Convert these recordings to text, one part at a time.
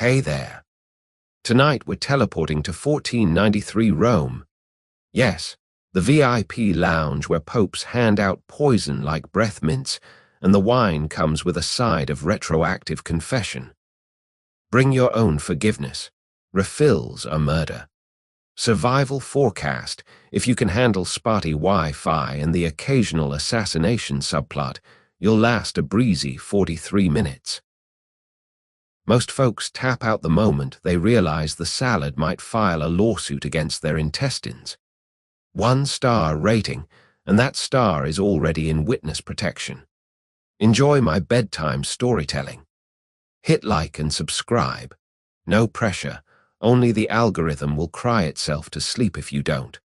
Hey there. Tonight we're teleporting to 1493 Rome. Yes, the VIP lounge where popes hand out poison like breath mints, and the wine comes with a side of retroactive confession. Bring your own forgiveness. Refills are murder. Survival forecast: if you can handle spotty Wi-Fi and the occasional assassination subplot, you'll last a breezy 43 minutes. Most folks tap out the moment they realize the salad might file a lawsuit against their intestines. 1-star rating, and that star is already in witness protection. Enjoy my bedtime storytelling. Hit like and subscribe. No pressure, only the algorithm will cry itself to sleep if you don't.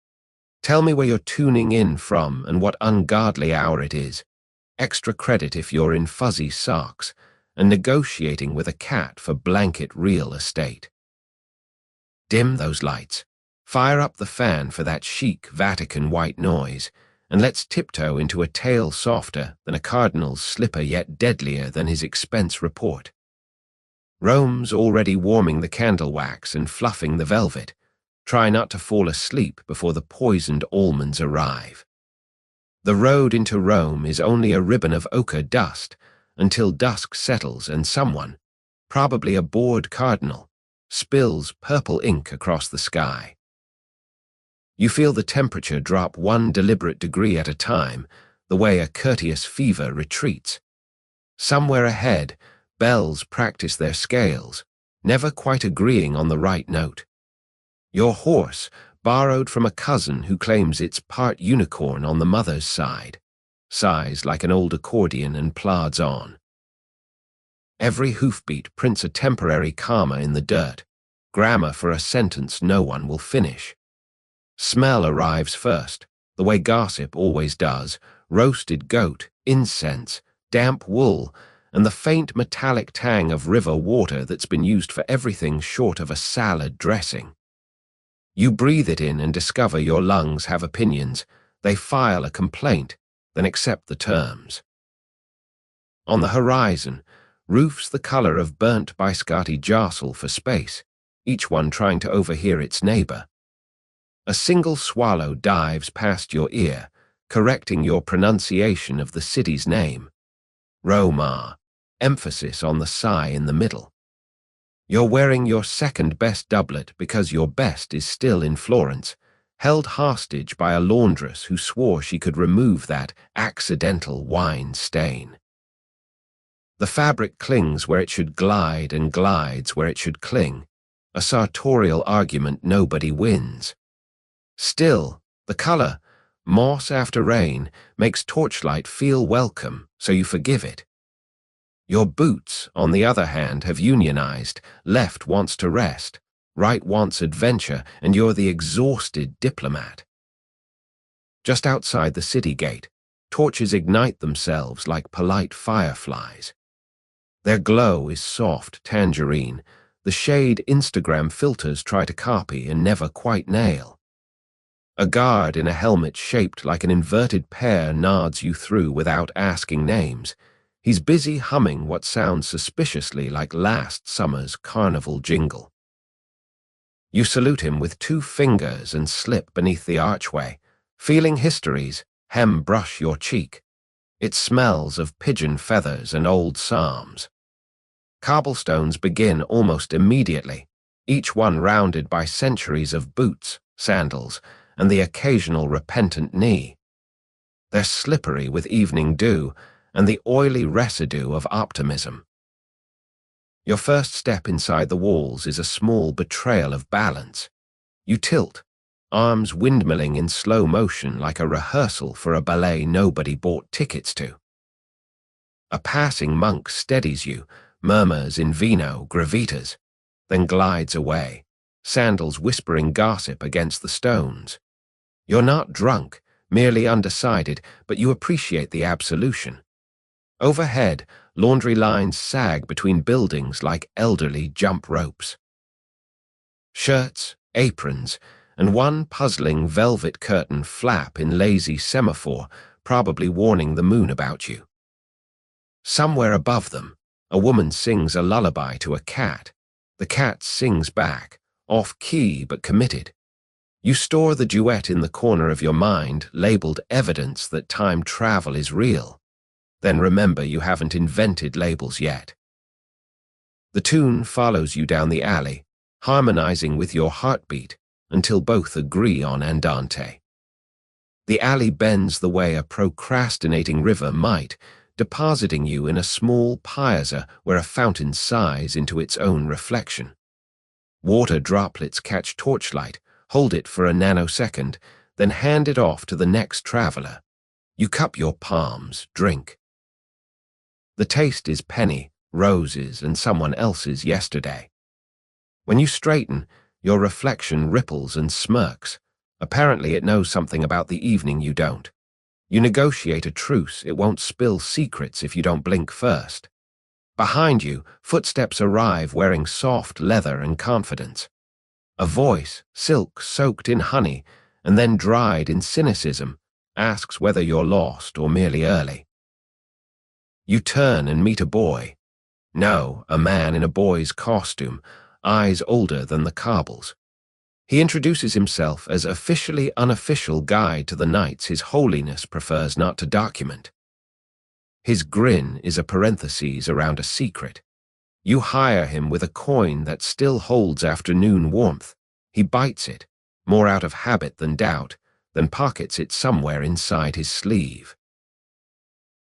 Tell me where you're tuning in from and what ungodly hour it is. Extra credit if you're in fuzzy socks and negotiating with a cat for blanket real estate. Dim those lights. Fire up the fan for that chic Vatican white noise, and let's tiptoe into a tale softer than a cardinal's slipper yet deadlier than his expense report. Rome's already warming the candle wax and fluffing the velvet. Try not to fall asleep before the poisoned almonds arrive. The road into Rome is only a ribbon of ochre dust until dusk settles and someone, probably a bored cardinal, spills purple ink across the sky. You feel the temperature drop 1 deliberate degree at a time, the way a courteous fever retreats. Somewhere ahead, bells practice their scales, never quite agreeing on the right note. Your horse, borrowed from a cousin who claims it's part unicorn on the mother's side, sighs like an old accordion and plods on. Every hoofbeat prints a temporary comma in the dirt, grammar for a sentence no one will finish. Smell arrives first, the way gossip always does: roasted goat, incense, damp wool, and the faint metallic tang of river water that's been used for everything short of a salad dressing. You breathe it in and discover your lungs have opinions. They file a complaint, then accept the terms. On the horizon, roofs the color of burnt biscotti jostle for space, each one trying to overhear its neighbor. A single swallow dives past your ear, correcting your pronunciation of the city's name. Roma, emphasis on the sigh in the middle. You're wearing your second-best doublet because your best is still in Florence, held hostage by a laundress who swore she could remove that accidental wine stain. The fabric clings where it should glide and glides where it should cling, a sartorial argument nobody wins. Still, the color, moss after rain, makes torchlight feel welcome, so you forgive it. Your boots, on the other hand, have unionized. Left wants to rest, right wants adventure, and you're the exhausted diplomat. Just outside the city gate, torches ignite themselves like polite fireflies. Their glow is soft tangerine, the shade Instagram filters try to copy and never quite nail. A guard in a helmet shaped like an inverted pear nods you through without asking names. He's busy humming what sounds suspiciously like last summer's carnival jingle. You salute him with 2 fingers and slip beneath the archway, feeling history's hem brush your cheek. It smells of pigeon feathers and old psalms. Cobblestones begin almost immediately, each one rounded by centuries of boots, sandals, and the occasional repentant knee. They're slippery with evening dew and the oily residue of optimism. Your first step inside the walls is a small betrayal of balance. You tilt, arms windmilling in slow motion like a rehearsal for a ballet nobody bought tickets to. A passing monk steadies you, murmurs in vino gravitas, then glides away, sandals whispering gossip against the stones. You're not drunk, merely undecided, but you appreciate the absolution. Overhead, laundry lines sag between buildings like elderly jump ropes. Shirts, aprons, and one puzzling velvet curtain flap in lazy semaphore, probably warning the moon about you. Somewhere above them, a woman sings a lullaby to a cat, The cat sings back, off-key but committed. You store the duet in the corner of your mind, labeled evidence that time travel is real. Then remember you haven't invented labels yet. The tune follows you down the alley, harmonizing with your heartbeat until both agree on andante. The alley bends the way a procrastinating river might, depositing you in a small piazza where a fountain sighs into its own reflection. Water droplets catch torchlight, hold it for a nanosecond, then hand it off to the next traveler. You cup your palms, drink. The taste is penny, roses, and someone else's yesterday. When you straighten, your reflection ripples and smirks. Apparently it knows something about the evening you don't. You negotiate a truce, it won't spill secrets if you don't blink first. Behind you, footsteps arrive wearing soft leather and confidence. A voice, silk soaked in honey, and then dried in cynicism, asks whether you're lost or merely early. You turn and meet a boy. No, a man in a boy's costume, eyes older than the Kabul's. He introduces himself as officially unofficial guide to the nights His Holiness prefers not to document. His grin is a parenthesis around a secret. You hire him with a coin that still holds afternoon warmth. He bites it, more out of habit than doubt, then pockets it somewhere inside his sleeve.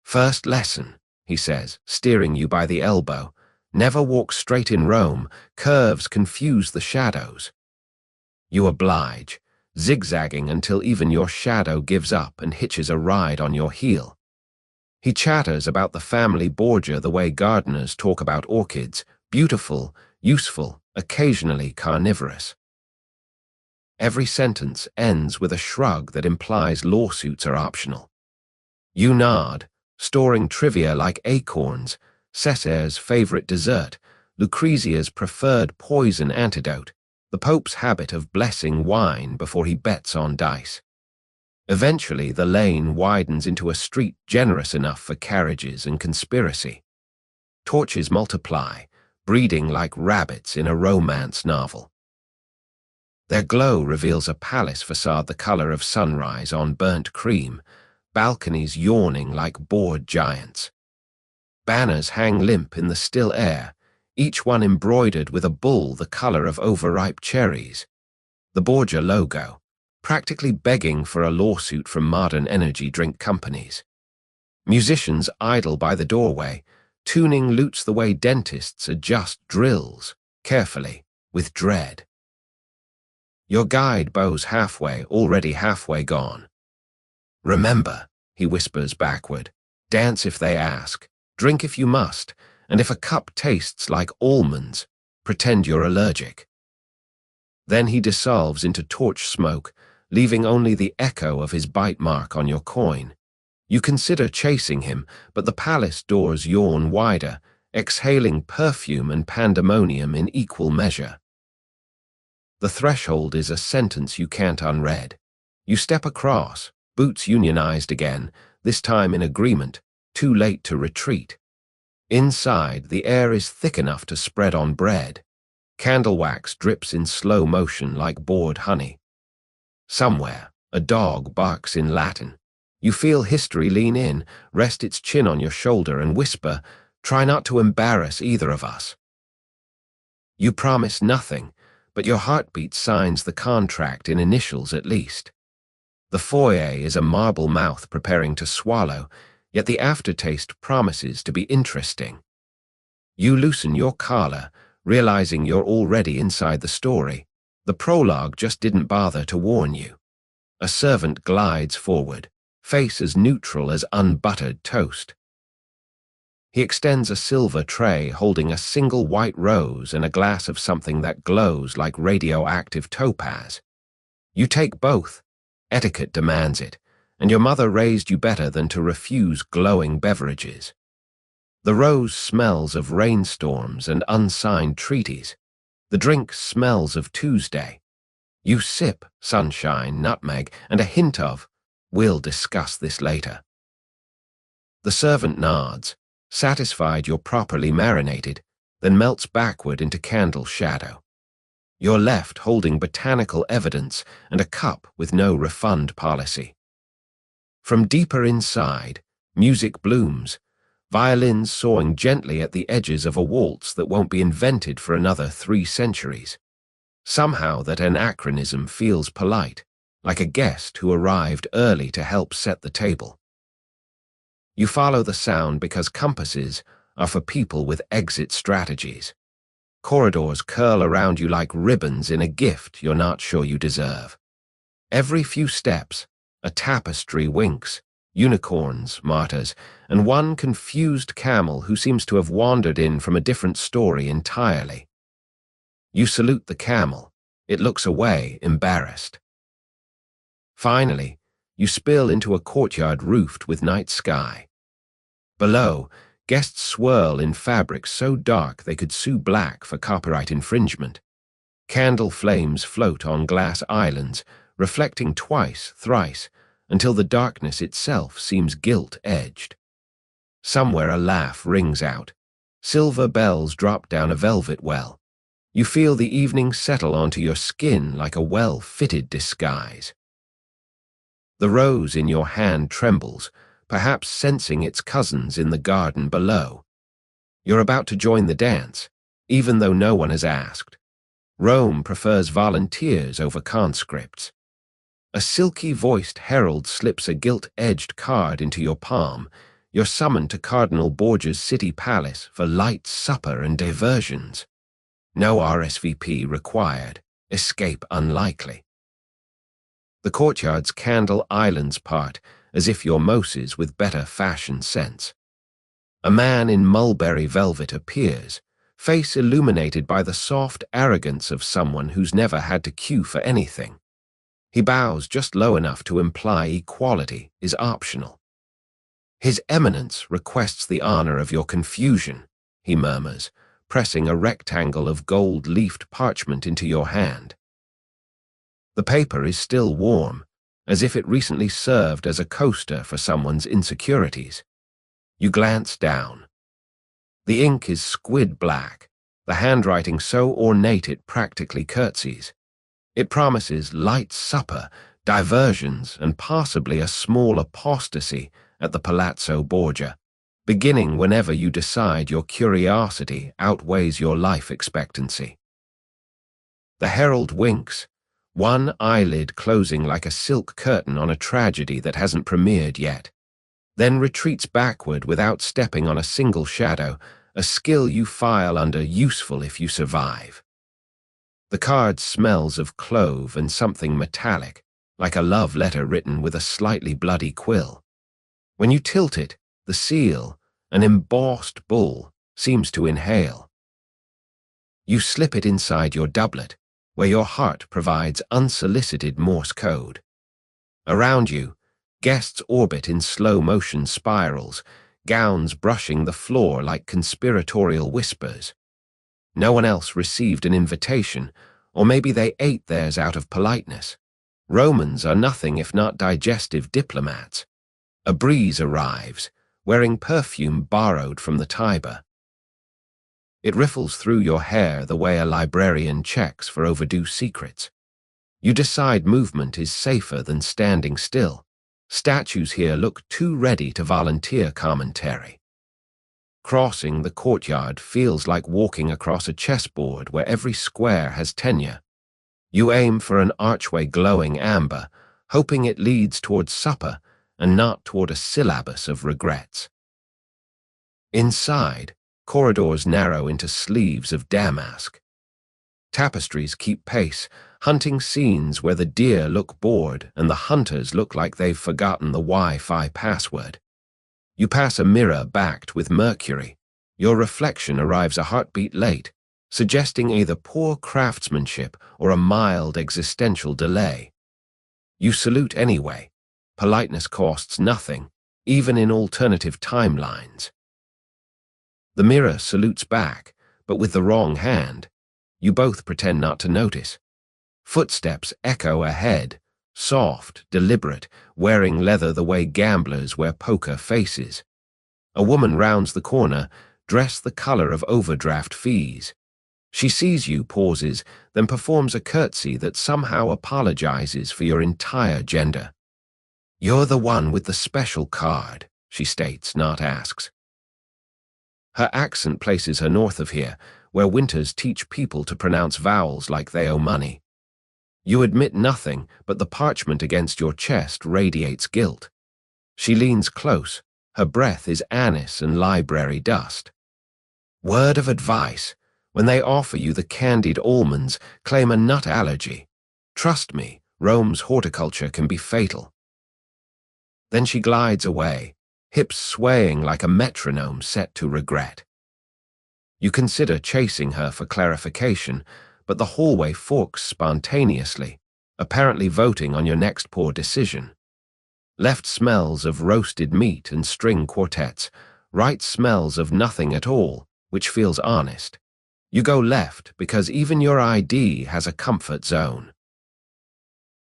First lesson, he says, steering you by the elbow. Never walk straight in Rome, curves confuse the shadows. You oblige, zigzagging until even your shadow gives up and hitches a ride on your heel. He chatters about the family Borgia the way gardeners talk about orchids, beautiful, useful, occasionally carnivorous. Every sentence ends with a shrug that implies lawsuits are optional. You nod, storing trivia like acorns, Cesare's favorite dessert, Lucrezia's preferred poison antidote, the Pope's habit of blessing wine before he bets on dice. Eventually, the lane widens into a street generous enough for carriages and conspiracy. Torches multiply, breeding like rabbits in a romance novel. Their glow reveals a palace facade the color of sunrise on burnt cream, balconies yawning like bored giants. Banners hang limp in the still air, each one embroidered with a bull the color of overripe cherries. The Borgia logo, practically begging for a lawsuit from modern energy drink companies. Musicians idle by the doorway, tuning lutes the way dentists adjust drills, carefully, with dread. Your guide bows halfway, already halfway gone. Remember, he whispers backward, dance if they ask, drink if you must, and if a cup tastes like almonds, pretend you're allergic. Then he dissolves into torch smoke, leaving only the echo of his bite mark on your coin. You consider chasing him, but the palace doors yawn wider, exhaling perfume and pandemonium in equal measure. The threshold is a sentence you can't unread. You step across, boots unionized again, this time in agreement, too late to retreat. Inside, the air is thick enough to spread on bread. Candle wax drips in slow motion like bored honey. Somewhere, a dog barks in Latin. You feel history lean in, rest its chin on your shoulder and whisper, "Try not to embarrass either of us." You promise nothing, but your heartbeat signs the contract in initials at least. The foyer is a marble mouth preparing to swallow, yet the aftertaste promises to be interesting. You loosen your collar, realizing you're already inside the story. The prologue just didn't bother to warn you. A servant glides forward, face as neutral as unbuttered toast. He extends a silver tray holding a single white rose and a glass of something that glows like radioactive topaz. You take both. Etiquette demands it, and your mother raised you better than to refuse glowing beverages. The rose smells of rainstorms and unsigned treaties. The drink smells of Tuesday. You sip, sunshine, nutmeg, and a hint of, "We'll discuss this later." The servant nods, satisfied you're properly marinated. then melts backward into candle shadow. Your left holding botanical evidence and a cup with no refund policy. From deeper inside, music blooms, violins sawing gently at the edges of a waltz that won't be invented for another 3 centuries. Somehow that anachronism feels polite, like a guest who arrived early to help set the table. You follow the sound because compasses are for people with exit strategies. Corridors curl around you like ribbons in a gift you're not sure you deserve. Every few steps, a tapestry winks, unicorns, martyrs, and one confused camel who seems to have wandered in from a different story entirely. You salute the camel. It looks away, embarrassed. Finally, you spill into a courtyard roofed with night sky. Below, guests swirl in fabrics so dark they could sue black for copyright infringement. Candle flames float on glass islands, reflecting twice, thrice, until the darkness itself seems gilt-edged. Somewhere a laugh rings out. Silver bells drop down a velvet well. You feel the evening settle onto your skin like a well-fitted disguise. The rose in your hand trembles, perhaps sensing its cousins in the garden below. You're about to join the dance, even though no one has asked. Rome prefers volunteers over conscripts. A silky-voiced herald slips a gilt-edged card into your palm. You're summoned to Cardinal Borgia's city palace for light supper and diversions. No RSVP required. Escape unlikely. The courtyard's candle islands part, as if you're Moses with better fashion sense. A man in mulberry velvet appears, face illuminated by the soft arrogance of someone who's never had to queue for anything. He bows just low enough to imply equality is optional. His Eminence requests the honor of your confusion, he murmurs, pressing a rectangle of gold-leafed parchment into your hand. The paper is still warm, as if it recently served as a coaster for someone's insecurities. You glance down. The ink is squid black, the handwriting so ornate it practically curtsies. It promises light supper, diversions, and possibly a small apostasy at the Palazzo Borgia, beginning whenever you decide your curiosity outweighs your life expectancy. The herald winks, one eyelid closing like a silk curtain on a tragedy that hasn't premiered yet, then retreats backward without stepping on a single shadow, a skill you file under useful if you survive. The card smells of clove and something metallic, like a love letter written with a slightly bloody quill. When you tilt it, the seal, an embossed bull, seems to inhale. You slip it inside your doublet, where your heart provides unsolicited Morse code. Around you, guests orbit in slow-motion spirals, gowns brushing the floor like conspiratorial whispers. No one else received an invitation, or maybe they ate theirs out of politeness. Romans are nothing if not digestive diplomats. A breeze arrives, wearing perfume borrowed from the Tiber. It riffles through your hair the way a librarian checks for overdue secrets. You decide movement is safer than standing still. Statues here look too ready to volunteer commentary. Crossing the courtyard feels like walking across a chessboard where every square has tenure. You aim for an archway glowing amber, hoping it leads toward supper and not toward a syllabus of regrets. Inside, corridors narrow into sleeves of damask. Tapestries keep pace, hunting scenes where the deer look bored and the hunters look like they've forgotten the Wi-Fi password. You pass a mirror backed with mercury. Your reflection arrives a heartbeat late, suggesting either poor craftsmanship or a mild existential delay. You salute anyway. Politeness costs nothing, even in alternative timelines. The mirror salutes back, but with the wrong hand. You both pretend not to notice. Footsteps echo ahead, soft, deliberate, wearing leather the way gamblers wear poker faces. A woman rounds the corner, dress the color of overdraft fees. She sees you, pauses, then performs a curtsy that somehow apologizes for your entire gender. "You're the one with the special card," she states, not asks. Her accent places her north of here, where winters teach people to pronounce vowels like they owe money. You admit nothing, but the parchment against your chest radiates guilt. She leans close. Her breath is anise and library dust. "Word of advice. When they offer you the candied almonds, claim a nut allergy. Trust me, Rome's horticulture can be fatal." Then she glides away, hips swaying like a metronome set to regret. You consider chasing her for clarification, but the hallway forks spontaneously, apparently voting on your next poor decision. Left smells of roasted meat and string quartets, right smells of nothing at all, which feels honest. You go left because even your ID has a comfort zone.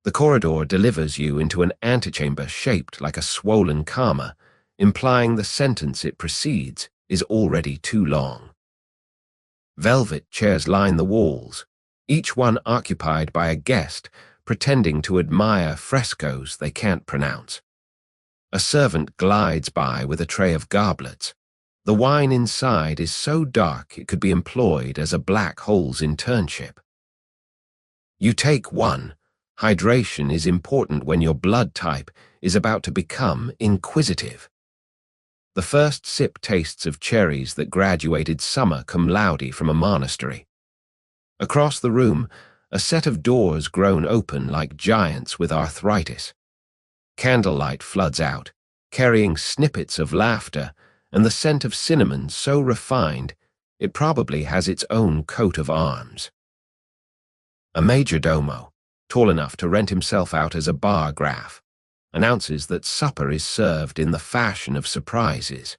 The corridor delivers you into an antechamber shaped like a swollen comma, implying the sentence it precedes is already too long. Velvet chairs line the walls, each one occupied by a guest pretending to admire frescoes they can't pronounce. A servant glides by with a tray of goblets. The wine inside is so dark it could be employed as a black hole's internship. You take one. Hydration is important when your blood type is about to become inquisitive. The first sip tastes of cherries that graduated summa cum laude from a monastery. Across the room, a set of doors grown open like giants with arthritis. Candlelight floods out, carrying snippets of laughter and the scent of cinnamon so refined it probably has its own coat of arms. A majordomo, tall enough to rent himself out as a bar graph, announces that supper is served in the fashion of surprises.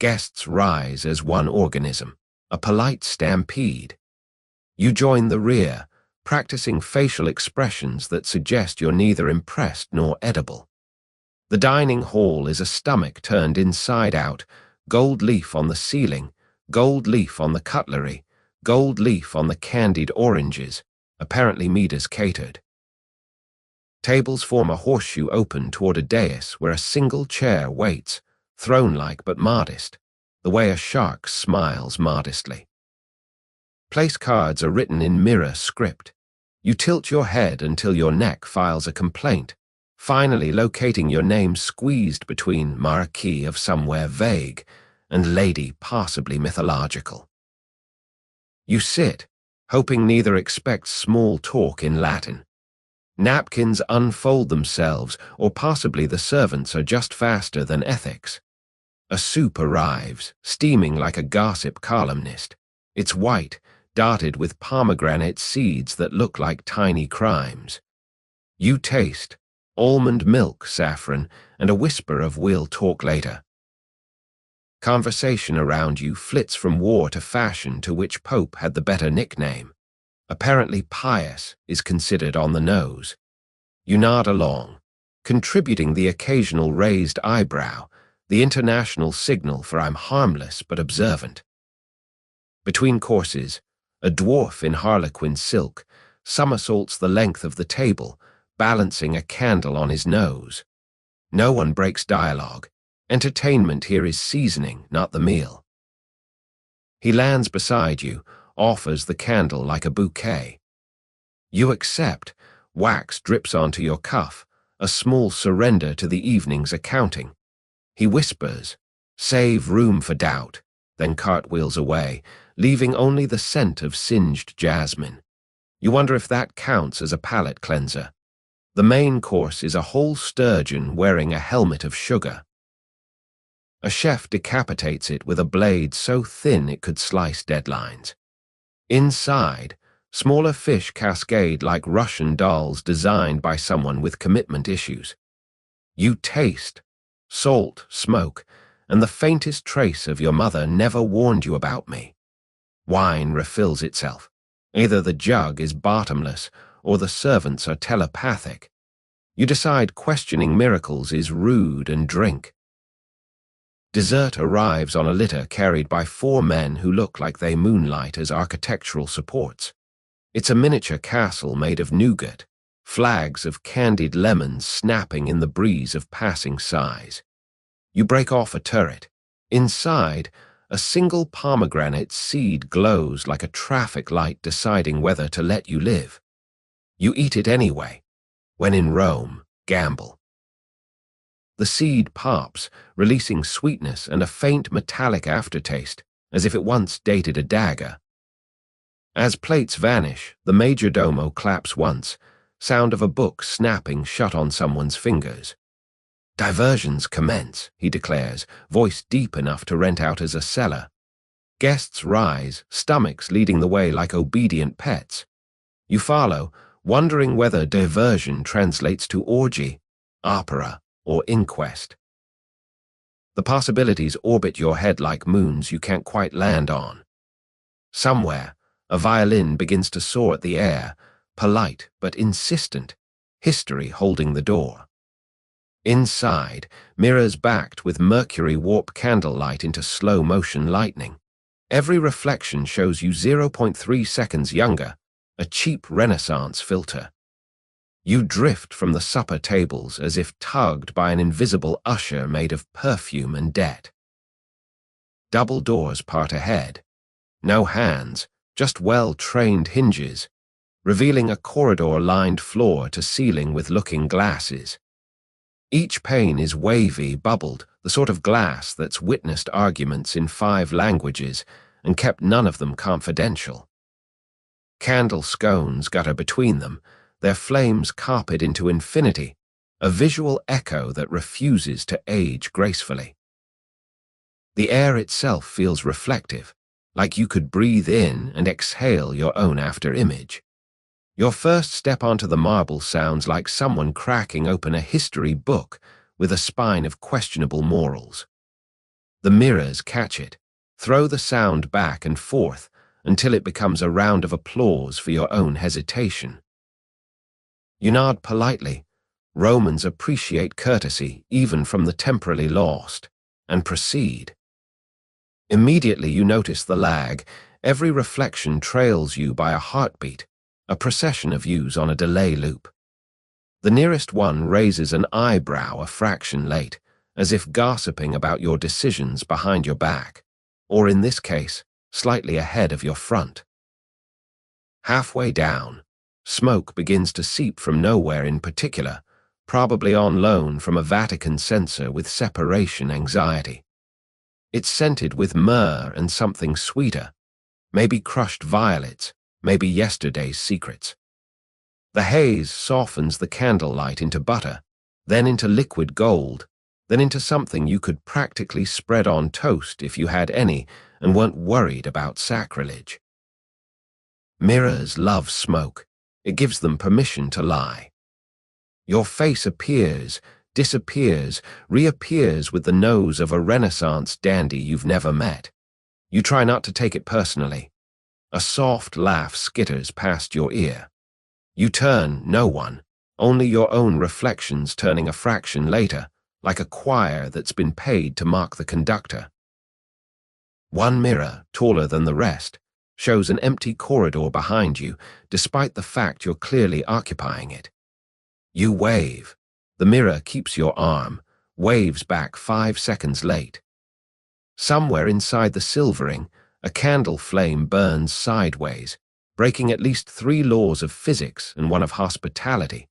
Guests rise as one organism, a polite stampede. You join the rear, practicing facial expressions that suggest you're neither impressed nor edible. The dining hall is a stomach turned inside out, gold leaf on the ceiling, gold leaf on the cutlery, gold leaf on the candied oranges, apparently Midas catered. Tables form a horseshoe open toward a dais where a single chair waits, throne-like but modest, the way a shark smiles modestly. Place cards are written in mirror script. You tilt your head until your neck files a complaint, finally locating your name squeezed between Marquis of somewhere vague and Lady possibly mythological. You sit, hoping neither expects small talk in Latin. Napkins unfold themselves, or possibly the servants are just faster than ethics. A soup arrives, steaming like a gossip columnist. It's white, dotted with pomegranate seeds that look like tiny crimes. You taste almond milk, saffron, and a whisper of "we'll talk later." Conversation around you flits from war to fashion to which pope had the better nickname. Apparently pious is considered on the nose. You nod along, contributing the occasional raised eyebrow, the international signal for I'm harmless but observant. Between courses, a dwarf in harlequin silk somersaults the length of the table, balancing a candle on his nose. No one breaks dialogue. Entertainment here is seasoning, not the meal. He lands beside you, offers the candle like a bouquet. You accept. Wax drips onto your cuff, a small surrender to the evening's accounting. He whispers, "Save room for doubt," then cartwheels away, leaving only the scent of singed jasmine. You wonder if that counts as a palate cleanser. The main course is a whole sturgeon wearing a helmet of sugar. A chef decapitates it with a blade so thin it could slice deadlines. Inside, smaller fish cascade like Russian dolls designed by someone with commitment issues. You taste salt, smoke, and the faintest trace of your mother never warned you about me. Wine refills itself. Either the jug is bottomless or the servants are telepathic. You decide questioning miracles is rude and drink. Dessert arrives on a litter carried by 4 men who look like they moonlight as architectural supports. It's a miniature castle made of nougat, flags of candied lemons snapping in the breeze of passing sighs. You break off a turret. Inside, a single pomegranate seed glows like a traffic light deciding whether to let you live. You eat it anyway. When in Rome, gamble. The seed pops, releasing sweetness and a faint metallic aftertaste, as if it once dated a dagger. As plates vanish, the majordomo claps once, sound of a book snapping shut on someone's fingers. Diversions commence, he declares, voice deep enough to rent out as a cellar. Guests rise, stomachs leading the way like obedient pets. You follow, wondering whether diversion translates to orgy, opera, or inquest. The possibilities orbit your head like moons you can't quite land on. Somewhere, a violin begins to soar at the air, polite but insistent, history holding the door. Inside, mirrors backed with mercury warp candlelight into slow-motion lightning. Every reflection shows you 0.3 seconds younger, a cheap Renaissance filter. You drift from the supper tables as if tugged by an invisible usher made of perfume and debt. Double doors part ahead. No hands, just well-trained hinges, revealing a corridor-lined floor to ceiling with looking glasses. Each pane is wavy, bubbled, the sort of glass that's witnessed arguments in 5 languages and kept none of them confidential. Candle scones gutter between them, their flames carpet into infinity, a visual echo that refuses to age gracefully. The air itself feels reflective, like you could breathe in and exhale your own after-image. Your first step onto the marble sounds like someone cracking open a history book with a spine of questionable morals. The mirrors catch it, throw the sound back and forth until it becomes a round of applause for your own hesitation. You nod politely. Romans appreciate courtesy even from the temporally lost, and proceed. Immediately you notice the lag. Every reflection trails you by a heartbeat, a procession of views on a delay loop. The nearest one raises an eyebrow a fraction late, as if gossiping about your decisions behind your back, or in this case, slightly ahead of your front. Halfway down, smoke begins to seep from nowhere in particular, probably on loan from a Vatican censor with separation anxiety. It's scented with myrrh and something sweeter, maybe crushed violets, maybe yesterday's secrets. The haze softens the candlelight into butter, then into liquid gold, then into something you could practically spread on toast if you had any and weren't worried about sacrilege. Mirrors love smoke. It gives them permission to lie. Your face appears, disappears, reappears with the nose of a Renaissance dandy you've never met. You try not to take it personally. A soft laugh skitters past your ear. You turn, no one, only your own reflections turning a fraction later, like a choir that's been paid to mock the conductor. One mirror, taller than the rest, shows an empty corridor behind you, despite the fact you're clearly occupying it. You wave. The mirror keeps your arm, waves back 5 seconds late. Somewhere inside the silvering, a candle flame burns sideways, breaking at least 3 laws of physics and one of hospitality.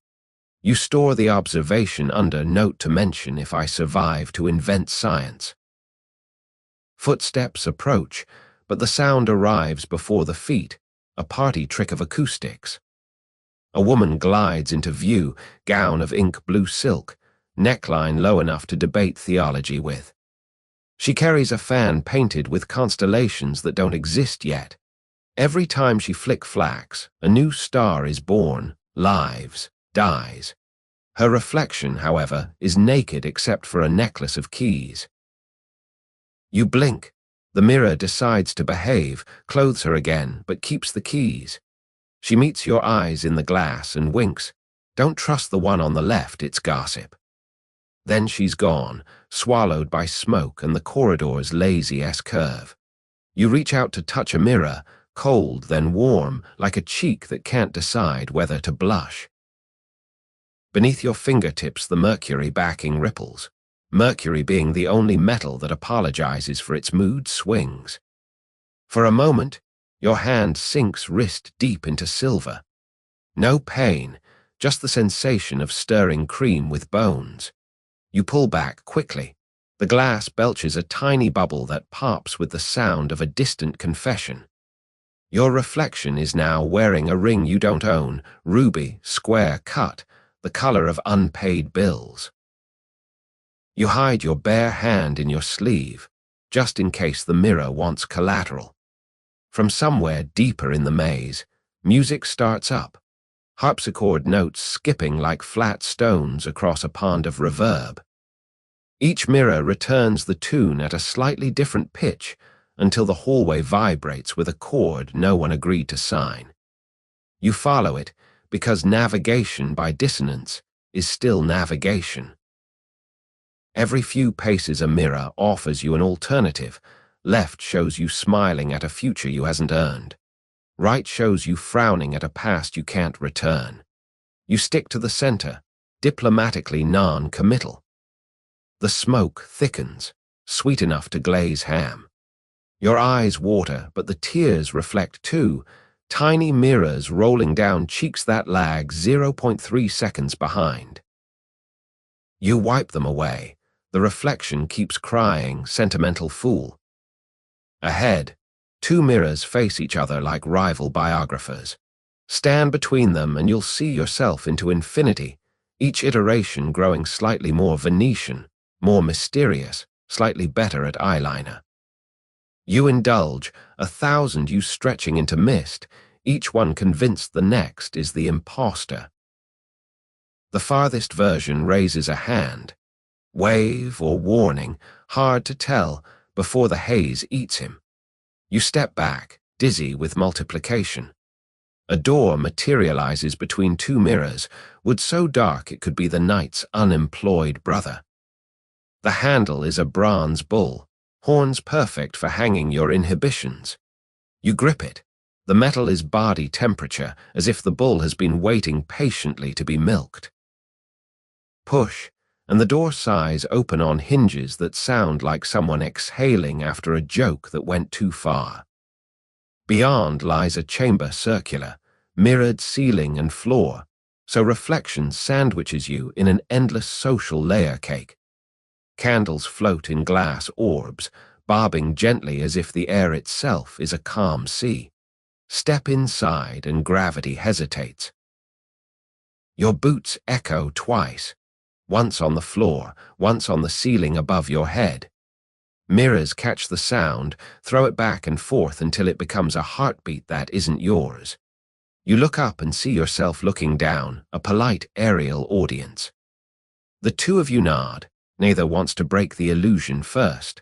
You store the observation under note to mention if I survive to invent science. Footsteps approach, but the sound arrives before the feet, a party trick of acoustics. A woman glides into view, gown of ink blue silk, neckline low enough to debate theology with. She carries a fan painted with constellations that don't exist yet. Every time she flick-flacks, a new star is born, lives, dies. Her reflection, however, is naked except for a necklace of keys. You blink. The mirror decides to behave, clothes her again, but keeps the keys. She meets your eyes in the glass and winks. Don't trust the one on the left, it's gossip. Then she's gone, swallowed by smoke and the corridor's lazy S-curve. You reach out to touch a mirror, cold then warm, like a cheek that can't decide whether to blush. Beneath your fingertips the mercury backing ripples, mercury being the only metal that apologizes for its mood swings. For a moment, your hand sinks wrist deep into silver. No pain, just the sensation of stirring cream with bones. You pull back quickly. The glass belches a tiny bubble that pops with the sound of a distant confession. Your reflection is now wearing a ring you don't own, ruby, square cut, the color of unpaid bills. You hide your bare hand in your sleeve, just in case the mirror wants collateral. From somewhere deeper in the maze, music starts up, harpsichord notes skipping like flat stones across a pond of reverb. Each mirror returns the tune at a slightly different pitch until the hallway vibrates with a chord no one agreed to sign. You follow it because navigation by dissonance is still navigation. Every few paces a mirror offers you an alternative. Left shows you smiling at a future you hasn't earned. Right shows you frowning at a past you can't return. You stick to the center, diplomatically non-committal. The smoke thickens, sweet enough to glaze ham. Your eyes water, but the tears reflect too, tiny mirrors rolling down cheeks that lag 0.3 seconds behind. You wipe them away. The reflection keeps crying, sentimental fool. Ahead, two mirrors face each other like rival biographers. Stand between them and you'll see yourself into infinity, each iteration growing slightly more Venetian, more mysterious, slightly better at eyeliner. You indulge, 1,000 you stretching into mist, each one convinced the next is the imposter. The farthest version raises a hand. Wave or warning, hard to tell, before the haze eats him. You step back, dizzy with multiplication. A door materializes between two mirrors, wood so dark it could be the night's unemployed brother. The handle is a bronze bull, horns perfect for hanging your inhibitions. You grip it. The metal is body temperature, as if the bull has been waiting patiently to be milked. Push, and the door sighs open on hinges that sound like someone exhaling after a joke that went too far. Beyond lies a chamber circular, mirrored ceiling and floor, so reflection sandwiches you in an endless social layer cake. Candles float in glass orbs, bobbing gently as if the air itself is a calm sea. Step inside and gravity hesitates. Your boots echo twice, once on the floor, once on the ceiling above your head. Mirrors catch the sound, throw it back and forth until it becomes a heartbeat that isn't yours. You look up and see yourself looking down, a polite aerial audience. The two of you nod. Neither wants to break the illusion first.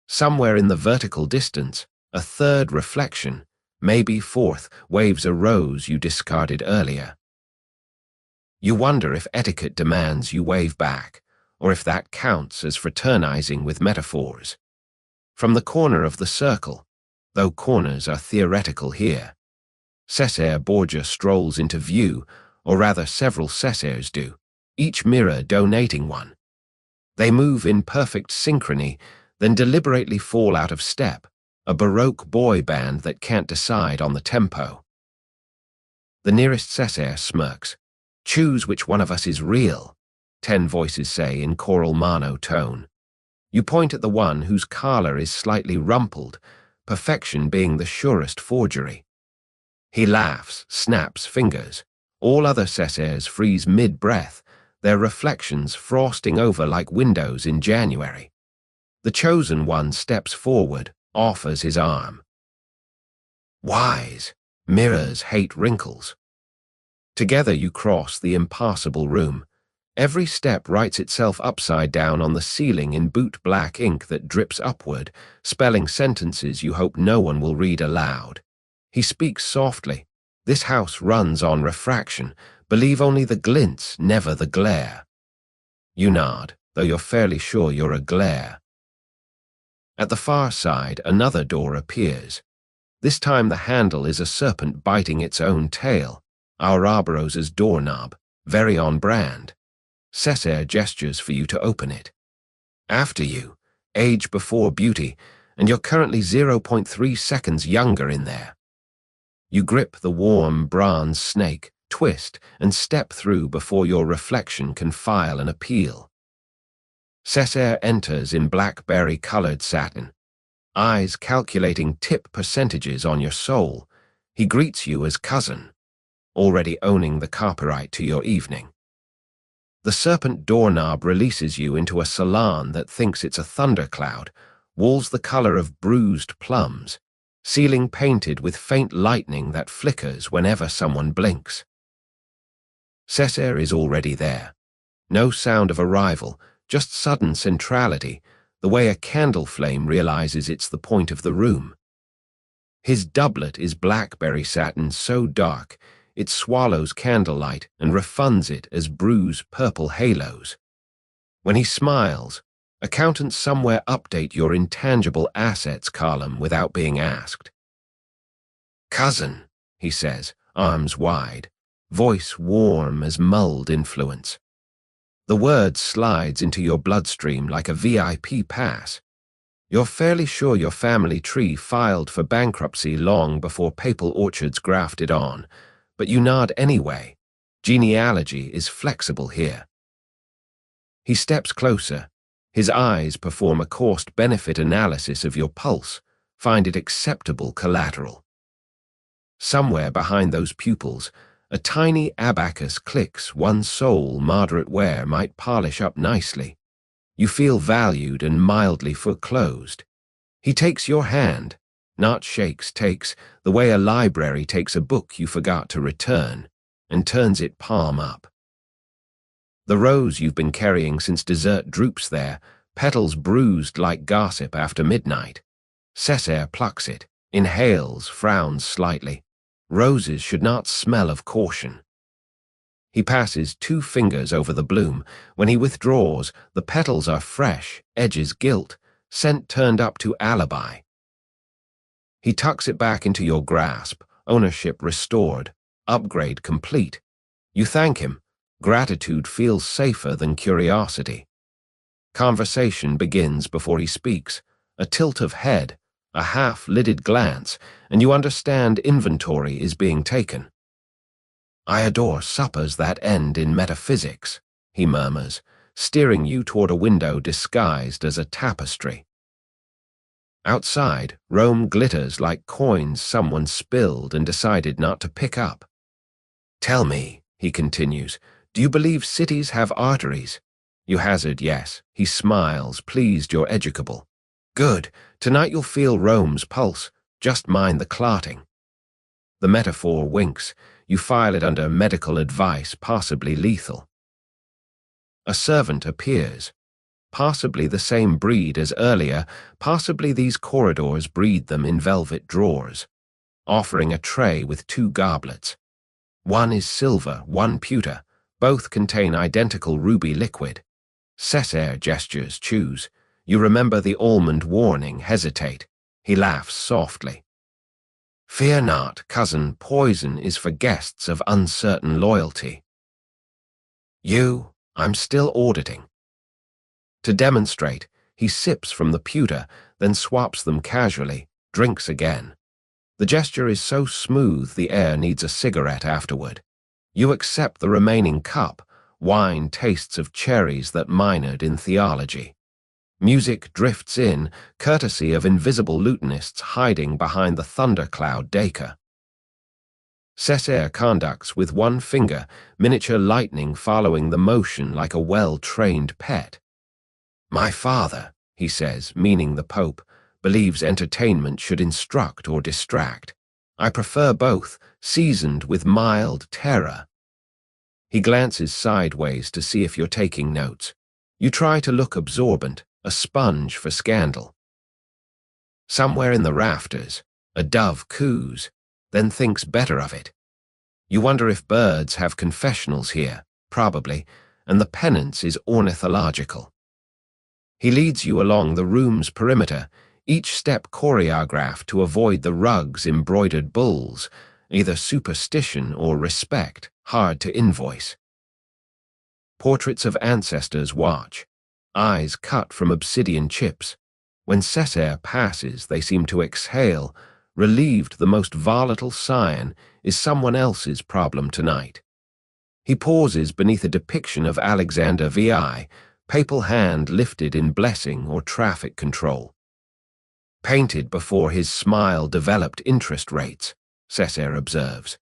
Somewhere in the vertical distance, a third reflection, maybe fourth, waves a rose you discarded earlier. You wonder if etiquette demands you wave back, or if that counts as fraternizing with metaphors. From the corner of the circle, though corners are theoretical here, Cesare Borgia strolls into view, or rather several Cesares do, each mirror donating one. They move in perfect synchrony, then deliberately fall out of step, a Baroque boy band that can't decide on the tempo. The nearest Cesare smirks. Choose which one of us is real, 10 voices say in choral monotone. You point at the one whose collar is slightly rumpled, perfection being the surest forgery. He laughs, snaps fingers. All other Cesares freeze mid-breath, their reflections frosting over like windows in January. The chosen one steps forward, offers his arm. Wise, mirrors hate wrinkles. Together you cross the impassable room. Every step writes itself upside down on the ceiling in boot-black ink that drips upward, spelling sentences you hope no one will read aloud. He speaks softly. This house runs on refraction. Believe only the glints, never the glare. You nod. though you're fairly sure you're a glare. At the far side, another door appears. This time the handle is a serpent biting its own tail, our Arboros's doorknob, very on brand. Cesare gestures for you to open it. After you, age before beauty, and you're currently 0.3 seconds younger in there. You grip the warm bronze snake, twist, and step through before your reflection can file an appeal. Cesare enters in blackberry-colored satin, eyes calculating tip percentages on your soul. He greets you as cousin, already owning the copyright to your evening. The serpent doorknob releases you into a salon that thinks it's a thundercloud, walls the color of bruised plums, ceiling painted with faint lightning that flickers whenever someone blinks. Cesare is already there. No sound of arrival, just sudden centrality, the way a candle flame realizes it's the point of the room. His doublet is blackberry satin so dark, it swallows candlelight and refunds it as bruised purple halos. When he smiles, accountants somewhere update your intangible assets column without being asked. "Cousin," he says, arms wide, voice warm as mulled influence. The word slides into your bloodstream like a VIP pass. You're fairly sure your family tree filed for bankruptcy long before Papal orchards grafted on, but you nod anyway. Genealogy is flexible here. He steps closer. His eyes perform a cost-benefit analysis of your pulse, find it acceptable collateral. Somewhere behind those pupils, a tiny abacus clicks one sole moderate wear might polish up nicely. You feel valued and mildly foreclosed. He takes your hand, not shakes, takes, the way a library takes a book you forgot to return, and turns it palm up. The rose you've been carrying since dessert droops there, petals bruised like gossip after midnight. Cesare plucks it, inhales, frowns slightly. Roses should not smell of caution. He passes 2 fingers over the bloom. When he withdraws, the petals are fresh, edges gilt, scent turned up to alibi. He tucks it back into your grasp, ownership restored, upgrade complete. You thank him. Gratitude feels safer than curiosity. Conversation begins before he speaks, a tilt of head, a half-lidded glance, and you understand inventory is being taken. "I adore suppers that end in metaphysics," he murmurs, steering you toward a window disguised as a tapestry. Outside, Rome glitters like coins someone spilled and decided not to pick up. "Tell me," he continues, "do you believe cities have arteries?" You hazard yes. He smiles, pleased you're educable. "Good. Tonight you'll feel Rome's pulse. Just mind the clotting." The metaphor winks. You file it under medical advice, possibly lethal. A servant appears. Possibly the same breed as earlier, possibly these corridors breed them in velvet drawers, offering a tray with 2 goblets. One is silver, one pewter. Both contain identical ruby liquid. Cesare gestures, choose. You remember the almond warning, hesitate. He laughs softly. "Fear not, cousin, poison is for guests of uncertain loyalty." I'm still auditing. To demonstrate, he sips from the pewter, then swaps them casually, drinks again. The gesture is so smooth the air needs a cigarette afterward. You accept the remaining cup, wine tastes of cherries that minored in theology. Music drifts in, courtesy of invisible lutanists hiding behind the thundercloud Dacre. Cesare conducts with 1 finger, miniature lightning following the motion like a well-trained pet. "My father," he says, meaning the Pope, believes entertainment should instruct or distract. I prefer both, seasoned with mild terror. He glances sideways to see if you're taking notes. You try to look absorbent, a sponge for scandal. Somewhere in the rafters, a dove coos, then thinks better of it. You wonder if birds have confessionals here, probably, and the penance is ornithological. He leads you along the room's perimeter, each step choreographed to avoid the rug's embroidered bulls, either superstition or respect, hard to invoice. Portraits of ancestors watch, eyes cut from obsidian chips. When Cesare passes, they seem to exhale, relieved the most volatile scion is someone else's problem tonight. He pauses beneath a depiction of Alexander VI, papal hand lifted in blessing or traffic control. Painted before his smile developed interest rates, Cesare observes.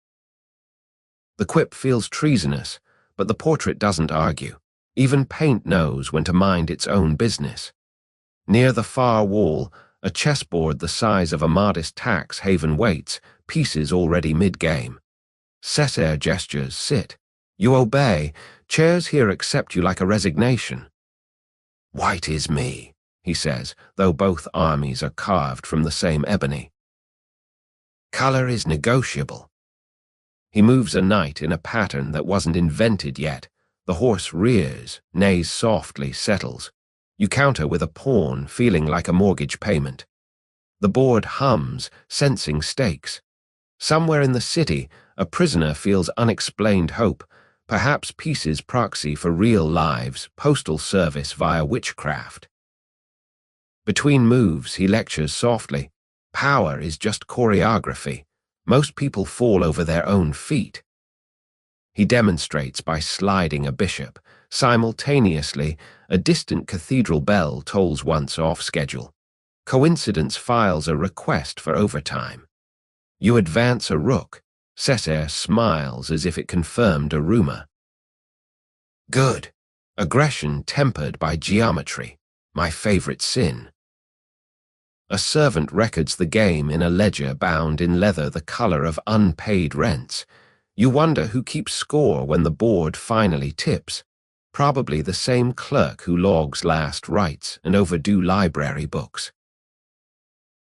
The quip feels treasonous, but the portrait doesn't argue. Even paint knows when to mind its own business. Near the far wall, a chessboard the size of a modest tax haven waits, pieces already mid-game. Cesare gestures, sit. You obey. Chairs here accept you like a resignation. White is me, he says, though both armies are carved from the same ebony. Color is negotiable. He moves a knight in a pattern that wasn't invented yet. The horse rears, neighs softly, settles. You counter with a pawn, feeling like a mortgage payment. The board hums, sensing stakes. Somewhere in the city, a prisoner feels unexplained hope, perhaps pieces proxy for real lives, postal service via witchcraft. Between moves, he lectures softly. Power is just choreography. Most people fall over their own feet. He demonstrates by sliding a bishop. Simultaneously, a distant cathedral bell tolls once off schedule. Coincidence files a request for overtime. You advance a rook. Cesare smiles as if it confirmed a rumor. Good. Aggression tempered by geometry. My favorite sin. A servant records the game in a ledger bound in leather the color of unpaid rents. You wonder who keeps score when the board finally tips. Probably the same clerk who logs last rites and overdue library books.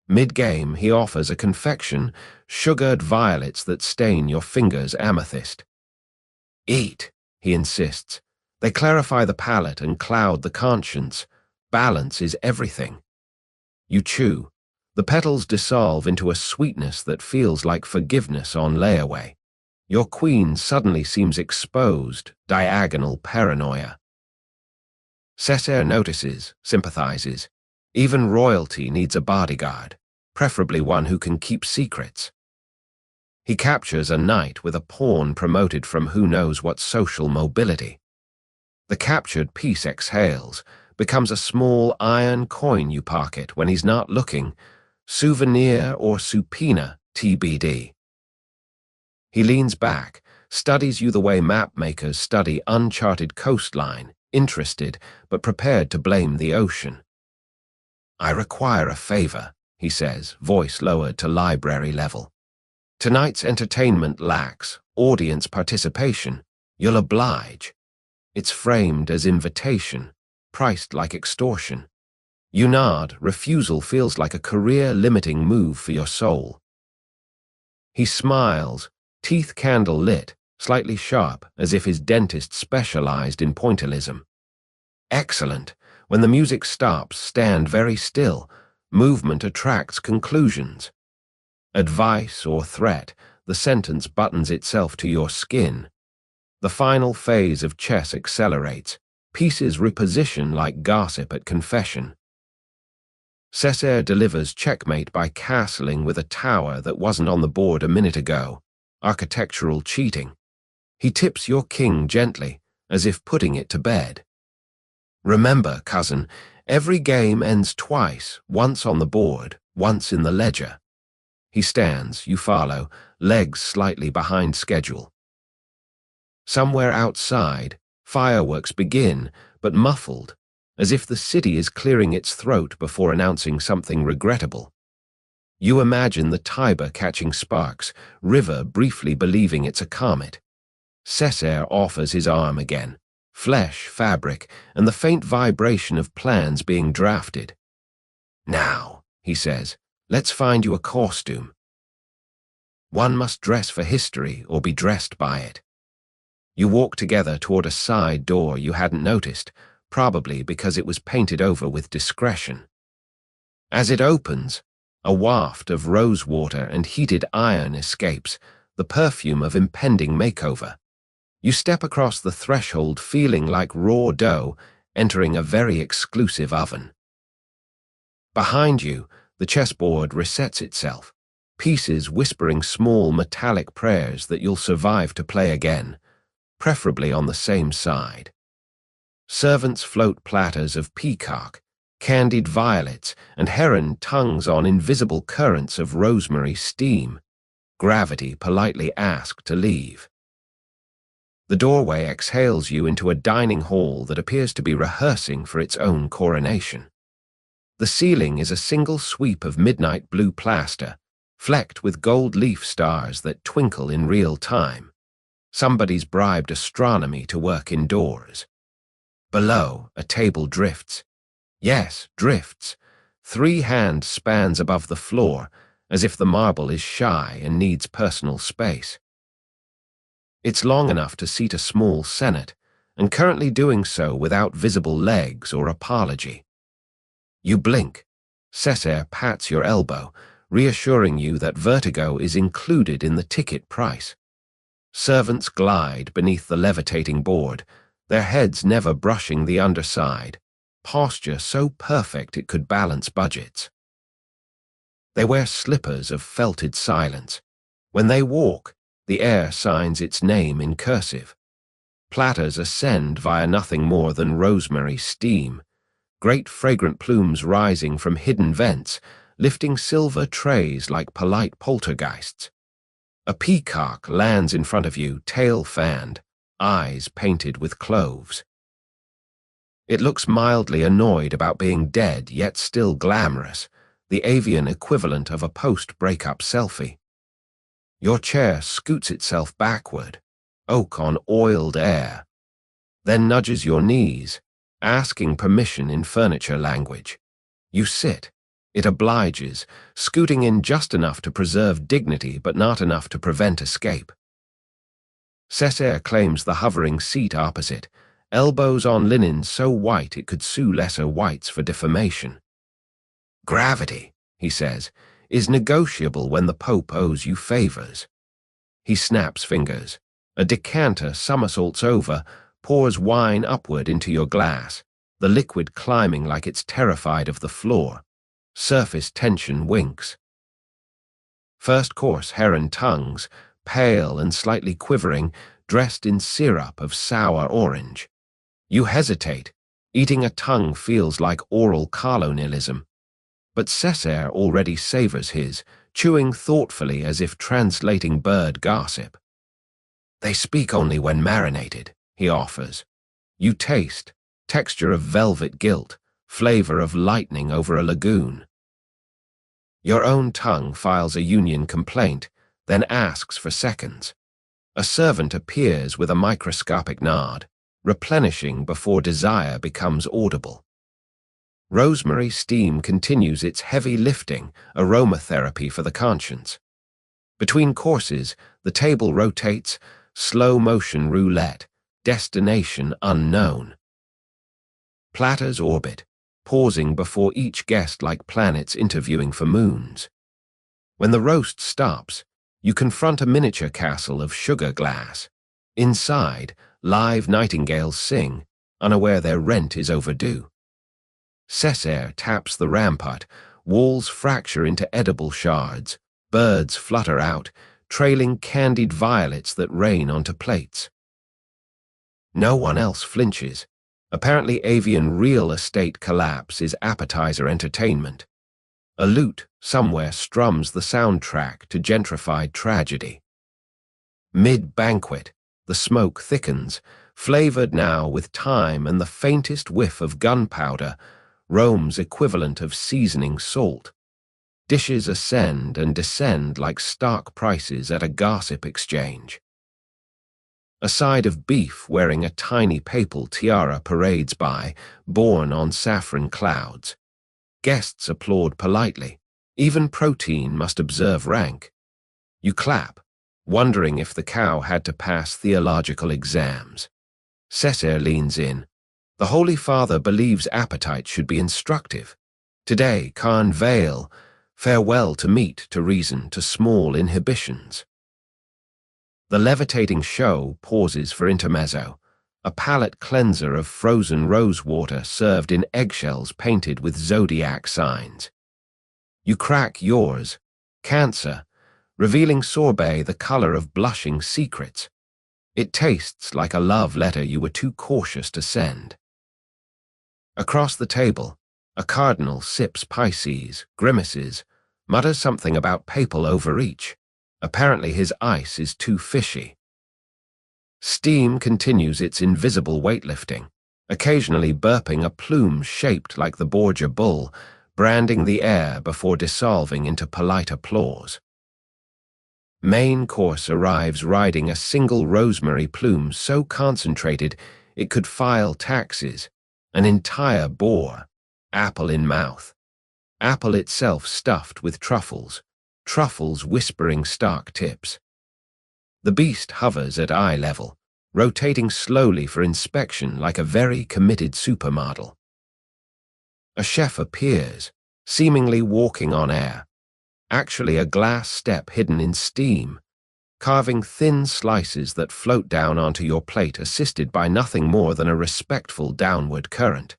Mid-game, he offers a confection, sugared violets that stain your fingers amethyst. Eat, he insists. They clarify the palate and cloud the conscience. Balance is everything. You chew. The petals dissolve into a sweetness that feels like forgiveness on layaway. Your queen suddenly seems exposed, diagonal paranoia. Cesare notices, sympathizes. Even royalty needs a bodyguard, preferably one who can keep secrets. He captures a knight with a pawn promoted from who knows what social mobility. The captured piece exhales, becomes a small iron coin you pocket when he's not looking, souvenir or supina, TBD. He leans back, studies you the way mapmakers study uncharted coastline, interested but prepared to blame the ocean. I require a favor, he says, voice lowered to library level. Tonight's entertainment lacks audience participation. You'll oblige. It's framed as invitation, priced like extortion. You nod, refusal feels like a career-limiting move for your soul. He smiles, teeth candle lit, slightly sharp, as if his dentist specialized in pointillism. Excellent. When the music stops, stand very still. Movement attracts conclusions. Advice or threat, the sentence buttons itself to your skin. The final phase of chess accelerates. Pieces reposition like gossip at confession. Cesare delivers checkmate by castling with a tower that wasn't on the board a minute ago. Architectural cheating. He tips your king gently, as if putting it to bed. Remember, cousin, every game ends twice, once on the board, once in the ledger. He stands, you follow, legs slightly behind schedule. Somewhere outside, fireworks begin, but muffled, as if the city is clearing its throat before announcing something regrettable. You imagine the Tiber catching sparks, river briefly believing it's a comet. Cesare offers his arm again, flesh, fabric, and the faint vibration of plans being drafted. Now, he says, let's find you a costume. One must dress for history or be dressed by it. You walk together toward a side door you hadn't noticed, probably because it was painted over with discretion. As it opens, a waft of rosewater and heated iron escapes, the perfume of impending makeover. You step across the threshold feeling like raw dough entering a very exclusive oven. Behind you, the chessboard resets itself, pieces whispering small metallic prayers that you'll survive to play again, preferably on the same side. Servants float platters of peacock, candied violets, and heron tongues on invisible currents of rosemary steam. Gravity politely asked to leave. The doorway exhales you into a dining hall that appears to be rehearsing for its own coronation. The ceiling is a single sweep of midnight blue plaster, flecked with gold leaf stars that twinkle in real time. Somebody's bribed astronomy to work indoors. Below, a table drifts. Yes, drifts. 3 hand spans above the floor, as if the marble is shy and needs personal space. It's long enough to seat a small senate, and currently doing so without visible legs or apology. You blink. Cesare pats your elbow, reassuring you that vertigo is included in the ticket price. Servants glide beneath the levitating board, their heads never brushing the underside, posture so perfect it could balance budgets. They wear slippers of felted silence. When they walk, the air signs its name in cursive. Platters ascend via nothing more than rosemary steam, great fragrant plumes rising from hidden vents, lifting silver trays like polite poltergeists. A peacock lands in front of you, tail fanned, eyes painted with cloves. It looks mildly annoyed about being dead yet still glamorous, the avian equivalent of a post-breakup selfie. Your chair scoots itself backward, oak on oiled air, then nudges your knees, asking permission in furniture language. You sit. It obliges, scooting in just enough to preserve dignity but not enough to prevent escape. Cesare claims the hovering seat opposite, elbows on linen so white it could sue lesser whites for defamation. Gravity, he says, is negotiable when the Pope owes you favors. He snaps fingers. A decanter somersaults over, pours wine upward into your glass, the liquid climbing like it's terrified of the floor. Surface tension winks. First course heron tongues, pale and slightly quivering, dressed in syrup of sour orange. You hesitate. Eating a tongue feels like oral colonialism. But Cesare already savors his, chewing thoughtfully as if translating bird gossip. They speak only when marinated, he offers. You taste, texture of velvet gilt, flavor of lightning over a lagoon. Your own tongue files a union complaint, then asks for seconds. A servant appears with a microscopic nod, replenishing before desire becomes audible. Rosemary steam continues its heavy lifting, aromatherapy for the conscience. Between courses, the table rotates, slow motion roulette, destination unknown. Platters orbit, pausing before each guest like planets interviewing for moons. When the roast stops, you confront a miniature castle of sugar glass. Inside, live nightingales sing, unaware their rent is overdue. Cesare taps the rampart, walls fracture into edible shards, birds flutter out, trailing candied violets that rain onto plates. No one else flinches. Apparently avian real estate collapse is appetizer entertainment. A lute somewhere strums the soundtrack to gentrified tragedy. Mid-banquet, the smoke thickens, flavored now with thyme and the faintest whiff of gunpowder, Rome's equivalent of seasoning salt. Dishes ascend and descend like stock prices at a gossip exchange. A side of beef wearing a tiny papal tiara parades by, borne on saffron clouds. Guests applaud politely. Even protein must observe rank. You clap, wondering if the cow had to pass theological exams. Cesare leans in. The Holy Father believes appetite should be instructive. Today, Khan Vale, farewell to meat, to reason, to small inhibitions. The levitating show pauses for intermezzo, a palate cleanser of frozen rose water served in eggshells painted with zodiac signs. You crack yours, Cancer, revealing sorbet the color of blushing secrets. It tastes like a love letter you were too cautious to send. Across the table, a cardinal sips Pisces, grimaces, mutters something about papal overreach. Apparently his ice is too fishy. Steam continues its invisible weightlifting, occasionally burping a plume shaped like the Borgia bull, branding the air before dissolving into polite applause. Main course arrives riding a single rosemary plume so concentrated it could file taxes, an entire boar, apple in mouth. Apple itself stuffed with truffles, truffles whispering stark tips. The beast hovers at eye level, rotating slowly for inspection like a very committed supermodel. A chef appears, seemingly walking on air, actually a glass step hidden in steam, carving thin slices that float down onto your plate assisted by nothing more than a respectful downward current.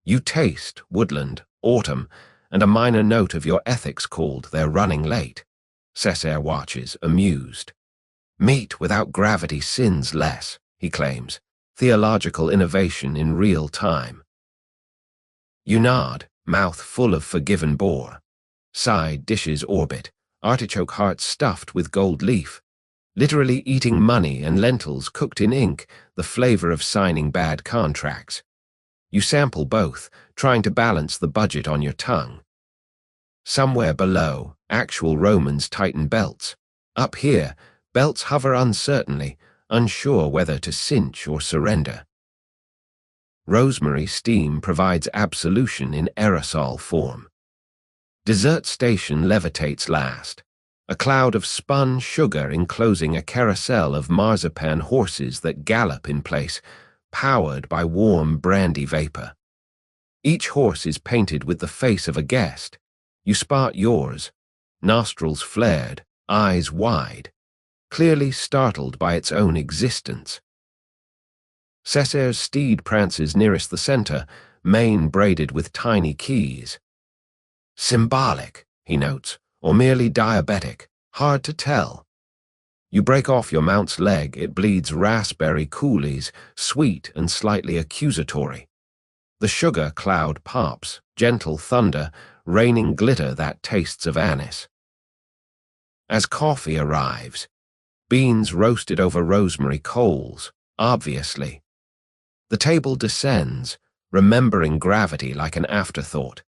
You taste woodland, autumn, and a minor note of your ethics called "they're running late." Cesare watches, amused. Meat without gravity sins less, he claims, theological innovation in real time. You nod, mouth full of forgiven boar. Side dishes orbit, artichoke hearts stuffed with gold leaf, literally eating money and lentils cooked in ink, the flavor of signing bad contracts. You sample both, trying to balance the budget on your tongue. Somewhere below, actual Romans tighten belts. Up here, belts hover uncertainly, unsure whether to cinch or surrender. Rosemary steam provides absolution in aerosol form. Dessert station levitates last, a cloud of spun sugar enclosing a carousel of marzipan horses that gallop in place, powered by warm brandy vapor. Each horse is painted with the face of a guest. You spot yours, nostrils flared, eyes wide, clearly startled by its own existence. Cesare's steed prances nearest the center, mane braided with tiny keys. Symbolic, he notes, or merely diabetic, hard to tell. You break off your mount's leg, it bleeds raspberry coulis, sweet and slightly accusatory. The sugar cloud pops, gentle thunder, raining glitter that tastes of anise. As coffee arrives, beans roasted over rosemary coals, obviously. The table descends, remembering gravity like an afterthought.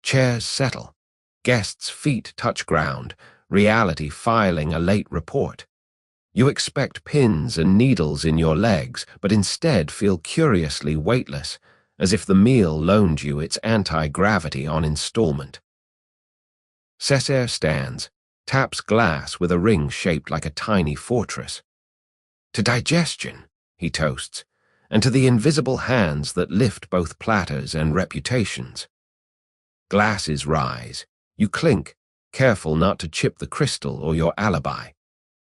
Chairs settle, guests' feet touch ground, reality filing a late report. You expect pins and needles in your legs, but instead feel curiously weightless, as if the meal loaned you its anti-gravity on installment. Cesare stands, taps glass with a ring shaped like a tiny fortress. To digestion, he toasts, and to the invisible hands that lift both platters and reputations. Glasses rise. You clink, careful not to chip the crystal or your alibi.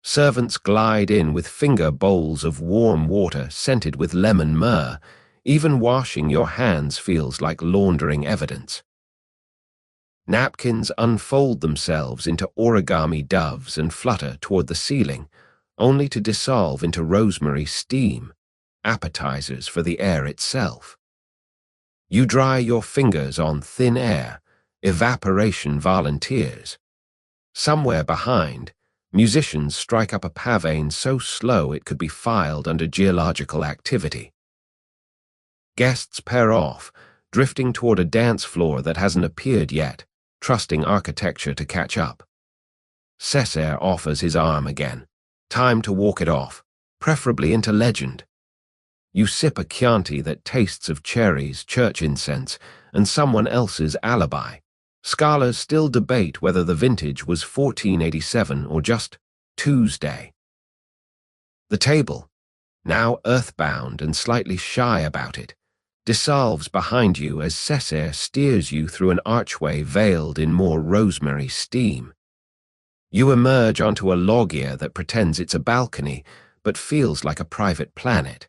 Servants glide in with finger bowls of warm water scented with lemon myrrh. Even washing your hands feels like laundering evidence. Napkins unfold themselves into origami doves and flutter toward the ceiling, only to dissolve into rosemary steam, appetizers for the air itself. You dry your fingers on thin air, evaporation volunteers. Somewhere behind, musicians strike up a pavane so slow it could be filed under geological activity. Guests pair off, drifting toward a dance floor that hasn't appeared yet, trusting architecture to catch up. Cesare offers his arm again. Time to walk it off, preferably into legend. You sip a Chianti that tastes of cherries, church incense, and someone else's alibi. Scholars still debate whether the vintage was 1487 or just Tuesday. The table, now earthbound and slightly shy about it, dissolves behind you as Cesare steers you through an archway veiled in more rosemary steam. You emerge onto a loggia that pretends it's a balcony, but feels like a private planet.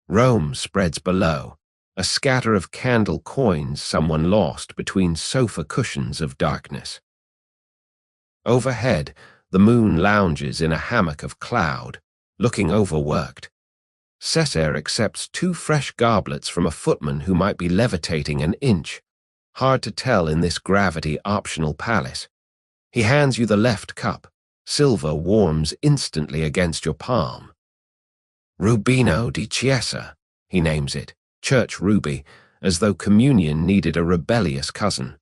Rome spreads below, a scatter of candle coins someone lost between sofa cushions of darkness. Overhead, the moon lounges in a hammock of cloud, looking overworked. Cesare accepts 2 fresh goblets from a footman who might be levitating an inch. Hard to tell in this gravity-optional palace. He hands you the left cup. Silver warms instantly against your palm. Rubino di Chiesa, he names it, church ruby, as though communion needed a rebellious cousin.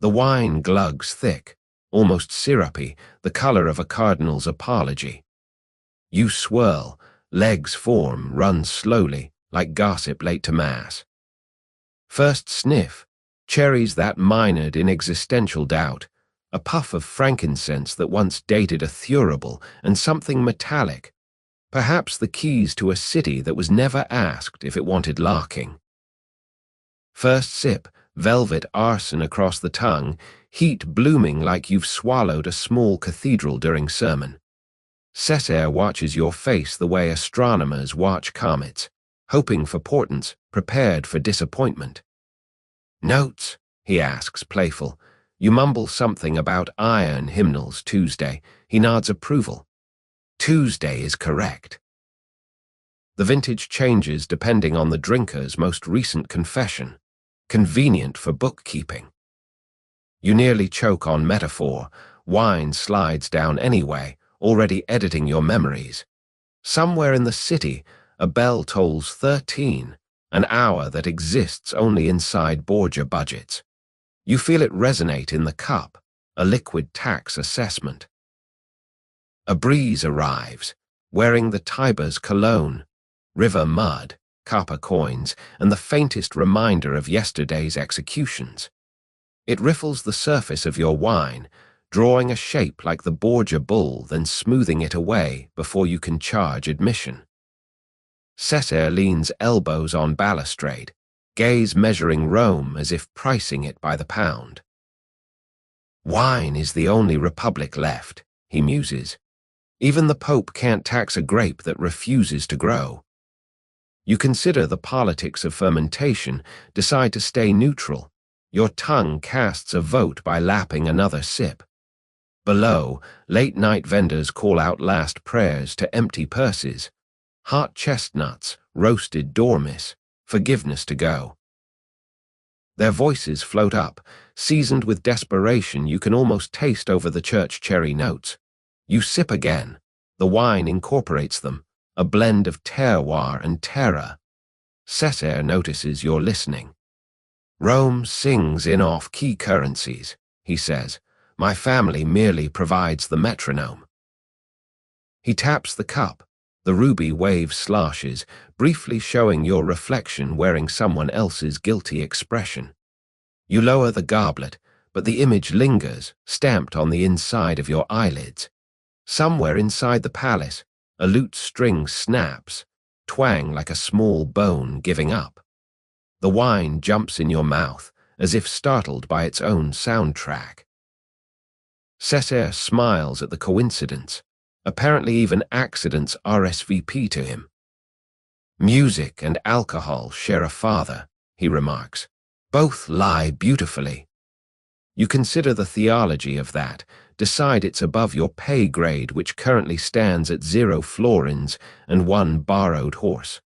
The wine glugs thick, almost syrupy, the color of a cardinal's apology. You swirl, legs form, run slowly, like gossip late to mass. First sniff, cherries that minored in existential doubt, a puff of frankincense that once dated a thurible, and something metallic, perhaps the keys to a city that was never asked if it wanted locking. First sip, velvet arson across the tongue, heat blooming like you've swallowed a small cathedral during sermon. Cesare watches your face the way astronomers watch comets, hoping for portents, prepared for disappointment. Notes, he asks, playful. You mumble something about iron hymnals Tuesday. He nods approval. Tuesday is correct. The vintage changes depending on the drinker's most recent confession. Convenient for bookkeeping. You nearly choke on metaphor. Wine slides down anyway, already editing your memories. Somewhere in the city, a bell tolls 13, an hour that exists only inside Borgia budgets. You feel it resonate in the cup, a liquid tax assessment. A breeze arrives, wearing the Tiber's cologne, river mud, copper coins, and the faintest reminder of yesterday's executions. It riffles the surface of your wine, drawing a shape like the Borgia bull, then smoothing it away before you can charge admission. Cesare leans elbows on balustrade, gaze measuring Rome as if pricing it by the pound. Wine is the only republic left, he muses. Even the Pope can't tax a grape that refuses to grow. You consider the politics of fermentation, decide to stay neutral. Your tongue casts a vote by lapping another sip. Below, late-night vendors call out last prayers to empty purses. Hot chestnuts, roasted dormice, forgiveness to go. Their voices float up, seasoned with desperation you can almost taste over the church cherry notes. You sip again. The wine incorporates them, a blend of terroir and terror. Cesare notices you're listening. Rome sings in off-key currencies, he says. My family merely provides the metronome. He taps the cup. The ruby wave sloshes, briefly showing your reflection wearing someone else's guilty expression. You lower the goblet, but the image lingers, stamped on the inside of your eyelids. Somewhere inside the palace, a lute string snaps, twang like a small bone giving up. The wine jumps in your mouth, as if startled by its own soundtrack. Cesare smiles at the coincidence. Apparently even accidents RSVP to him. Music and alcohol share a father, he remarks. Both lie beautifully. You consider the theology of that, decide it's above your pay grade, which currently stands at 0 florins and 1 borrowed horse.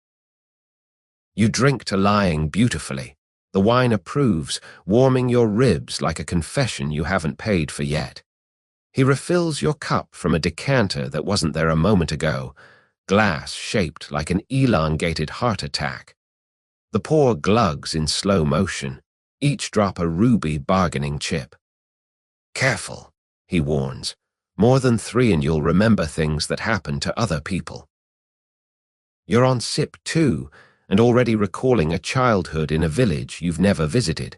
You drink to lying beautifully. The wine approves, warming your ribs like a confession you haven't paid for yet. He refills your cup from a decanter that wasn't there a moment ago, glass shaped like an elongated heart attack. The pour glugs in slow motion, each drop a ruby bargaining chip. Careful, he warns. More than 3 and you'll remember things that happen to other people. You're on sip 2 and already recalling a childhood in a village you've never visited,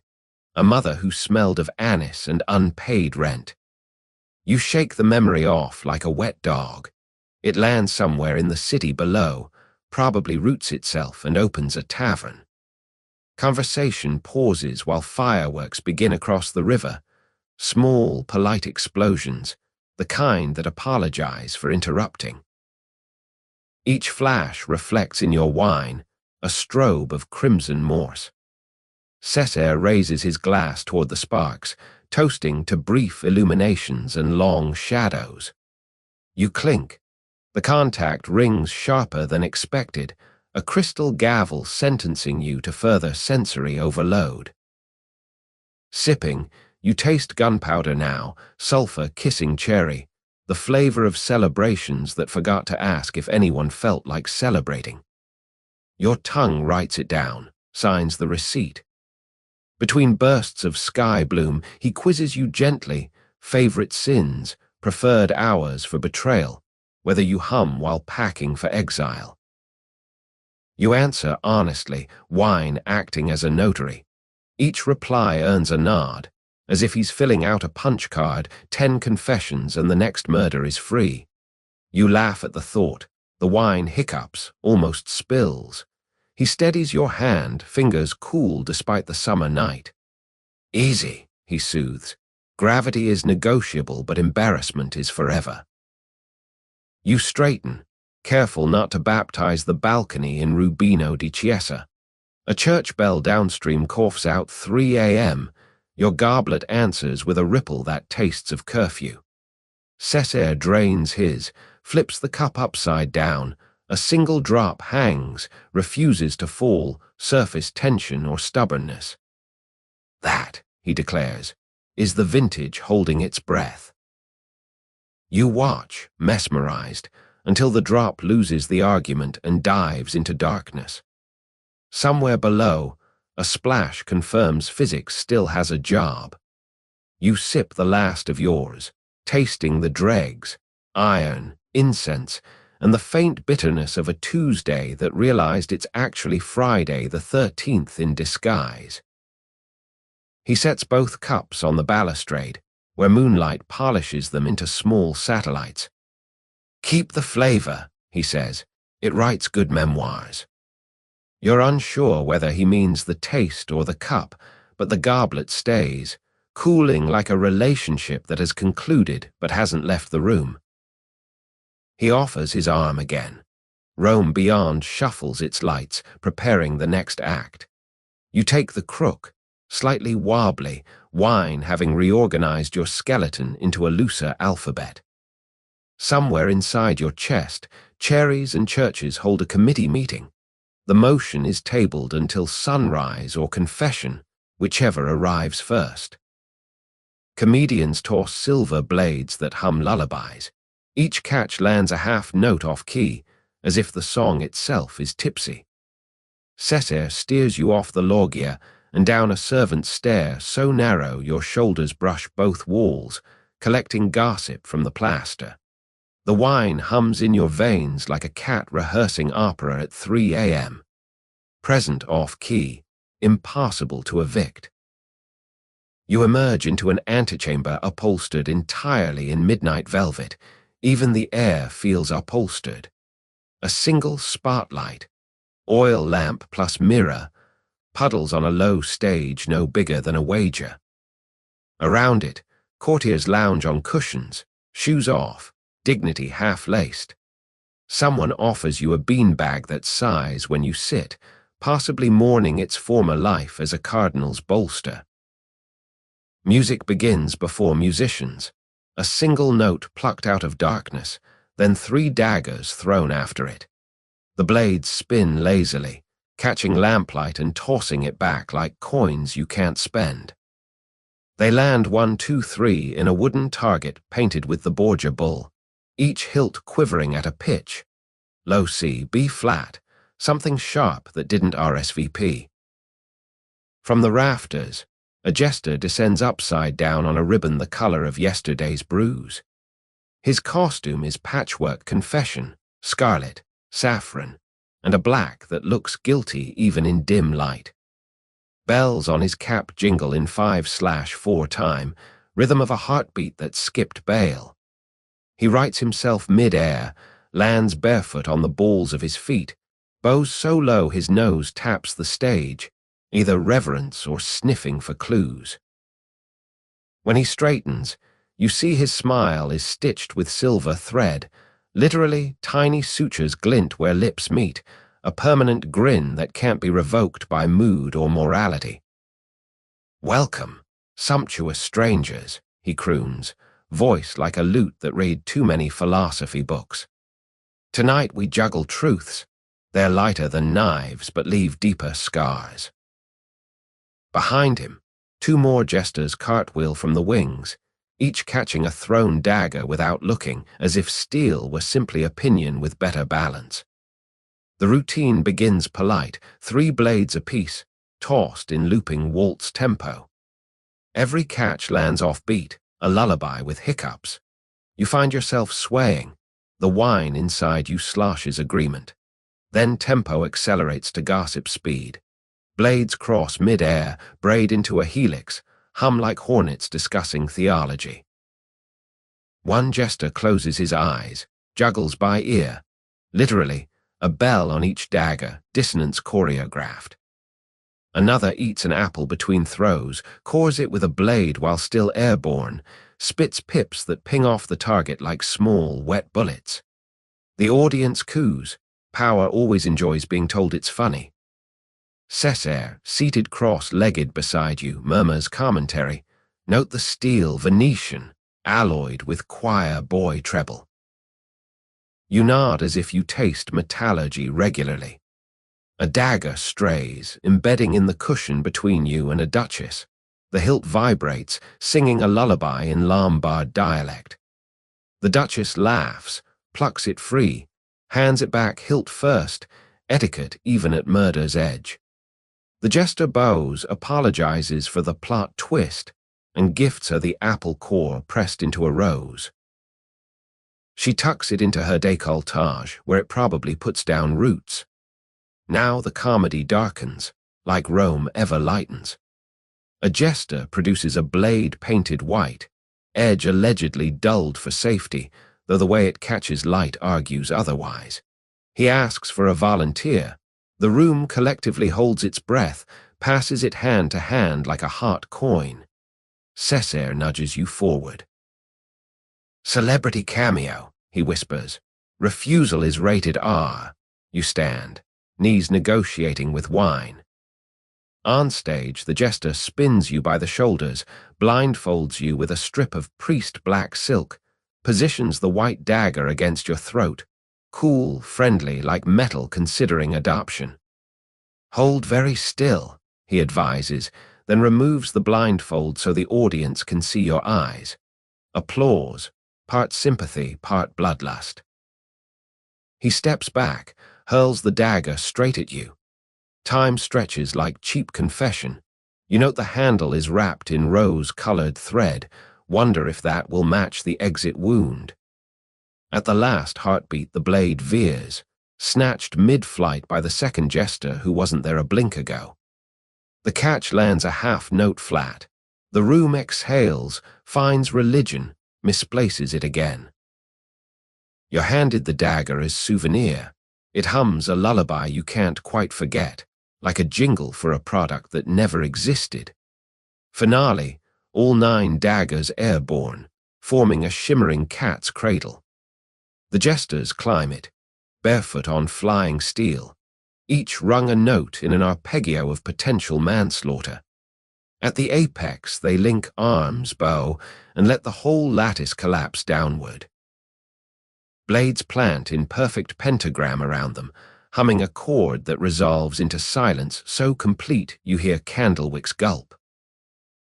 a mother who smelled of anise and unpaid rent. You shake the memory off like a wet dog. It lands somewhere in the city below, probably roots itself and opens a tavern. Conversation pauses while fireworks begin across the river, small, polite explosions, the kind that apologize for interrupting. Each flash reflects in your wine a strobe of crimson morse. Cesare raises his glass toward the sparks, toasting to brief illuminations and long shadows. You clink. The contact rings sharper than expected, a crystal gavel sentencing you to further sensory overload. Sipping, you taste gunpowder now, sulfur kissing cherry, the flavor of celebrations that forgot to ask if anyone felt like celebrating. Your tongue writes it down, signs the receipt. Between bursts of sky bloom, he quizzes you gently, favorite sins, preferred hours for betrayal, whether you hum while packing for exile. You answer honestly, wine acting as a notary. Each reply earns a nod, as if he's filling out a punch card, 10 confessions and the next murder is free. You laugh at the thought, the wine hiccups, almost spills. He steadies your hand, fingers cool despite the summer night. Easy, he soothes. Gravity is negotiable, but embarrassment is forever. You straighten, careful not to baptize the balcony in Rubino di Chiesa. A church bell downstream coughs out 3 a.m. Your goblet answers with a ripple that tastes of curfew. Cesare drains his, flips the cup upside down. A single drop hangs, refuses to fall, surface tension or stubbornness. That, he declares, is the vintage holding its breath. You watch, mesmerized, until the drop loses the argument and dives into darkness. Somewhere below, a splash confirms physics still has a job. You sip the last of yours, tasting the dregs, iron, incense, and the faint bitterness of a Tuesday that realized it's actually Friday the 13th in disguise. He sets both cups on the balustrade, where moonlight polishes them into small satellites. Keep the flavor, he says. It writes good memoirs. You're unsure whether he means the taste or the cup, but the goblet stays, cooling like a relationship that has concluded but hasn't left the room. He offers his arm again. Rome Beyond shuffles its lights, preparing the next act. You take the crook, slightly wobbly, wine having reorganized your skeleton into a looser alphabet. Somewhere inside your chest, cherries and churches hold a committee meeting. The motion is tabled until sunrise or confession, whichever arrives first. Comedians toss silver blades that hum lullabies. Each catch lands a half note off key, as if the song itself is tipsy. Cesare steers you off the loggia and down a servant's stair so narrow your shoulders brush both walls, collecting gossip from the plaster. The wine hums in your veins like a cat rehearsing opera at 3 a.m. Present off key, impossible to evict. You emerge into an antechamber upholstered entirely in midnight velvet. Even the air feels upholstered. A single spotlight, oil lamp plus mirror, puddles on a low stage no bigger than a wager. Around it, courtiers lounge on cushions, shoes off, dignity half-laced. Someone offers you a beanbag that sighs when you sit, possibly mourning its former life as a cardinal's bolster. Music begins before musicians. A single note plucked out of darkness, then 3 daggers thrown after it. The blades spin lazily, catching lamplight and tossing it back like coins you can't spend. They land 1, 2, 3 in a wooden target painted with the Borgia bull, each hilt quivering at a pitch. Low C, B flat, something sharp that didn't RSVP. From the rafters, a jester descends upside down on a ribbon the color of yesterday's bruise. His costume is patchwork confession, scarlet, saffron, and a black that looks guilty even in dim light. Bells on his cap jingle in 5/4 time, rhythm of a heartbeat that skipped bail. He rights himself mid-air, lands barefoot on the balls of his feet, bows so low his nose taps the stage, either reverence or sniffing for clues. When he straightens, you see his smile is stitched with silver thread. Literally, tiny sutures glint where lips meet, a permanent grin that can't be revoked by mood or morality. "Welcome, sumptuous strangers," he croons, voice like a lute that read too many philosophy books. "Tonight we juggle truths. They're lighter than knives but leave deeper scars." Behind him, two more jesters cartwheel from the wings, each catching a thrown dagger without looking, as if steel were simply opinion with better balance. The routine begins polite, 3 blades apiece, tossed in looping waltz tempo. Every catch lands off beat, a lullaby with hiccups. You find yourself swaying. The wine inside you sloshes agreement. Then tempo accelerates to gossip speed. Blades cross mid-air, braid into a helix, hum like hornets discussing theology. One jester closes his eyes, juggles by ear. Literally, a bell on each dagger, dissonance choreographed. Another eats an apple between throws, cores it with a blade while still airborne, spits pips that ping off the target like small, wet bullets. The audience coos. Power always enjoys being told it's funny. Cesare, seated cross-legged beside you, murmurs commentary. Note the steel, Venetian, alloyed with choir boy treble. You nod as if you taste metallurgy regularly. A dagger strays, embedding in the cushion between you and a duchess. The hilt vibrates, singing a lullaby in Lombard dialect. The duchess laughs, plucks it free, hands it back hilt first, etiquette even at murder's edge. The jester bows, apologizes for the plot twist, and gifts her the apple core pressed into a rose. She tucks it into her décolletage, where it probably puts down roots. Now the comedy darkens, like Rome ever lightens. A jester produces a blade painted white, edge allegedly dulled for safety, though the way it catches light argues otherwise. He asks for a volunteer. The room collectively holds its breath, passes it hand to hand like a hot coin. Cesare nudges you forward. "Celebrity cameo," he whispers. "Refusal is rated R." You stand, knees negotiating with wine. On stage, the jester spins you by the shoulders, blindfolds you with a strip of priest black silk, positions the white dagger against your throat, cool, friendly, like metal considering adoption. "Hold very still," he advises, then removes the blindfold so the audience can see your eyes. Applause, part sympathy, part bloodlust. He steps back, hurls the dagger straight at you. Time stretches like cheap confession. You note the handle is wrapped in rose-colored thread, wonder if that will match the exit wound. At the last heartbeat, the blade veers, snatched mid-flight by the second jester who wasn't there a blink ago. The catch lands a half-note flat. The room exhales, finds religion, misplaces it again. You're handed the dagger as souvenir. It hums a lullaby you can't quite forget, like a jingle for a product that never existed. Finale, all 9 daggers airborne, forming a shimmering cat's cradle. The jesters climb it, barefoot on flying steel. Each rung a note in an arpeggio of potential manslaughter. At the apex, they link arms, bow, and let the whole lattice collapse downward. Blades plant in perfect pentagram around them, humming a chord that resolves into silence so complete you hear candlewicks gulp.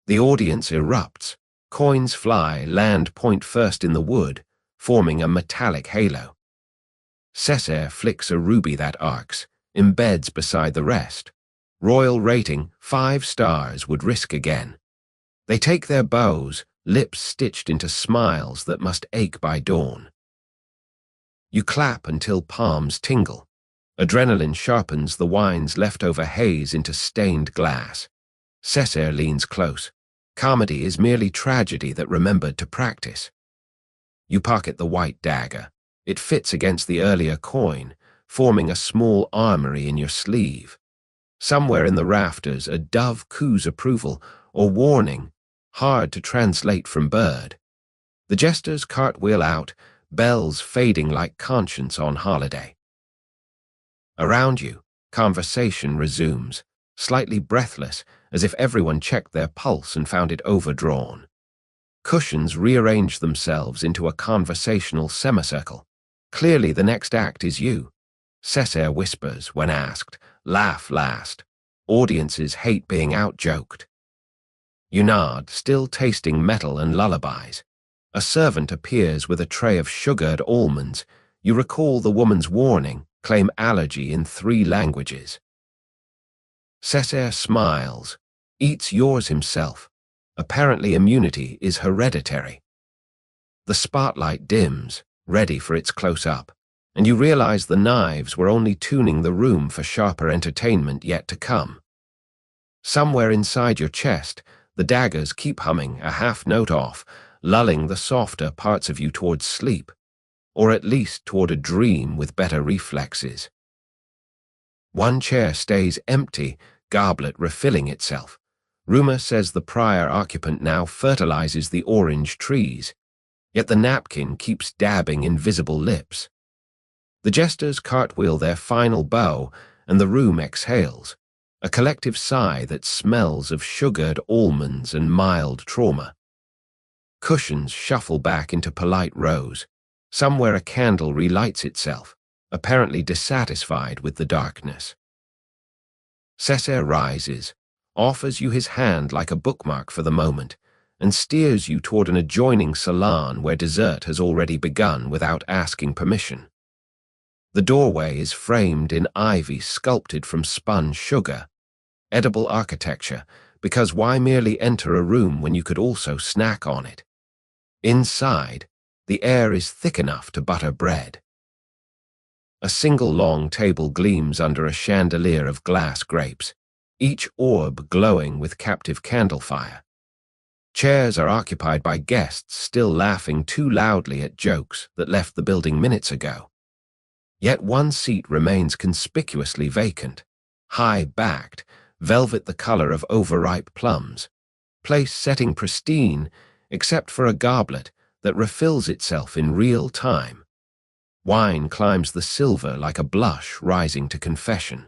The audience erupts. Coins fly, land point first in the wood, forming a metallic halo. Cesare flicks a ruby that arcs, embeds beside the rest. Royal rating, 5 stars, would risk again. They take their bows, lips stitched into smiles that must ache by dawn. You clap until palms tingle. Adrenaline sharpens the wine's leftover haze into stained glass. Cesare leans close. Comedy is merely tragedy that remembered to practice. You pocket the white dagger. It fits against the earlier coin, forming a small armory in your sleeve. Somewhere in the rafters, a dove coos approval or warning, hard to translate from bird. The jesters cartwheel out, bells fading like conscience on holiday. Around you, conversation resumes, slightly breathless, as if everyone checked their pulse and found it overdrawn. Cushions rearrange themselves into a conversational semicircle. Clearly the next act is you. Cesare whispers when asked, laugh last. Audiences hate being out-joked. You nod, still tasting metal and lullabies. A servant appears with a tray of sugared almonds. You recall the woman's warning, claim allergy in 3 languages. Cesare smiles, eats yours himself. Apparently immunity is hereditary. The spotlight dims, ready for its close-up, and you realize the knives were only tuning the room for sharper entertainment yet to come. Somewhere inside your chest, the daggers keep humming a half note off, lulling the softer parts of you towards sleep, or at least toward a dream with better reflexes. One chair stays empty, goblet refilling itself. Rumor says the prior occupant now fertilizes the orange trees, yet the napkin keeps dabbing invisible lips. The jesters cartwheel their final bow, and the room exhales, a collective sigh that smells of sugared almonds and mild trauma. Cushions shuffle back into polite rows. Somewhere a candle relights itself, apparently dissatisfied with the darkness. Cesare rises, offers you his hand like a bookmark for the moment, and steers you toward an adjoining salon where dessert has already begun without asking permission. The doorway is framed in ivy sculpted from spun sugar, edible architecture, because why merely enter a room when you could also snack on it? Inside, the air is thick enough to butter bread. A single long table gleams under a chandelier of glass grapes, each orb glowing with captive candle fire. Chairs are occupied by guests still laughing too loudly at jokes that left the building minutes ago. Yet one seat remains conspicuously vacant, high-backed, velvet the color of overripe plums, place setting pristine except for a goblet that refills itself in real time. Wine climbs the silver like a blush rising to confession.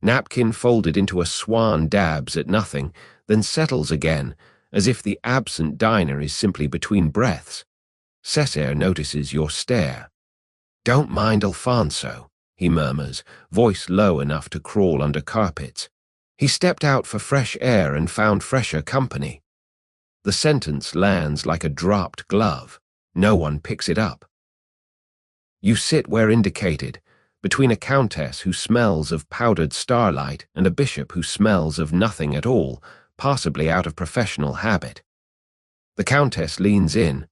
Napkin folded into a swan dabs at nothing, then settles again, as if the absent diner is simply between breaths. Cesare notices your stare. "Don't mind Alfonso," he murmurs, voice low enough to crawl under carpets. "He stepped out for fresh air and found fresher company." The sentence lands like a dropped glove. No one picks it up. You sit where indicated, between a countess who smells of powdered starlight and a bishop who smells of nothing at all, possibly out of professional habit. The countess leans in.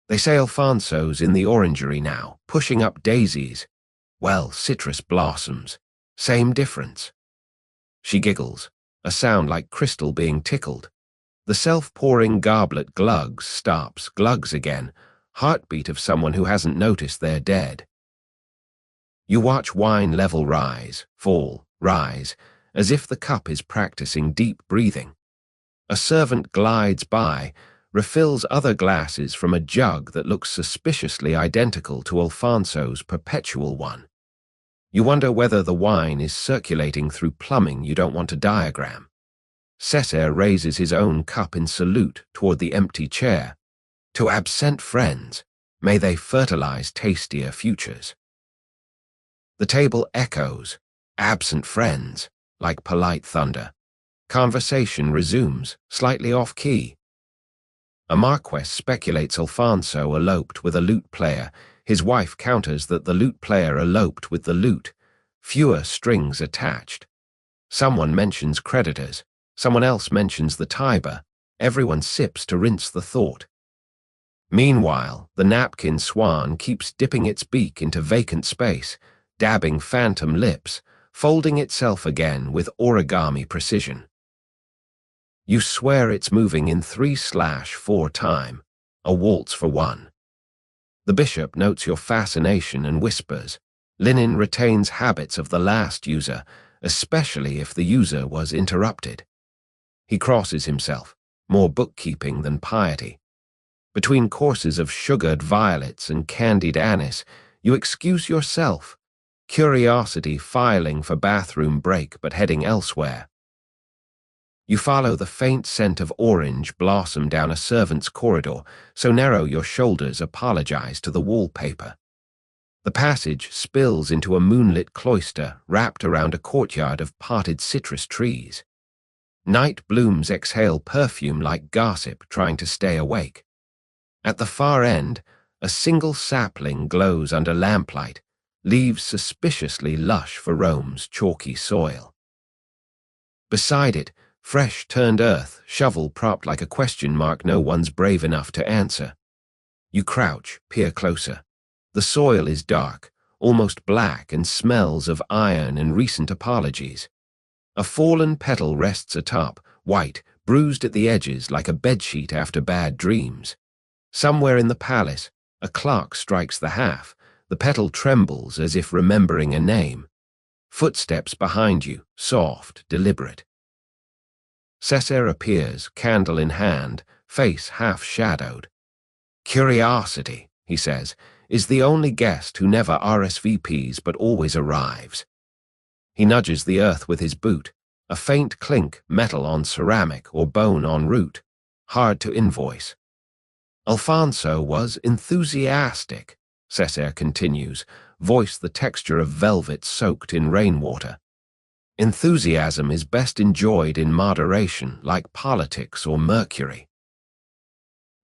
"They say Alfonso's in the orangery now, pushing up daisies. Well, citrus blossoms. Same difference." She giggles, a sound like crystal being tickled. The self-pouring goblet glugs, stops, glugs again, heartbeat of someone who hasn't noticed they're dead. You watch wine level rise, fall, rise, as if the cup is practicing deep breathing. A servant glides by, refills other glasses from a jug that looks suspiciously identical to Alfonso's perpetual one. You wonder whether the wine is circulating through plumbing you don't want to diagram. Cesare raises his own cup in salute toward the empty chair. "To absent friends, may they fertilize tastier futures." The table echoes, "Absent friends," like polite thunder. Conversation resumes, slightly off-key. A marquess speculates Alfonso eloped with a lute player. His wife counters that the lute player eloped with the lute. Fewer strings attached. Someone mentions creditors. Someone else mentions the Tiber. Everyone sips to rinse the thought. Meanwhile, the napkin swan keeps dipping its beak into vacant space, dabbing phantom lips, folding itself again with origami precision. You swear it's moving in 3/4 time, a waltz for one. The bishop notes your fascination and whispers, Linen retains habits of the last user, especially if the user was interrupted. He crosses himself, more bookkeeping than piety. Between courses of sugared violets and candied anise, you excuse yourself, curiosity filing for bathroom break but heading elsewhere. You follow the faint scent of orange blossom down a servant's corridor, so narrow your shoulders apologize to the wallpaper. The passage spills into a moonlit cloister wrapped around a courtyard of potted citrus trees. Night blooms exhale perfume like gossip trying to stay awake. At the far end, a single sapling glows under lamplight, leaves suspiciously lush for Rome's chalky soil. Beside it, fresh-turned earth, shovel propped like a question mark no one's brave enough to answer. You crouch, peer closer. The soil is dark, almost black, and smells of iron and recent apologies. A fallen petal rests atop, white, bruised at the edges like a bedsheet after bad dreams. Somewhere in the palace, a clock strikes the half. The petal trembles as if remembering a name. Footsteps behind you, soft, deliberate. Cesare appears, candle in hand, face half-shadowed. Curiosity, he says, is the only guest who never RSVPs but always arrives. He nudges the earth with his boot, a faint clink, metal on ceramic or bone en route, hard to invoice. Alfonso was enthusiastic, Cesare continues, voice the texture of velvet soaked in rainwater. Enthusiasm is best enjoyed in moderation, like politics or mercury.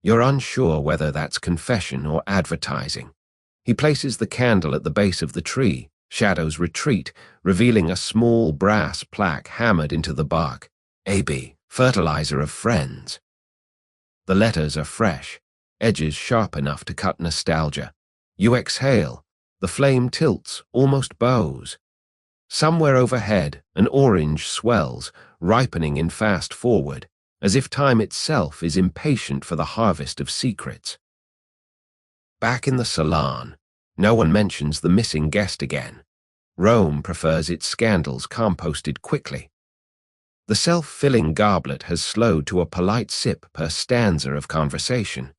You're unsure whether that's confession or advertising. He places the candle at the base of the tree. Shadows retreat, revealing a small brass plaque hammered into the bark. AB, fertilizer of friends. The letters are fresh, edges sharp enough to cut nostalgia. You exhale. The flame tilts, almost bows. Somewhere overhead, an orange swells, ripening in fast forward, as if time itself is impatient for the harvest of secrets. Back in the salon, no one mentions the missing guest again. Rome prefers its scandals composted quickly. The self-filling goblet has slowed to a polite sip per stanza of conversation,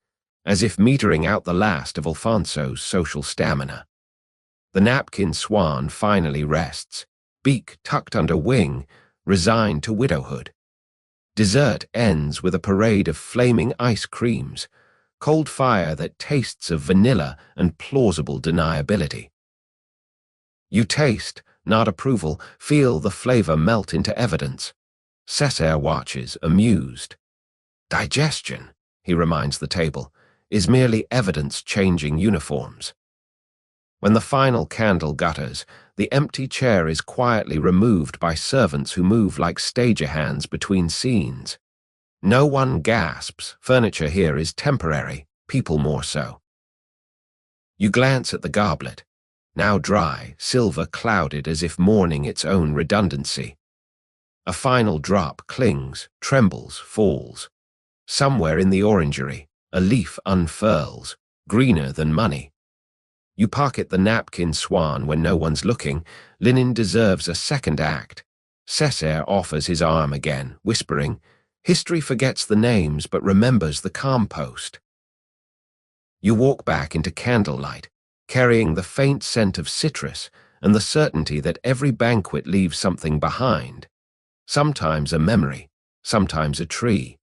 as if metering out the last of Alfonso's social stamina. The napkin swan finally rests, beak tucked under wing, resigned to widowhood. Dessert ends with a parade of flaming ice creams, cold fire that tastes of vanilla and plausible deniability. You taste, not approval, feel the flavor melt into evidence. Cesare watches, amused. Digestion, he reminds the table, is merely evidence changing uniforms. When the final candle gutters, the empty chair is quietly removed by servants who move like stager hands between scenes. No one gasps. Furniture here is temporary, people more so. You glance at the goblet, now dry, silver clouded as if mourning its own redundancy. A final drop clings, trembles, falls. Somewhere in the orangery, a leaf unfurls, greener than money. You pocket the napkin swan when no one's looking. Linen deserves a second act. Cesare offers his arm again, whispering, history forgets the names but remembers the compost. You walk back into candlelight, carrying the faint scent of citrus and the certainty that every banquet leaves something behind. Sometimes a memory, sometimes a tree.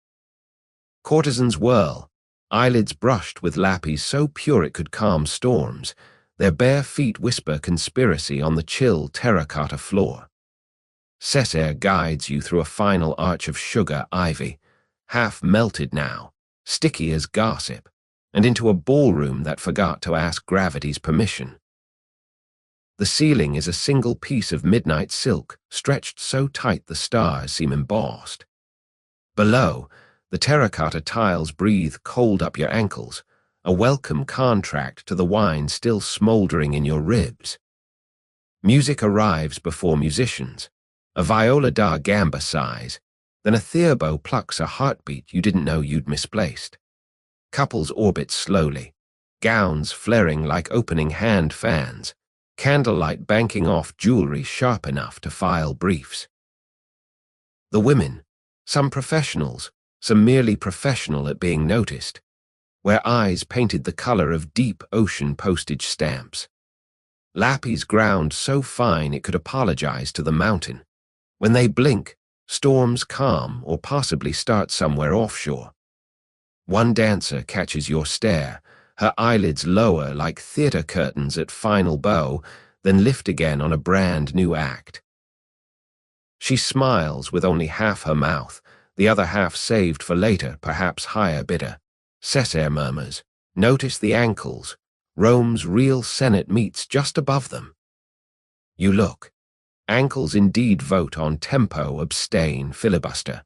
Courtesans whirl, eyelids brushed with lapis so pure it could calm storms. Their bare feet whisper conspiracy on the chill terracotta floor. Cesare guides you through a final arch of sugar ivy, half melted now, sticky as gossip, and into a ballroom that forgot to ask gravity's permission. The ceiling is a single piece of midnight silk, stretched so tight the stars seem embossed. Below, the terracotta tiles breathe cold up your ankles, a welcome contract to the wine still smoldering in your ribs. Music arrives before musicians. A viola da gamba sighs, then a theorbo plucks a heartbeat you didn't know you'd misplaced. Couples orbit slowly, gowns flaring like opening hand fans, candlelight banking off jewelry sharp enough to file briefs. The women, some professionals, some merely professional at being noticed, wear eyes painted the color of deep ocean postage stamps. Lappies ground so fine it could apologize to the mountain. When they blink, storms calm or possibly start somewhere offshore. One dancer catches your stare, her eyelids lower like theater curtains at final bow, then lift again on a brand new act. She smiles with only half her mouth, the other half saved for later, perhaps higher bidder. Cesare murmurs, "Notice the ankles. Rome's real Senate meets just above them." You look. Ankles indeed vote on tempo, abstain, filibuster.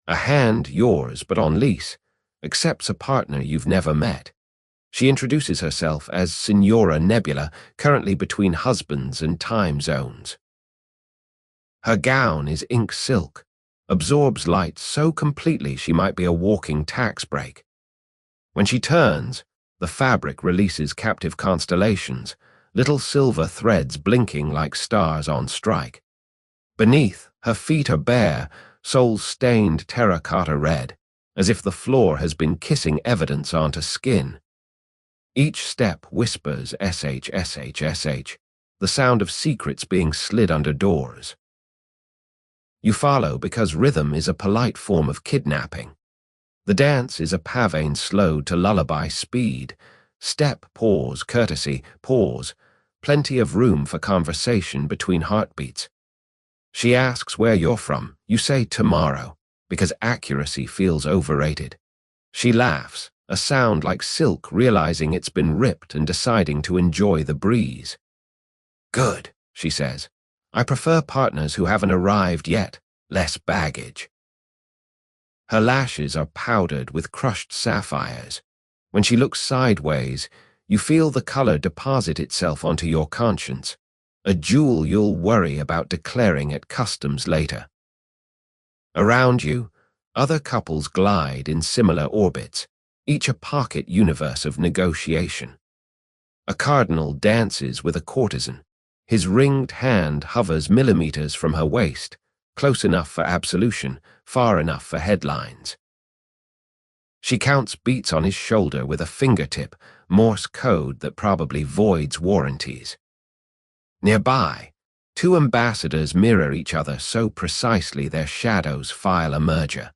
A hand, yours, but on lease, accepts a partner you've never met. She introduces herself as Signora Nebula, currently between husbands and time zones. Her gown is ink silk, absorbs light so completely she might be a walking tax break. When she turns, the fabric releases captive constellations, little silver threads blinking like stars on strike. Beneath, her feet are bare, soles stained terracotta red, as if the floor has been kissing evidence onto skin. Each step whispers sh, sh, sh, the sound of secrets being slid under doors. You follow because rhythm is a polite form of kidnapping. The dance is a pavane slowed to lullaby speed. Step, pause, courtesy, pause. Plenty of room for conversation between heartbeats. She asks where you're from. You say tomorrow, because accuracy feels overrated. She laughs, a sound like silk realizing it's been ripped and deciding to enjoy the breeze. "Good," she says. "I prefer partners who haven't arrived yet. Less baggage." Her lashes are powdered with crushed sapphires. When she looks sideways, you feel the color deposit itself onto your conscience, a jewel you'll worry about declaring at customs later. Around you, other couples glide in similar orbits, each a pocket universe of negotiation. A cardinal dances with a courtesan. His ringed hand hovers millimeters from her waist, close enough for absolution, far enough for headlines. She counts beats on his shoulder with a fingertip, Morse code that probably voids warranties. Nearby, two ambassadors mirror each other so precisely their shadows file a merger.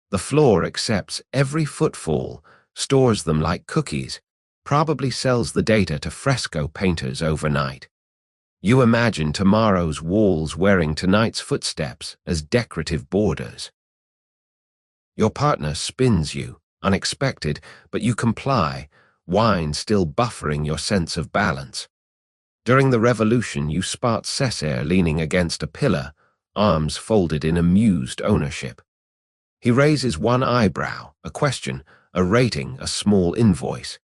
The floor accepts every footfall, stores them like cookies, probably sells the data to fresco painters overnight. You imagine tomorrow's walls wearing tonight's footsteps as decorative borders. Your partner spins you, unexpected, but you comply, wine still buffering your sense of balance. During the revolution, you spot Cesare leaning against a pillar, arms folded in amused ownership. He raises one eyebrow, a question, a rating, a small invoice.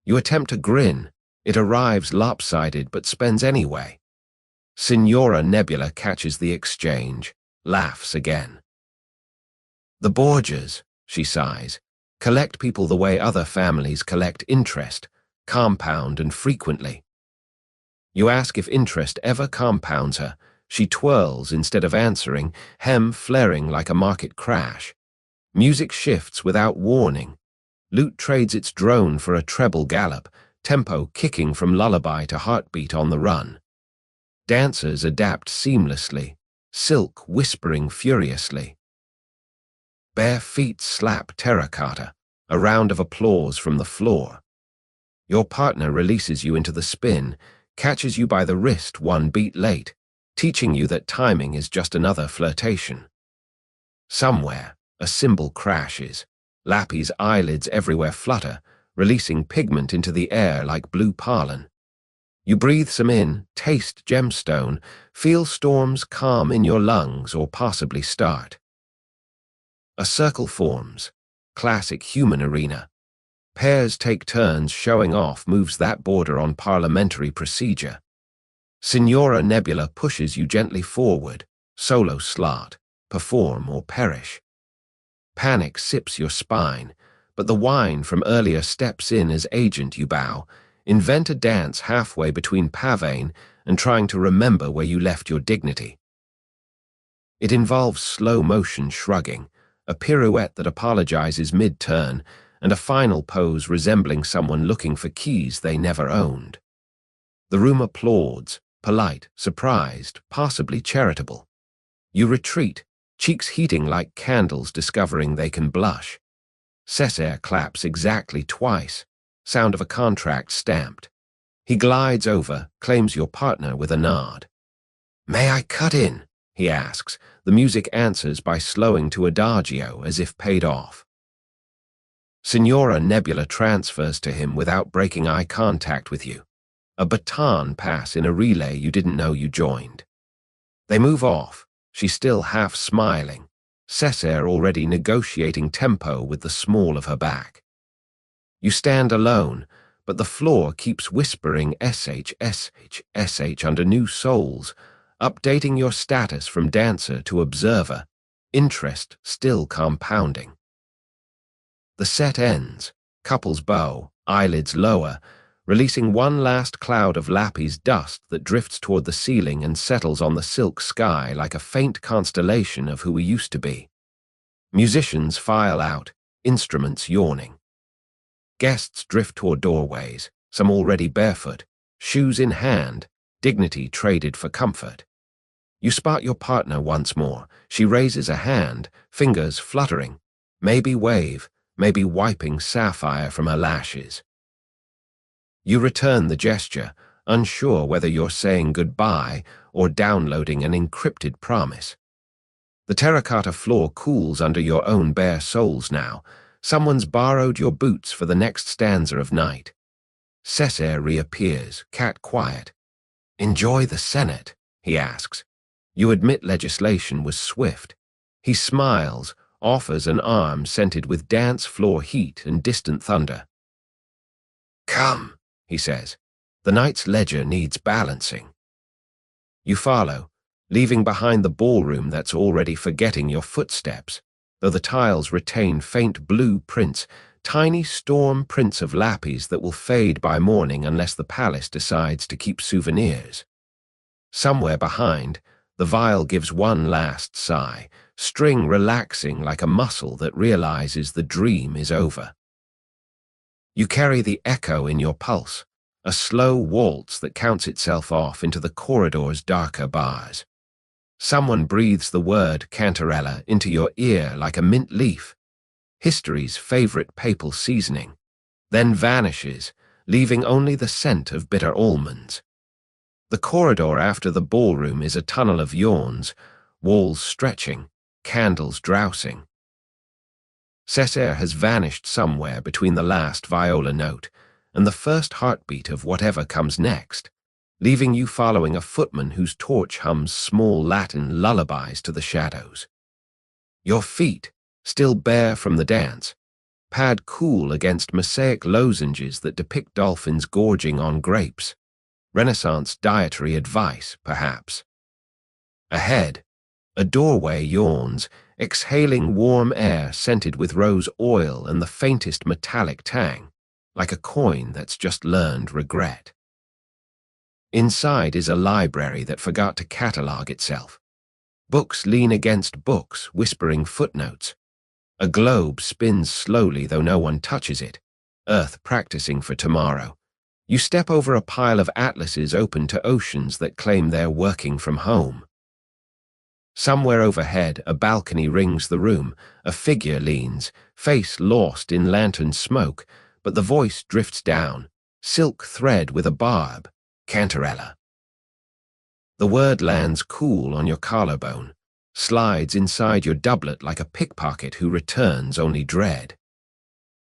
You attempt to grin. It arrives lopsided but spends anyway. Signora Nebula catches the exchange, laughs again. "The Borgias," she sighs, "collect people the way other families collect interest, compound and frequently." You ask if interest ever compounds her. She twirls instead of answering, hem flaring like a market crash. Music shifts without warning. Lute trades its drone for a treble gallop, tempo kicking from lullaby to heartbeat on the run. Dancers adapt seamlessly, silk whispering furiously. Bare feet slap terracotta, a round of applause from the floor. Your partner releases you into the spin, catches you by the wrist one beat late, teaching you that timing is just another flirtation. Somewhere, a cymbal crashes. Lappy's eyelids everywhere flutter, releasing pigment into the air like blue pollen. You breathe some in, taste gemstone, feel storms calm in your lungs or possibly start. A circle forms, classic human arena. Pairs take turns showing off moves that border on parliamentary procedure. Signora Nebula pushes you gently forward, solo slot, perform or perish. Panic sips your spine, but the wine from earlier steps in as agent you bow, Invent a dance halfway between pavane and trying to remember where you left your dignity. It involves slow-motion shrugging, a pirouette that apologizes mid-turn, and a final pose resembling someone looking for keys they never owned. The room applauds, polite, surprised, possibly charitable. You retreat, cheeks heating like candles discovering they can blush. Cesare claps exactly twice, sound of a contract stamped. He glides over, claims your partner with a nod. "May I cut in?" he asks. The music answers by slowing to adagio as if paid off. Signora Nebula transfers to him without breaking eye contact with you. A baton pass in a relay you didn't know you joined. They move off, she still half smiling, Cesare already negotiating tempo with the small of her back. You stand alone, but the floor keeps whispering SH, SH, SH under new souls, updating your status from dancer to observer, interest still compounding. The set ends, couples bow, eyelids lower, releasing one last cloud of Lappy's dust that drifts toward the ceiling and settles on the silk sky like a faint constellation of who we used to be. Musicians file out, instruments yawning. Guests drift toward doorways, some already barefoot, shoes in hand, dignity traded for comfort. You spot your partner once more. She raises a hand, fingers fluttering, maybe wave, maybe wiping sapphire from her lashes. You return the gesture, unsure whether you're saying goodbye or downloading an encrypted promise. The terracotta floor cools under your own bare soles now. Someone's borrowed your boots for the next stanza of night. Cesare reappears, cat quiet. "Enjoy the Senate?" he asks. You admit legislation was swift. He smiles, offers an arm scented with dance floor heat and distant thunder. "Come," he says. "The night's ledger needs balancing." You follow, leaving behind the ballroom that's already forgetting your footsteps, though the tiles retain faint blue prints, tiny storm prints of lappies that will fade by morning unless the palace decides to keep souvenirs. Somewhere behind, the vial gives one last sigh, string relaxing like a muscle that realizes the dream is over. You carry the echo in your pulse, a slow waltz that counts itself off into the corridor's darker bars. Someone breathes the word cantarella into your ear like a mint leaf, history's favorite papal seasoning, then vanishes, leaving only the scent of bitter almonds. The corridor after the ballroom is a tunnel of yawns, walls stretching, candles drowsing. Cesare has vanished somewhere between the last viola note and the first heartbeat of whatever comes next, leaving you following a footman whose torch hums small Latin lullabies to the shadows. Your feet, still bare from the dance, pad cool against mosaic lozenges that depict dolphins gorging on grapes. Renaissance dietary advice, perhaps. Ahead, a doorway yawns, exhaling warm air scented with rose oil and the faintest metallic tang, like a coin that's just learned regret. Inside is a library that forgot to catalog itself. Books lean against books, whispering footnotes. A globe spins slowly though no one touches it, Earth practicing for tomorrow. You step over a pile of atlases open to oceans that claim they're working from home. Somewhere overhead, a balcony rings the room. A figure leans, face lost in lantern smoke, but the voice drifts down, silk thread with a barb, cantarella. The word lands cool on your collarbone, slides inside your doublet like a pickpocket who returns only dread.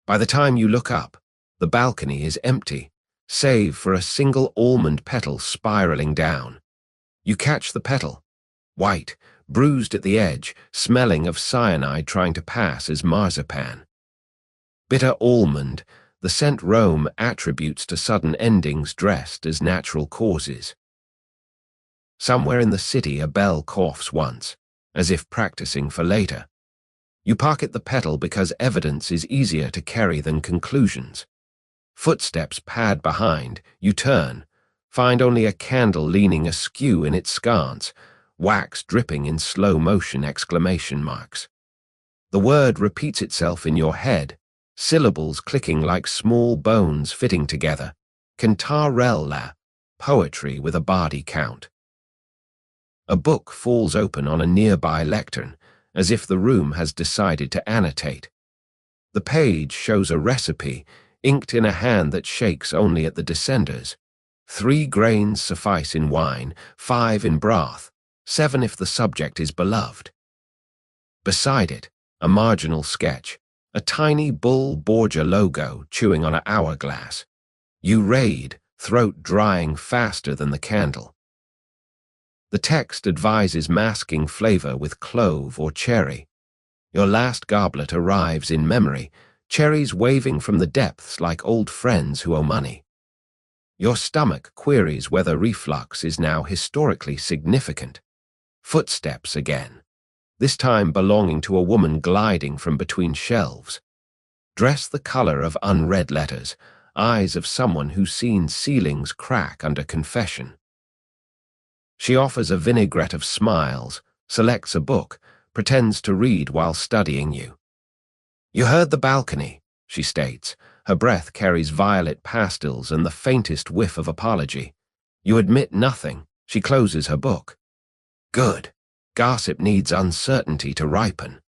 By the time you look up, the balcony is empty, save for a single almond petal spiraling down. You catch the petal, white, bruised at the edge, smelling of cyanide trying to pass as marzipan. Bitter almond, the scent Rome attributes to sudden endings dressed as natural causes. Somewhere in the city a bell coughs once, as if practicing for later. You pocket the petal because evidence is easier to carry than conclusions. Footsteps pad behind. You turn. Find only a candle leaning askew in its sconce, wax dripping in slow motion exclamation marks. The word repeats itself in your head, syllables clicking like small bones fitting together. Cantarella, poetry with a bardi count. A book falls open on a nearby lectern, as if the room has decided to annotate. The page shows a recipe, inked in a hand that shakes only at the descenders. 3 grains suffice in wine, 5 in broth, 7 if the subject is beloved. Beside it, a marginal sketch, a tiny bull Borgia logo chewing on an hourglass. You raid, throat drying faster than the candle. The text advises masking flavor with clove or cherry. Your last goblet arrives in memory, cherries waving from the depths like old friends who owe money. Your stomach queries whether reflux is now historically significant. Footsteps again, this time belonging to a woman gliding from between shelves. Dress the color of unread letters, eyes of someone who's seen ceilings crack under confession. She offers a vinaigrette of smiles, selects a book, pretends to read while studying you. You heard the balcony, she states. Her breath carries violet pastils and the faintest whiff of apology. You admit nothing. She closes her book. Good. Gossip needs uncertainty to ripen.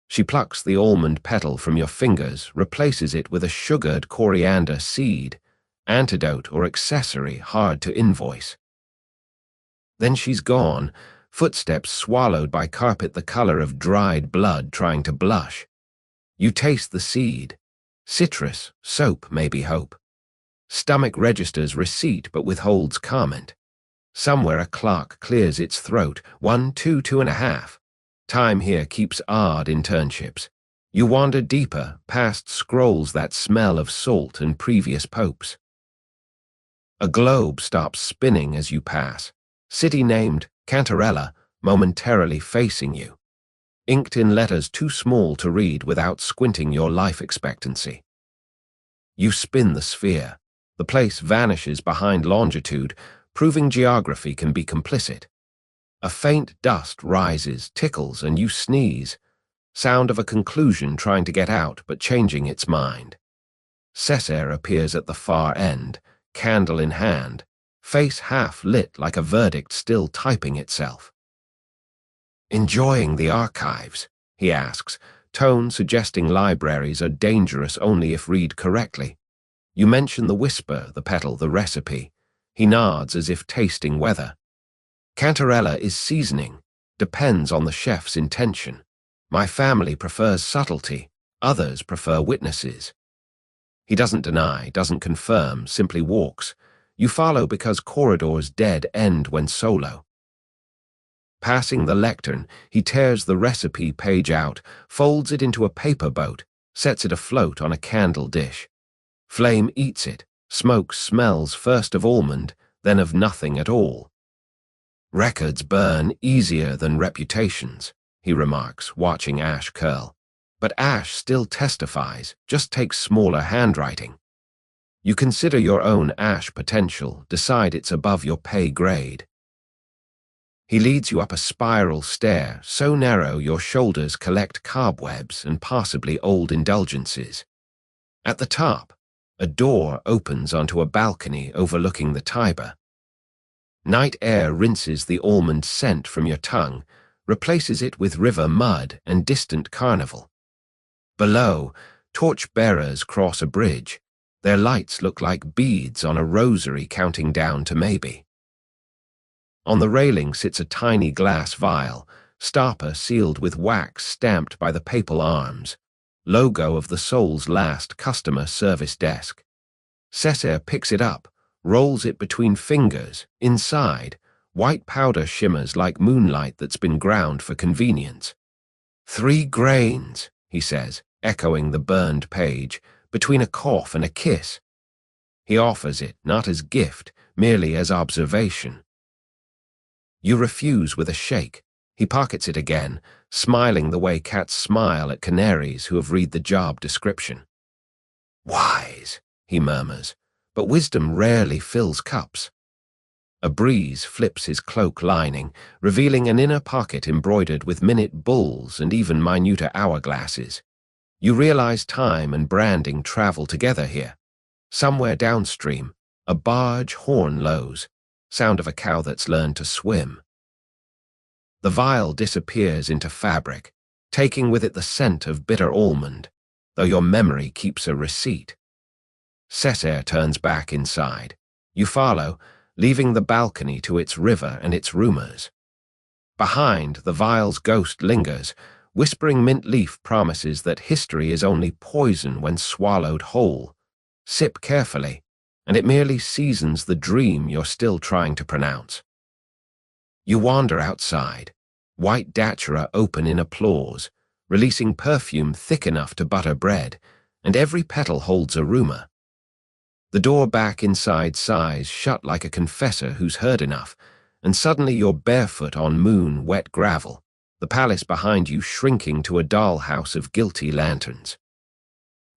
She plucks the almond petal from your fingers, replaces it with a sugared coriander seed, antidote or accessory hard to invoice. Then she's gone, footsteps swallowed by carpet the color of dried blood trying to blush. You taste the seed. Citrus, soap, maybe hope. Stomach registers receipt but withholds comment. Somewhere a clock clears its throat, 1, 2, 2.5. Time here keeps odd internships. You wander deeper, past scrolls that smell of salt and previous popes. A globe stops spinning as you pass. City named Cantarella, momentarily facing you. Inked in letters too small to read without squinting your life expectancy. You spin the sphere. The place vanishes behind longitude, proving geography can be complicit. A faint dust rises, tickles, and you sneeze. Sound of a conclusion trying to get out but changing its mind. Cesare appears at the far end, candle in hand, face half lit like a verdict still typing itself. Enjoying the archives, he asks, tone suggesting libraries are dangerous only if read correctly. You mention the whisper, the petal, the recipe. He nods as if tasting weather. Cantarella is seasoning, depends on the chef's intention. My family prefers subtlety, others prefer witnesses. He doesn't deny, doesn't confirm, simply walks. You follow because corridors dead end when solo. Passing the lectern, he tears the recipe page out, folds it into a paper boat, sets it afloat on a candle dish. Flame eats it, smoke smells first of almond, then of nothing at all. Records burn easier than reputations, he remarks, watching ash curl. But ash still testifies, just takes smaller handwriting. You consider your own ash potential, decide it's above your pay grade. He leads you up a spiral stair, so narrow your shoulders collect cobwebs and possibly old indulgences. At the top, a door opens onto a balcony overlooking the Tiber. Night air rinses the almond scent from your tongue, replaces it with river mud and distant carnival. Below, torch-bearers cross a bridge. Their lights look like beads on a rosary counting down to maybe. On the railing sits a tiny glass vial, stopper sealed with wax stamped by the papal arms, logo of the soul's last customer service desk. Cesare picks it up, rolls it between fingers. Inside, white powder shimmers like moonlight that's been ground for convenience. 3 grains, he says, echoing the burned page, between a cough and a kiss. He offers it, not as gift, merely as observation. You refuse with a shake. He pockets it again, smiling the way cats smile at canaries who have read the job description. Wise, he murmurs, but wisdom rarely fills cups. A breeze flips his cloak lining, revealing an inner pocket embroidered with minute bulls and even minuter hourglasses. You realize time and branding travel together here. Somewhere downstream, a barge horn lows, sound of a cow that's learned to swim. The vial disappears into fabric, taking with it the scent of bitter almond, though your memory keeps a receipt. Cesare turns back inside. You follow, leaving the balcony to its river and its rumors. Behind, the vial's ghost lingers, whispering mint leaf promises that history is only poison when swallowed whole. Sip carefully, and it merely seasons the dream you're still trying to pronounce. You wander outside, white datura open in applause, releasing perfume thick enough to butter bread, and every petal holds a rumor. The door back inside sighs shut like a confessor who's heard enough, and suddenly you're barefoot on moon-wet gravel, the palace behind you shrinking to a dollhouse of guilty lanterns.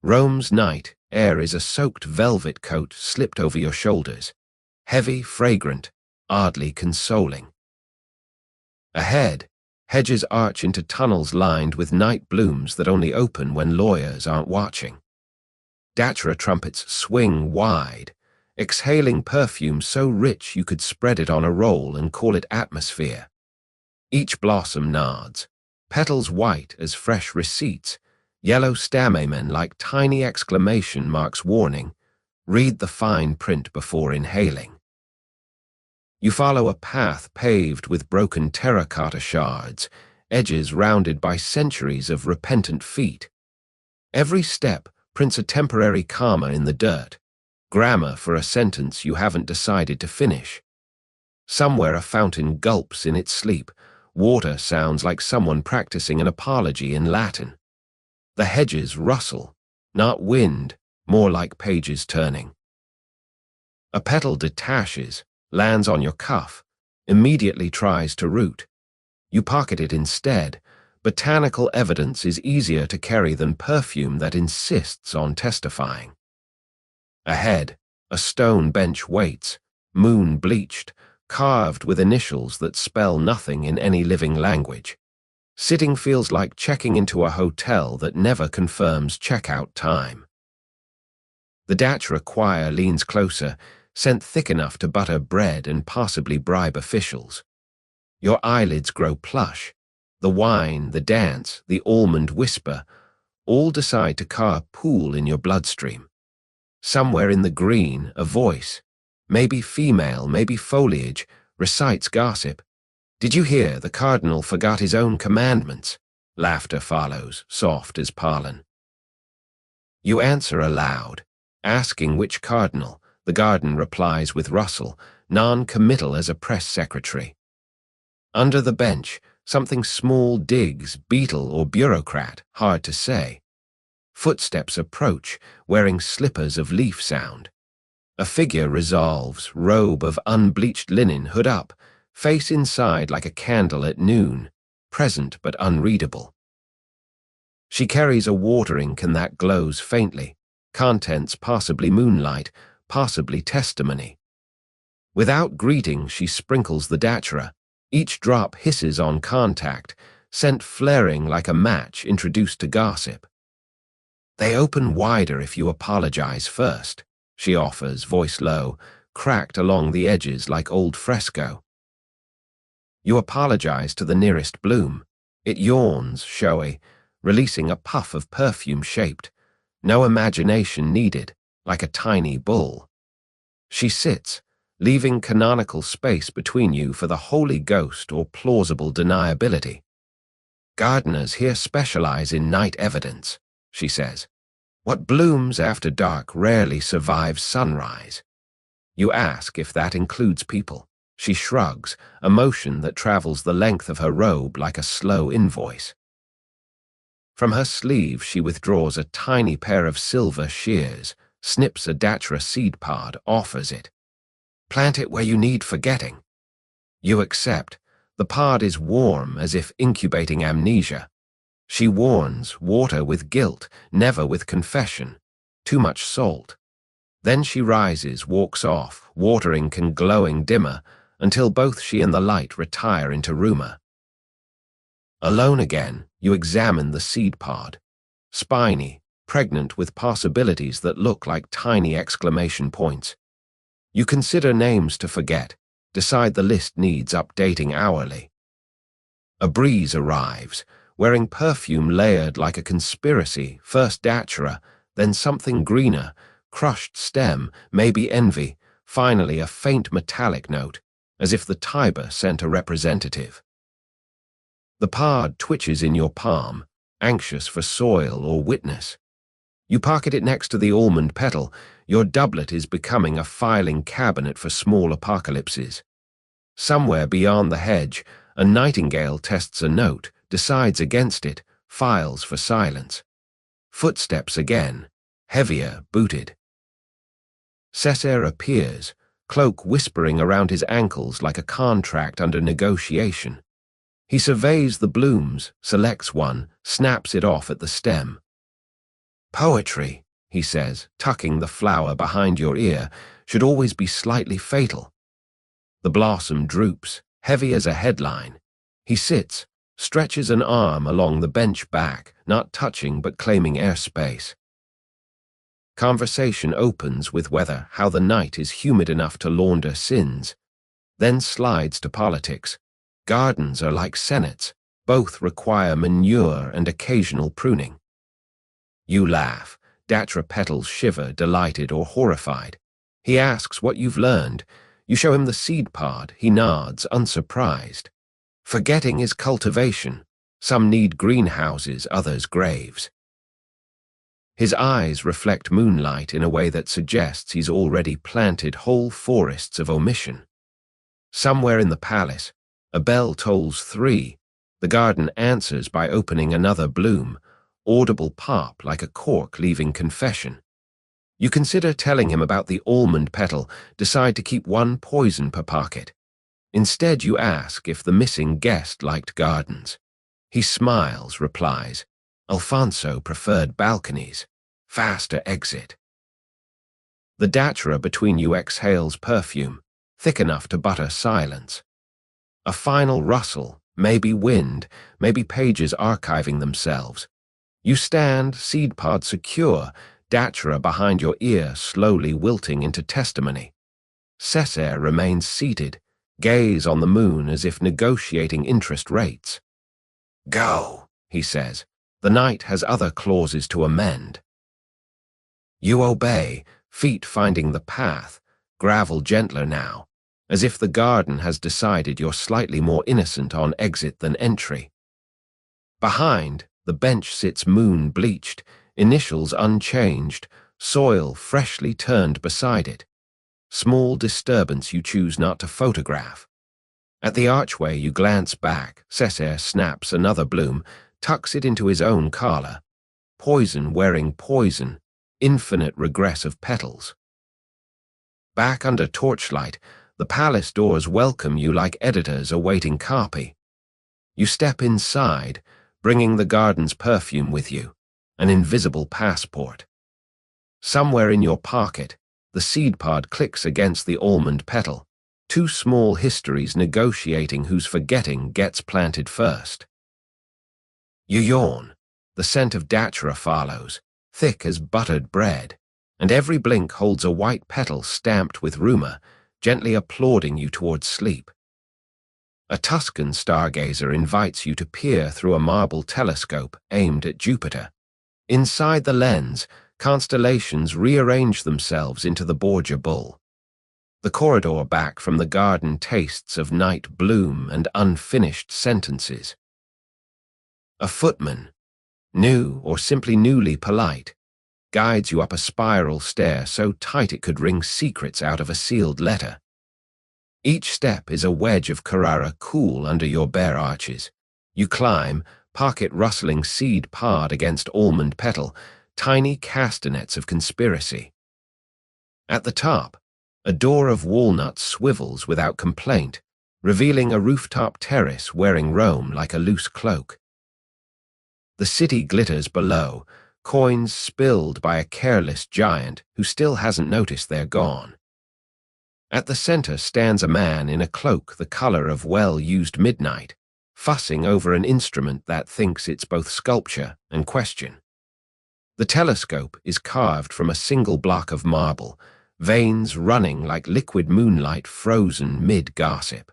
Rome's night air is a soaked velvet coat slipped over your shoulders, heavy, fragrant, oddly consoling. Ahead, hedges arch into tunnels lined with night blooms that only open when lawyers aren't watching. Datura trumpets swing wide, exhaling perfume so rich you could spread it on a roll and call it atmosphere. Each blossom nods, petals white as fresh receipts, yellow stamen like tiny exclamation marks warning. Read the fine print before inhaling. You follow a path paved with broken terracotta shards, edges rounded by centuries of repentant feet. Every step prints a temporary comma in the dirt, grammar for a sentence you haven't decided to finish. Somewhere a fountain gulps in its sleep, water sounds like someone practicing an apology in Latin. The hedges rustle, not wind, more like pages turning. A petal detaches, lands on your cuff, immediately tries to root. You pocket it instead. Botanical evidence is easier to carry than perfume that insists on testifying. Ahead, a stone bench waits, moon-bleached, carved with initials that spell nothing in any living language. Sitting feels like checking into a hotel that never confirms checkout time. The datura choir leans closer, scent thick enough to butter bread and possibly bribe officials. Your eyelids grow plush. The wine, the dance, the almond whisper, all decide to carve a pool in your bloodstream. Somewhere in the green, a voice, maybe female, maybe foliage, recites gossip. Did you hear the cardinal forgot his own commandments? Laughter follows, soft as pollen. You answer aloud, asking which cardinal. The garden replies with rustle, non-committal as a press secretary. Under the bench, something small digs, beetle or bureaucrat, hard to say. Footsteps approach, wearing slippers of leaf sound. A figure resolves, robe of unbleached linen, hood up, face inside like a candle at noon, present but unreadable. She carries a watering can that glows faintly, contents possibly moonlight, possibly testimony. Without greeting, she sprinkles the datura. Each drop hisses on contact, scent flaring like a match introduced to gossip. They open wider if you apologize first, she offers, voice low, cracked along the edges like old fresco. You apologize to the nearest bloom. It yawns, showy, releasing a puff of perfume shaped. No imagination needed, like a tiny bull. She sits, leaving canonical space between you for the Holy Ghost or plausible deniability. Gardeners here specialize in night evidence, she says. What blooms after dark rarely survives sunrise. You ask if that includes people. She shrugs, a motion that travels the length of her robe like a slow invoice. From her sleeve she withdraws a tiny pair of silver shears, snips a datura seed pod, offers it. Plant it where you need forgetting. You accept. The pod is warm, as if incubating amnesia. She warns, water with guilt, never with confession. Too much salt. Then she rises, walks off, watering and glowing dimmer, until both she and the light retire into rumour. Alone again, you examine the seed pod, spiny, pregnant with possibilities that look like tiny exclamation points. You consider names to forget, decide the list needs updating hourly. A breeze arrives, wearing perfume layered like a conspiracy, first datura, then something greener, crushed stem, maybe envy, finally a faint metallic note, as if the Tiber sent a representative. The pod twitches in your palm, anxious for soil or witness. You pocket it next to the almond petal. Your doublet is becoming a filing cabinet for small apocalypses. Somewhere beyond the hedge, a nightingale tests a note, decides against it, files for silence. Footsteps again, heavier, booted. Cesare appears, cloak whispering around his ankles like a contract under negotiation. He surveys the blooms, selects one, snaps it off at the stem. Poetry, he says, tucking the flower behind your ear, should always be slightly fatal. The blossom droops, heavy as a headline. He sits, stretches an arm along the bench back, not touching but claiming airspace. Conversation opens with whether how the night is humid enough to launder sins, then slides to politics. Gardens are like senates, both require manure and occasional pruning. You laugh, datura petals shiver, delighted or horrified. He asks what you've learned. You show him the seed pod, he nods, unsurprised. Forgetting is cultivation. Some need greenhouses, others graves. His eyes reflect moonlight in a way that suggests he's already planted whole forests of omission. Somewhere in the palace, a bell tolls 3. The garden answers by opening another bloom, audible pop like a cork leaving confession. You consider telling him about the almond petal, decide to keep one poison per pocket. Instead, you ask if the missing guest liked gardens. He smiles, replies, Alfonso preferred balconies. Faster exit. The datura between you exhales perfume, thick enough to butter silence. A final rustle, maybe wind, maybe pages archiving themselves. You stand, seed pod secure, datura behind your ear slowly wilting into testimony. Cesare remains seated, gaze on the moon as if negotiating interest rates. Go, he says. The night has other clauses to amend. You obey, feet finding the path, gravel gentler now, as if the garden has decided you're slightly more innocent on exit than entry. Behind, the bench sits moon-bleached, initials unchanged, soil freshly turned beside it. Small disturbance you choose not to photograph. At the archway you glance back, Cesare snaps another bloom, tucks it into his own collar. Poison wearing poison, infinite regress of petals. Back under torchlight, the palace doors welcome you like editors awaiting copy. You step inside, bringing the garden's perfume with you, an invisible passport. Somewhere in your pocket, the seed pod clicks against the almond petal, 2 small histories negotiating whose forgetting gets planted first. You yawn. The scent of datura follows, thick as buttered bread, and every blink holds a white petal stamped with rumor, gently applauding you towards sleep. A Tuscan stargazer invites you to peer through a marble telescope aimed at Jupiter. Inside the lens, constellations rearrange themselves into the Borgia bull. The corridor back from the garden tastes of night bloom and unfinished sentences. A footman, new or simply newly polite, guides you up a spiral stair so tight it could wring secrets out of a sealed letter. Each step is a wedge of Carrara cool under your bare arches. You climb, pocket rustling seed pod against almond petal, tiny castanets of conspiracy. At the top, a door of walnut swivels without complaint, revealing a rooftop terrace wearing Rome like a loose cloak. The city glitters below, coins spilled by a careless giant who still hasn't noticed they're gone. At the center stands a man in a cloak the color of well-used midnight, fussing over an instrument that thinks it's both sculpture and question. The telescope is carved from a single block of marble, veins running like liquid moonlight frozen mid-gossip.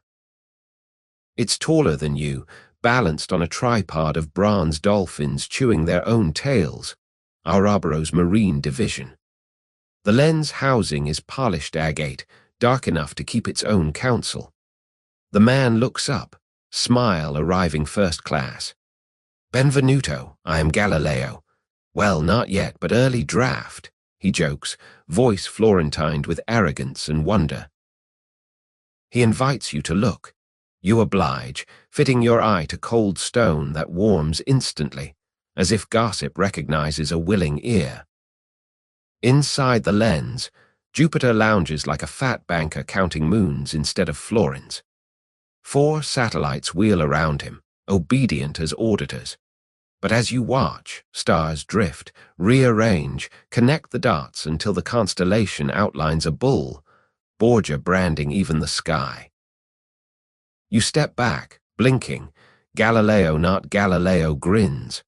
It's taller than you, balanced on a tripod of bronze dolphins chewing their own tails, Ouroboros marine division. The lens housing is polished agate, dark enough to keep its own counsel. The man looks up, smile arriving first class. "Benvenuto, I am Galileo. Well, not yet, but early draft," he jokes, voice Florentined with arrogance and wonder. He invites you to look. You oblige, fitting your eye to cold stone that warms instantly, as if gossip recognizes a willing ear. Inside the lens, Jupiter lounges like a fat banker counting moons instead of florins. 4 satellites wheel around him, obedient as auditors. But as you watch, stars drift, rearrange, connect the dots until the constellation outlines a bull, Borgia branding even the sky. You step back, blinking. Galileo not Galileo grins.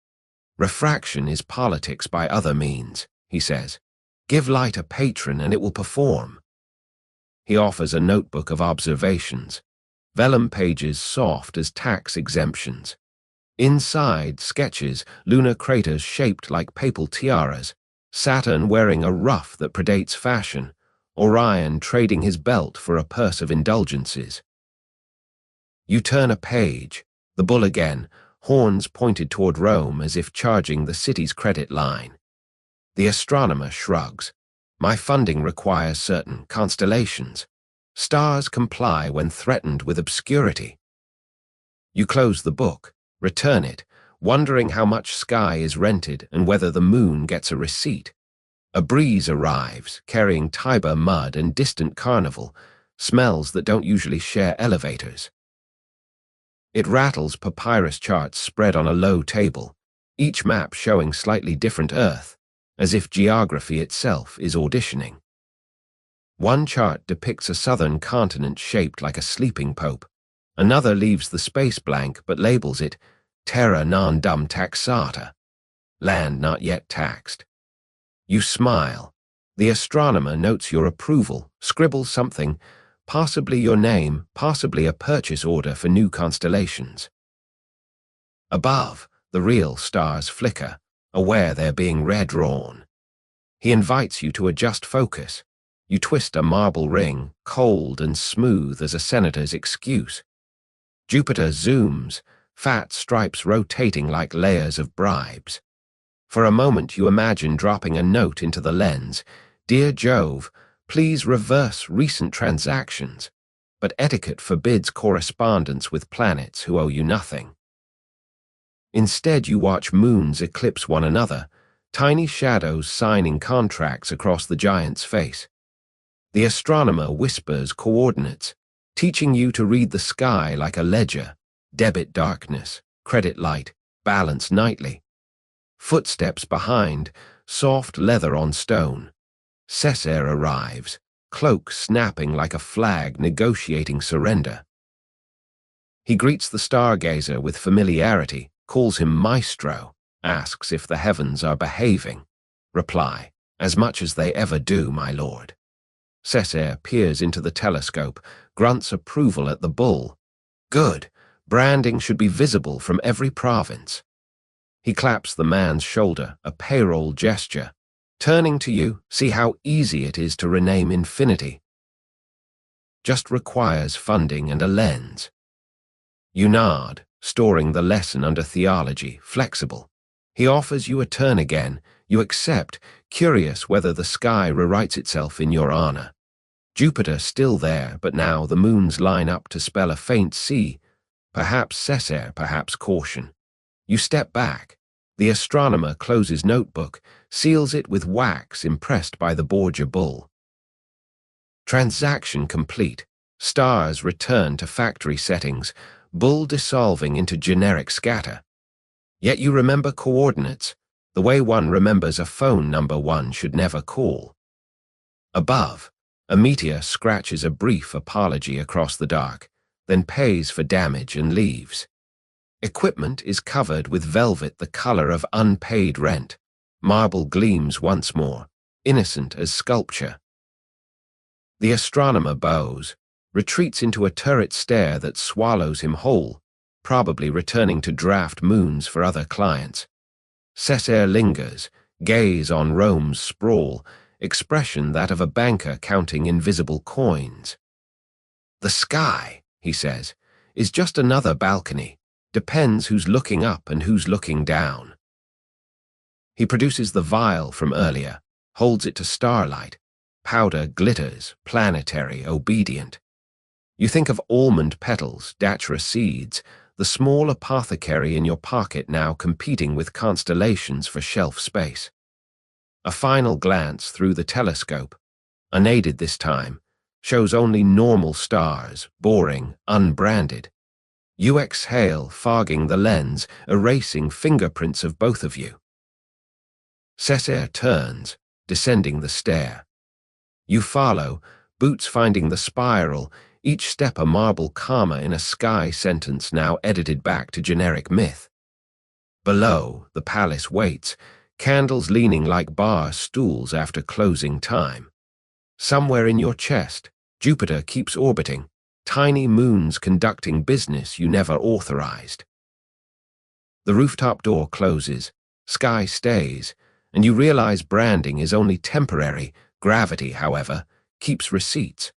"Refraction is politics by other means," he says. "Give light a patron and it will perform." He offers a notebook of observations, vellum pages soft as tax exemptions. Inside, sketches, lunar craters shaped like papal tiaras, Saturn wearing a ruff that predates fashion, Orion trading his belt for a purse of indulgences. You turn a page, the bull again, horns pointed toward Rome as if charging the city's credit line. The astronomer shrugs. "My funding requires certain constellations. Stars comply when threatened with obscurity." You close the book, return it, wondering how much sky is rented and whether the moon gets a receipt. A breeze arrives, carrying Tiber mud and distant carnival, smells that don't usually share elevators. It rattles papyrus charts spread on a low table, each map showing slightly different Earth, as if geography itself is auditioning. One chart depicts a southern continent shaped like a sleeping pope. Another leaves the space blank but labels it terra non dum taxata, land not yet taxed. You smile. The astronomer notes your approval, scribbles something, possibly your name, possibly a purchase order for new constellations. Above, the real stars flicker, aware they're being redrawn. He invites you to adjust focus. You twist a marble ring, cold and smooth as a senator's excuse. Jupiter zooms, fat stripes rotating like layers of bribes. For a moment you imagine dropping a note into the lens. "Dear Jove, please reverse recent transactions." But etiquette forbids correspondence with planets who owe you nothing. Instead you watch moons eclipse one another, tiny shadows signing contracts across the giant's face. The astronomer whispers coordinates, teaching you to read the sky like a ledger, debit darkness, credit light, balance nightly. Footsteps behind, soft leather on stone. Cesare arrives, cloak snapping like a flag negotiating surrender. He greets the stargazer with familiarity, calls him maestro, asks if the heavens are behaving. Reply, "As much as they ever do, my lord." Cesare peers into the telescope, grunts approval at the bull. "Good. Branding should be visible from every province." He claps the man's shoulder, a payroll gesture. "Turning to you, see how easy it is to rename infinity. Just requires funding and a lens." You nod, storing the lesson under theology, flexible. He offers you a turn again. You accept, curious whether the sky rewrites itself in your honor. Jupiter still there, but now the moons line up to spell a faint C. Perhaps Cesare, perhaps caution. You step back. The astronomer closes notebook, seals it with wax impressed by the Borgia bull. Transaction complete. Stars return to factory settings, bull dissolving into generic scatter. Yet you remember coordinates. the way one remembers a phone number one should never call. Above, a meteor scratches a brief apology across the dark, then pays for damage and leaves. Equipment is covered with velvet the color of unpaid rent. Marble gleams once more, innocent as sculpture. The astronomer bows, retreats into a turret stare that swallows him whole, probably returning to draft moons for other clients. Cesare lingers, gaze on Rome's sprawl, expression that of a banker counting invisible coins. The sky, he says, is just another balcony. Depends who's looking up and who's looking down. He produces the vial from earlier, holds it to starlight. Powder glitters, planetary, obedient. You think of almond petals, datura seeds, the small apothecary in your pocket now competing with constellations for shelf space. A final glance through the telescope, unaided this time, shows only normal stars, boring, unbranded. You exhale, fogging the lens, erasing fingerprints of both of you. Cesare turns, descending the stair. You follow, boots finding the spiral, each step a marble comma in a sky sentence now edited back to generic myth. Below, the palace waits, candles leaning like bar stools after closing time. Somewhere in your chest, Jupiter keeps orbiting, tiny moons conducting business you never authorized. The rooftop door closes, sky stays, and you realize branding is only temporary. Gravity, however, keeps receipts.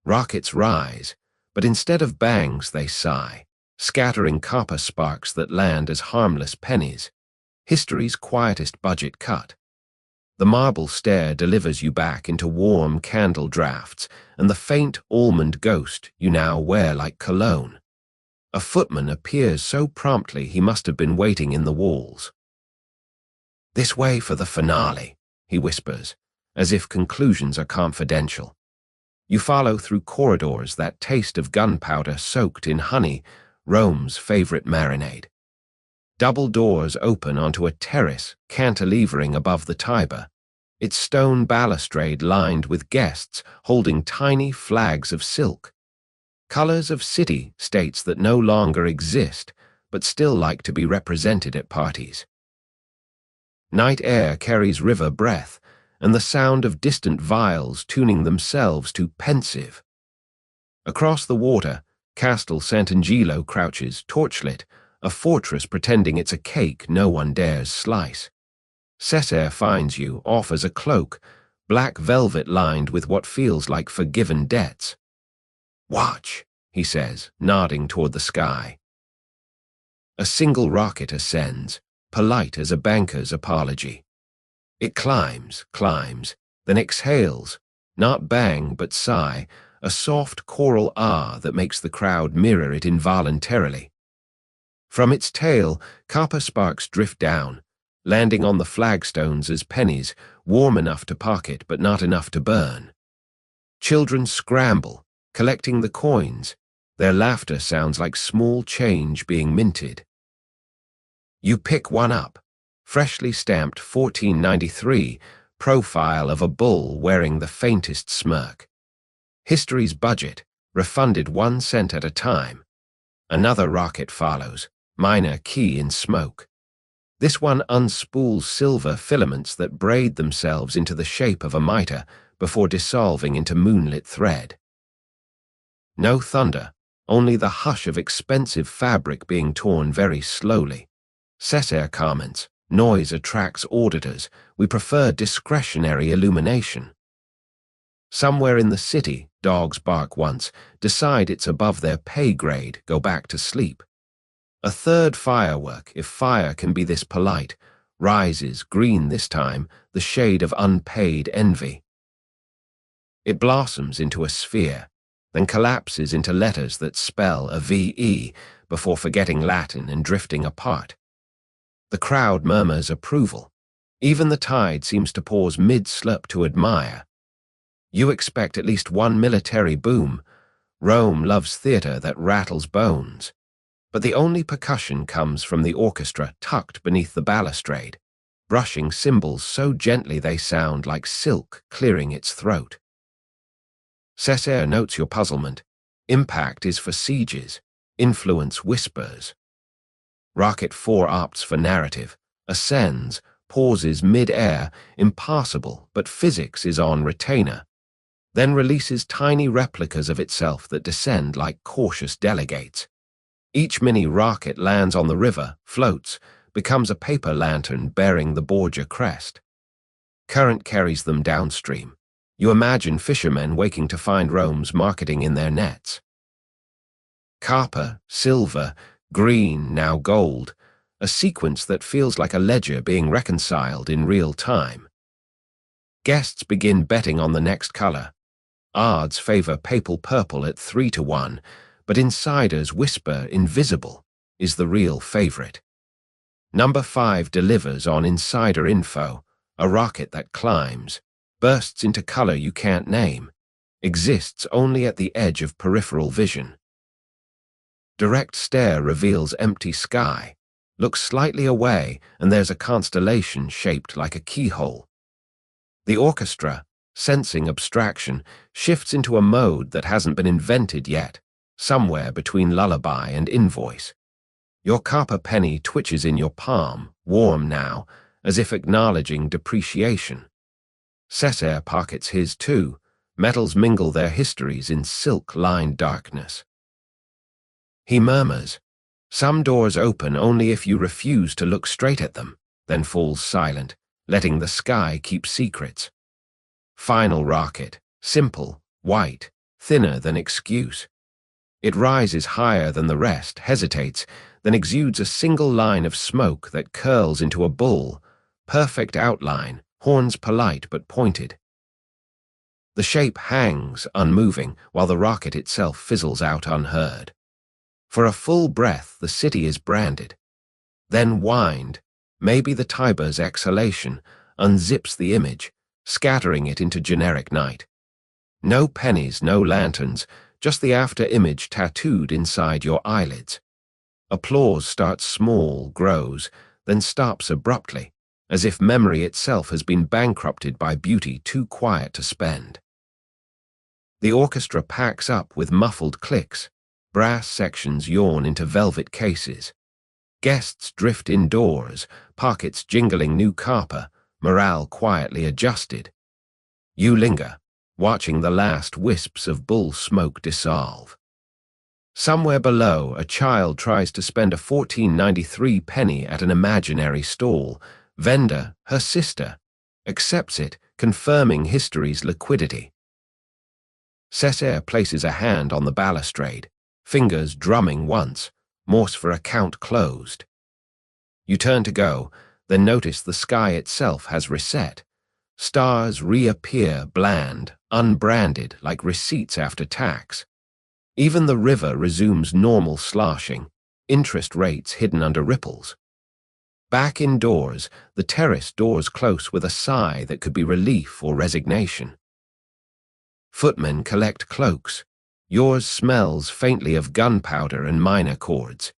Rockets rise, but instead of bangs they sigh, scattering copper sparks that land as harmless pennies. History's quietest budget cut. The marble stair delivers you back into warm candle drafts and the faint almond ghost you now wear like cologne. A footman appears so promptly he must have been waiting in the walls. "This way for the finale," he whispers, as if conclusions are confidential. You follow through corridors that taste of gunpowder soaked in honey, Rome's favorite marinade. Double doors open onto a terrace cantilevering above the Tiber, its stone balustrade lined with guests holding tiny flags of silk. Colors of city-states that no longer exist, but still like to be represented at parties. Night air carries river breath, and the sound of distant vials tuning themselves to pensive. Across the water, Castel Sant'Angelo crouches, torchlit, a fortress pretending it's a cake no one dares slice. Cesare finds you, offers a cloak, black velvet lined with what feels like forgiven debts. "Watch," he says, nodding toward the sky. A single rocket ascends, polite as a banker's apology. It climbs, then exhales, not bang but sigh, a soft choral ah that makes the crowd mirror it involuntarily. From its tail, copper sparks drift down, landing on the flagstones as pennies, warm enough to pocket but not enough to burn. Children scramble, collecting the coins. Their laughter sounds like small change being minted. You pick one up, freshly stamped 1493, profile of a bull wearing the faintest smirk. History's budget, refunded 1 cent at a time. Another rocket follows, minor key in smoke. This one unspools silver filaments that braid themselves into the shape of a mitre before dissolving into moonlit thread. No thunder, only the hush of expensive fabric being torn very slowly. Cesare comments, "Noise attracts auditors. We prefer discretionary illumination." Somewhere in the city, dogs bark once, decide it's above their pay grade, go back to sleep. A third firework, if fire can be this polite, rises, green this time, the shade of unpaid envy. It blossoms into a sphere, then collapses into letters that spell a VE before forgetting Latin and drifting apart. The crowd murmurs approval. Even the tide seems to pause mid-slurp to admire. You expect at least one military boom. Rome loves theater that rattles bones. But the only percussion comes from the orchestra tucked beneath the balustrade. brushing cymbals so gently they sound like silk clearing its throat. Cesare notes your puzzlement. Impact is for sieges, influence whispers. Rocket 4 opts for narrative, ascends, pauses mid-air, impassable, but physics is on retainer, then releases tiny replicas of itself that descend like cautious delegates. Each mini rocket lands on the river, floats, becomes a paper lantern bearing the Borgia crest. Current carries them downstream. You imagine fishermen waking to find Rome's marketing in their nets. Copper, silver, green, now gold, a sequence that feels like a ledger being reconciled in real time. Guests begin betting on the next color. Odds favor papal purple at 3-1, but insiders whisper invisible is the real favorite. Number 5 delivers on insider info, a rocket that climbs, bursts into color you can't name, exists only at the edge of peripheral vision. Direct stare reveals empty sky, looks slightly away and there's a constellation shaped like a keyhole. The orchestra, sensing abstraction, shifts into a mode that hasn't been invented yet, somewhere between lullaby and invoice. Your copper penny twitches in your palm, warm now, as if acknowledging depreciation. Cesare pockets his too. Metals mingle their histories in silk-lined darkness. He murmurs, "Some doors open only if you refuse to look straight at them," then falls silent, letting the sky keep secrets. Final rocket, simple, white, thinner than excuse. It rises higher than the rest, hesitates, then exudes a single line of smoke that curls into a bull, perfect outline, horns polite but pointed. The shape hangs, unmoving, while the rocket itself fizzles out unheard. For a full breath, the city is branded. Then wind, maybe the Tiber's exhalation, unzips the image, scattering it into generic night. No pennies, no lanterns, just the after-image tattooed inside your eyelids. Applause starts small, grows, then stops abruptly, as if memory itself has been bankrupted by beauty too quiet to spend. The orchestra packs up with muffled clicks. Brass sections yawn into velvet cases. Guests drift indoors, pockets jingling new copper, morale quietly adjusted. You linger, watching the last wisps of bull smoke dissolve. Somewhere below, a child tries to spend a 14.93 penny at an imaginary stall. Vendor, her sister, accepts it, confirming history's liquidity. Cesare places a hand on the balustrade, fingers drumming once, Morse for account closed. You turn to go, then notice the sky itself has reset. Stars reappear bland, unbranded, like receipts after tax. Even the river resumes normal sloshing, interest rates hidden under ripples. Back indoors, the terrace doors close with a sigh that could be relief or resignation. Footmen collect cloaks. Yours smells faintly of gunpowder and minor chords.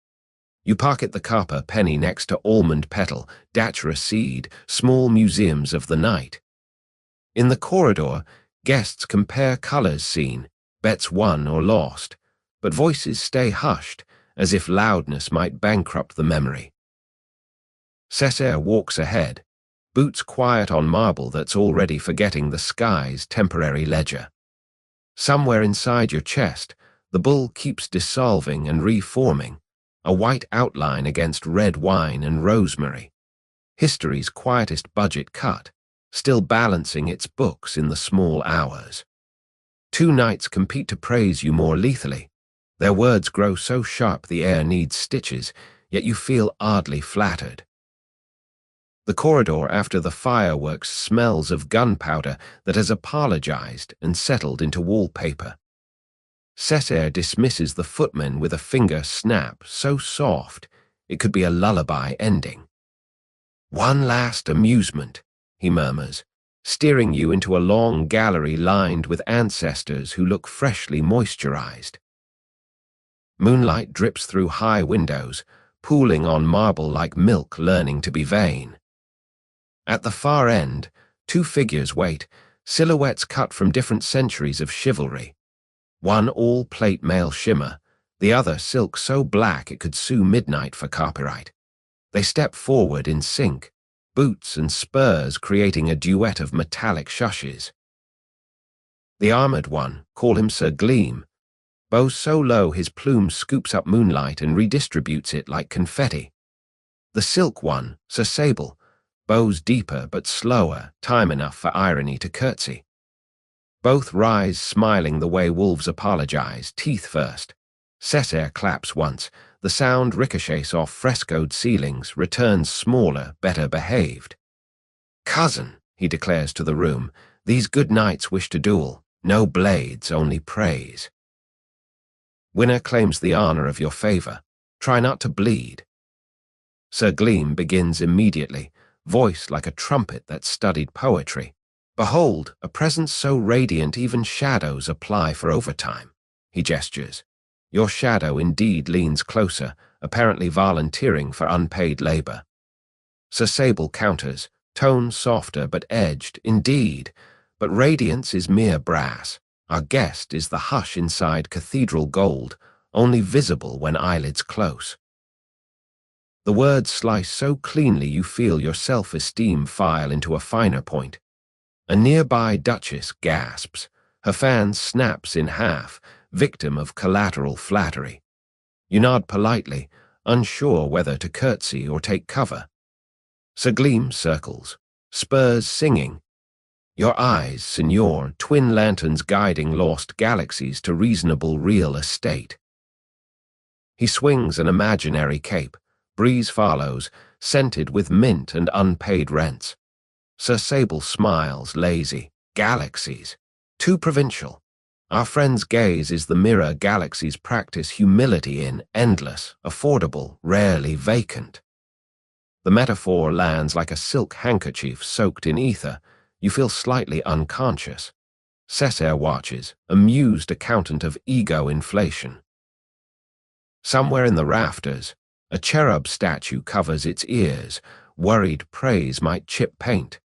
You pocket the copper penny next to almond petal, datura seed, small museums of the night. In the corridor, guests compare colors seen, bets won or lost, but voices stay hushed, as if loudness might bankrupt the memory. Cesare walks ahead, boots quiet on marble that's already forgetting the sky's temporary ledger. Somewhere inside your chest, the bull keeps dissolving and reforming, a white outline against red wine and rosemary. History's quietest budget cut, still balancing its books in the small hours. Two knights compete to praise you more lethally. Their words grow so sharp the air needs stitches, yet you feel oddly flattered. The corridor after the fireworks smells of gunpowder that has apologized and settled into wallpaper. Cesare dismisses the footman with a finger snap so soft it could be a lullaby ending. "One last amusement," he murmurs, steering you into a long gallery lined with ancestors who look freshly moisturized. Moonlight drips through high windows, pooling on marble like milk learning to be vain. At the far end, two figures wait, silhouettes cut from different centuries of chivalry. One all-plate male shimmer, the other silk so black it could sue midnight for copyright. They step forward in sync, boots and spurs creating a duet of metallic shushes. The armored one, call him Sir Gleam, bows so low his plume scoops up moonlight and redistributes it like confetti. The silk one, Sir Sable, bows deeper but slower, time enough for irony to curtsy. Both rise smiling the way wolves apologize, teeth first. Cesare claps once, the sound ricochets off frescoed ceilings, returns smaller, better behaved. "Cousin," he declares to the room, "these good knights wish to duel. No blades, only praise. Winner claims the honor of your favor. Try not to bleed." Sir Gleam begins immediately, voice like a trumpet that studied poetry. "Behold, a presence so radiant even shadows apply for overtime." He gestures. "Your shadow indeed leans closer, apparently volunteering for unpaid labor." Sir Sable counters, tone softer but edged, "Indeed, but radiance is mere brass. Our guest is the hush inside cathedral gold, only visible when eyelids close." The words slice so cleanly you feel your self-esteem file into a finer point. A nearby duchess gasps. Her fan snaps in half, victim of collateral flattery. You nod politely, unsure whether to curtsy or take cover. Sir Gleam circles, spurs singing. "Your eyes, Signor, twin lanterns guiding lost galaxies to reasonable real estate." He swings an imaginary cape. Breeze follows, scented with mint and unpaid rents. Sir Sable smiles, lazy. "Galaxies. Too provincial. Our friend's gaze is the mirror galaxies practice humility in, endless, affordable, rarely vacant." The metaphor lands like a silk handkerchief soaked in ether. You feel slightly unconscious. Cesare watches, amused accountant of ego inflation. Somewhere in the rafters, a cherub statue covers its ears, worried praise might chip paint.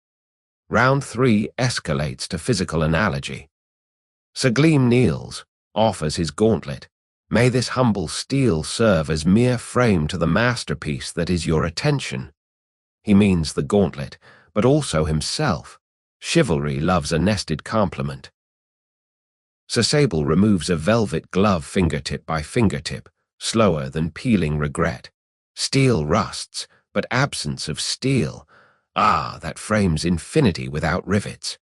Round 3 escalates to physical analogy. Sir Gleam kneels, offers his gauntlet. "May this humble steel serve as mere frame to the masterpiece that is your attention." He means the gauntlet, but also himself. Chivalry loves a nested compliment. Sir Sable removes a velvet glove fingertip by fingertip, slower than peeling regret. Steel rusts, but absence of steel. Ah, that frames infinity without rivets.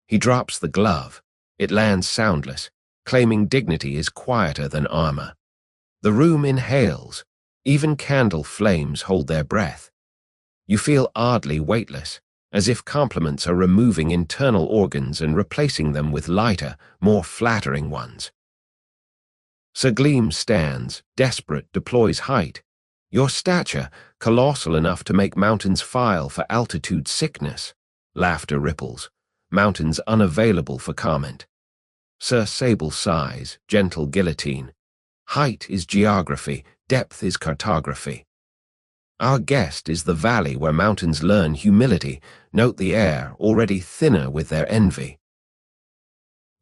He drops the glove. It lands soundless, claiming dignity is quieter than armor. The room inhales. Even candle flames hold their breath. You feel oddly weightless, as if compliments are removing internal organs and replacing them with lighter, more flattering ones. Sir Gleam stands, desperate, deploys height. "Your stature, colossal enough to make mountains file for altitude sickness." Laughter ripples, mountains unavailable for comment. Sir Sable sighs, gentle guillotine. "Height is geography, depth is cartography." Our guest is the valley where mountains learn humility. Note the air, already thinner with their envy.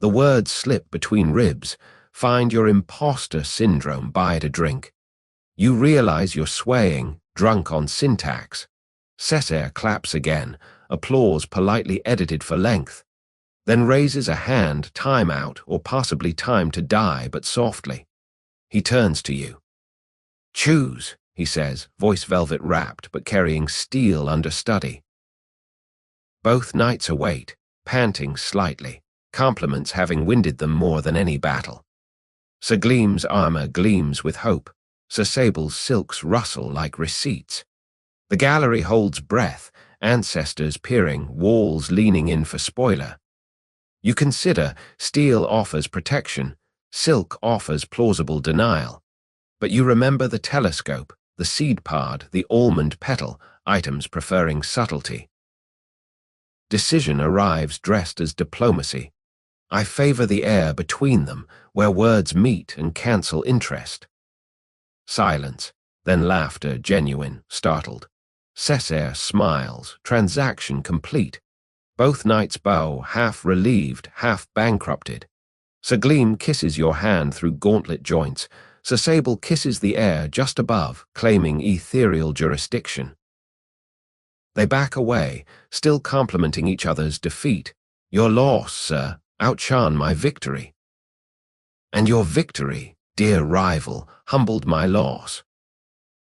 The words slip between ribs. Find your imposter syndrome, buy it a drink. You realize you're swaying, drunk on syntax. Cesare claps again, applause politely edited for length, then raises a hand, time out, or possibly time to die, but softly. He turns to you. "Choose," he says, voice velvet wrapped, but carrying steel understudy. Both knights await, panting slightly, compliments having winded them more than any battle. Sir Gleam's armor gleams with hope. Sir Sable's silks rustle like receipts. The gallery holds breath, ancestors peering, walls leaning in for spoiler. You consider steel offers protection, silk offers plausible denial. But you remember the telescope, the seed pod, the almond petal, items preferring subtlety. Decision arrives dressed as diplomacy. I favor the air between them, where words meet and cancel interest. Silence, then laughter, genuine, startled. Cesare smiles, transaction complete. Both knights bow, half relieved, half bankrupted. Sir Gleam kisses your hand through gauntlet joints. Sir Sable kisses the air just above, claiming ethereal jurisdiction. They back away, still complimenting each other's defeat. Your loss, sir, outshone my victory. And your victory, dear rival, humbled my loss.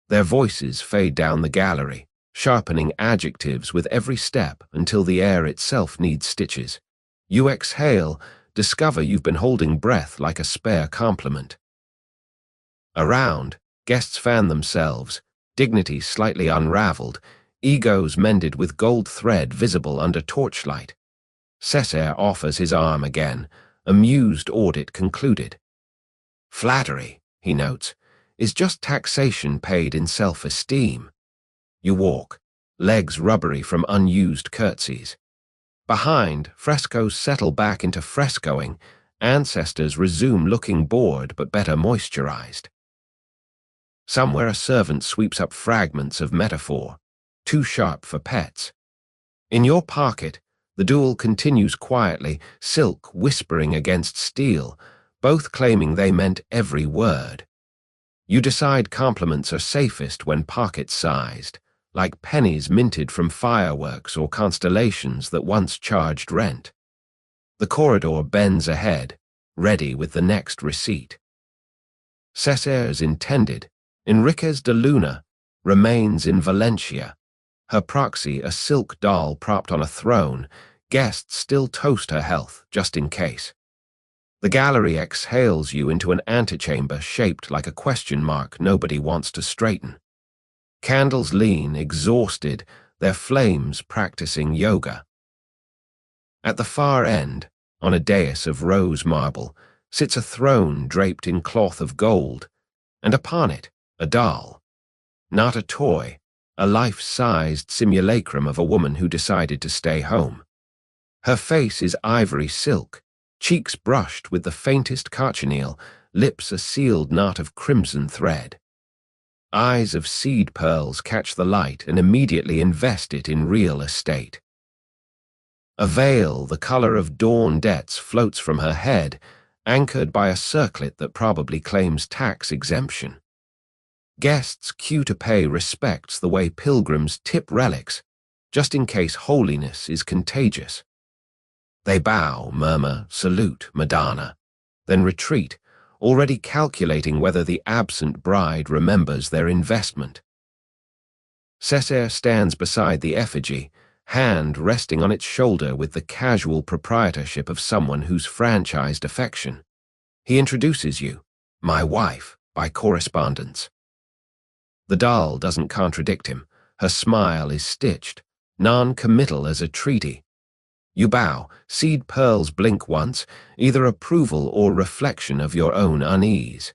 Their voices fade down the gallery, sharpening adjectives with every step until the air itself needs stitches. You exhale, discover you've been holding breath like a spare compliment. Around, guests fan themselves, dignity slightly unraveled, egos mended with gold thread visible under torchlight. Cesare offers his arm again, amused audit concluded. Flattery, he notes, is just taxation paid in self-esteem. You walk, legs rubbery from unused curtsies. Behind, frescoes settle back into frescoing, ancestors resume looking bored but better moisturized. Somewhere a servant sweeps up fragments of metaphor, too sharp for pets. In your pocket, the duel continues quietly, silk whispering against steel, both claiming they meant every word. You decide compliments are safest when pocket-sized, like pennies minted from fireworks or constellations that once charged rent. The corridor bends ahead, ready with the next receipt. Cesare's intended, Enriquez de Luna, remains in Valencia. Her proxy, a silk doll propped on a throne, guests still toast her health, just in case. The gallery exhales you into an antechamber shaped like a question mark nobody wants to straighten. Candles lean, exhausted, their flames practicing yoga. At the far end, on a dais of rose marble, sits a throne draped in cloth of gold, and upon it, a doll. Not a toy, a life-sized simulacrum of a woman who decided to stay home. Her face is ivory silk, cheeks brushed with the faintest cochineal, lips a sealed knot of crimson thread. Eyes of seed pearls catch the light and immediately invest it in real estate. A veil the color of dawn debts floats from her head, anchored by a circlet that probably claims tax exemption. Guests queue to pay respects the way pilgrims tip relics, just in case holiness is contagious. They bow, murmur, salute, Madonna, then retreat, already calculating whether the absent bride remembers their investment. Cesare stands beside the effigy, hand resting on its shoulder with the casual proprietorship of someone who's franchised affection. He introduces you, my wife, by correspondence. The doll doesn't contradict him. Her smile is stitched, non-committal as a treaty. You bow, seed pearls blink once, either approval or reflection of your own unease.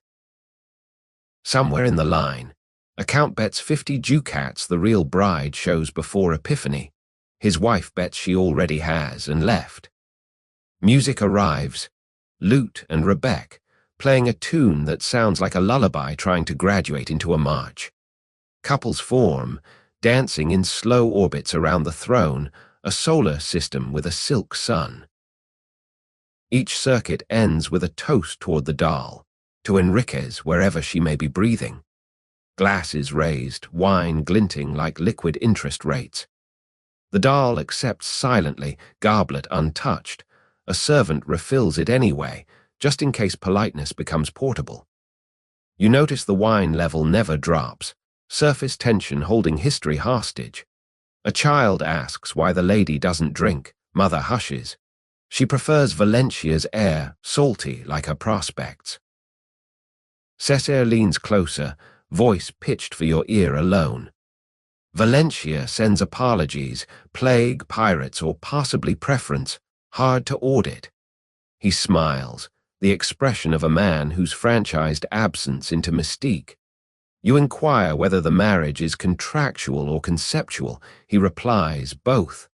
Somewhere in the line, a count bets 50 ducats the real bride shows before Epiphany. His wife bets she already has and left. Music arrives, lute and rebec, playing a tune that sounds like a lullaby trying to graduate into a march. Couples form, dancing in slow orbits around the throne, a solar system with a silk sun. Each circuit ends with a toast toward the doll, to Enriquez wherever she may be breathing. Glasses raised, wine glinting like liquid interest rates. The doll accepts silently, goblet untouched. A servant refills it anyway, just in case politeness becomes portable. You notice the wine level never drops, surface tension holding history hostage. A child asks why the lady doesn't drink, mother hushes. She prefers Valencia's air, salty like her prospects. Cesare leans closer, voice pitched for your ear alone. Valencia sends apologies, plague, pirates, or possibly preference, hard to audit. He smiles, the expression of a man who's franchised absence into mystique. You inquire whether the marriage is contractual or conceptual. He replies, both.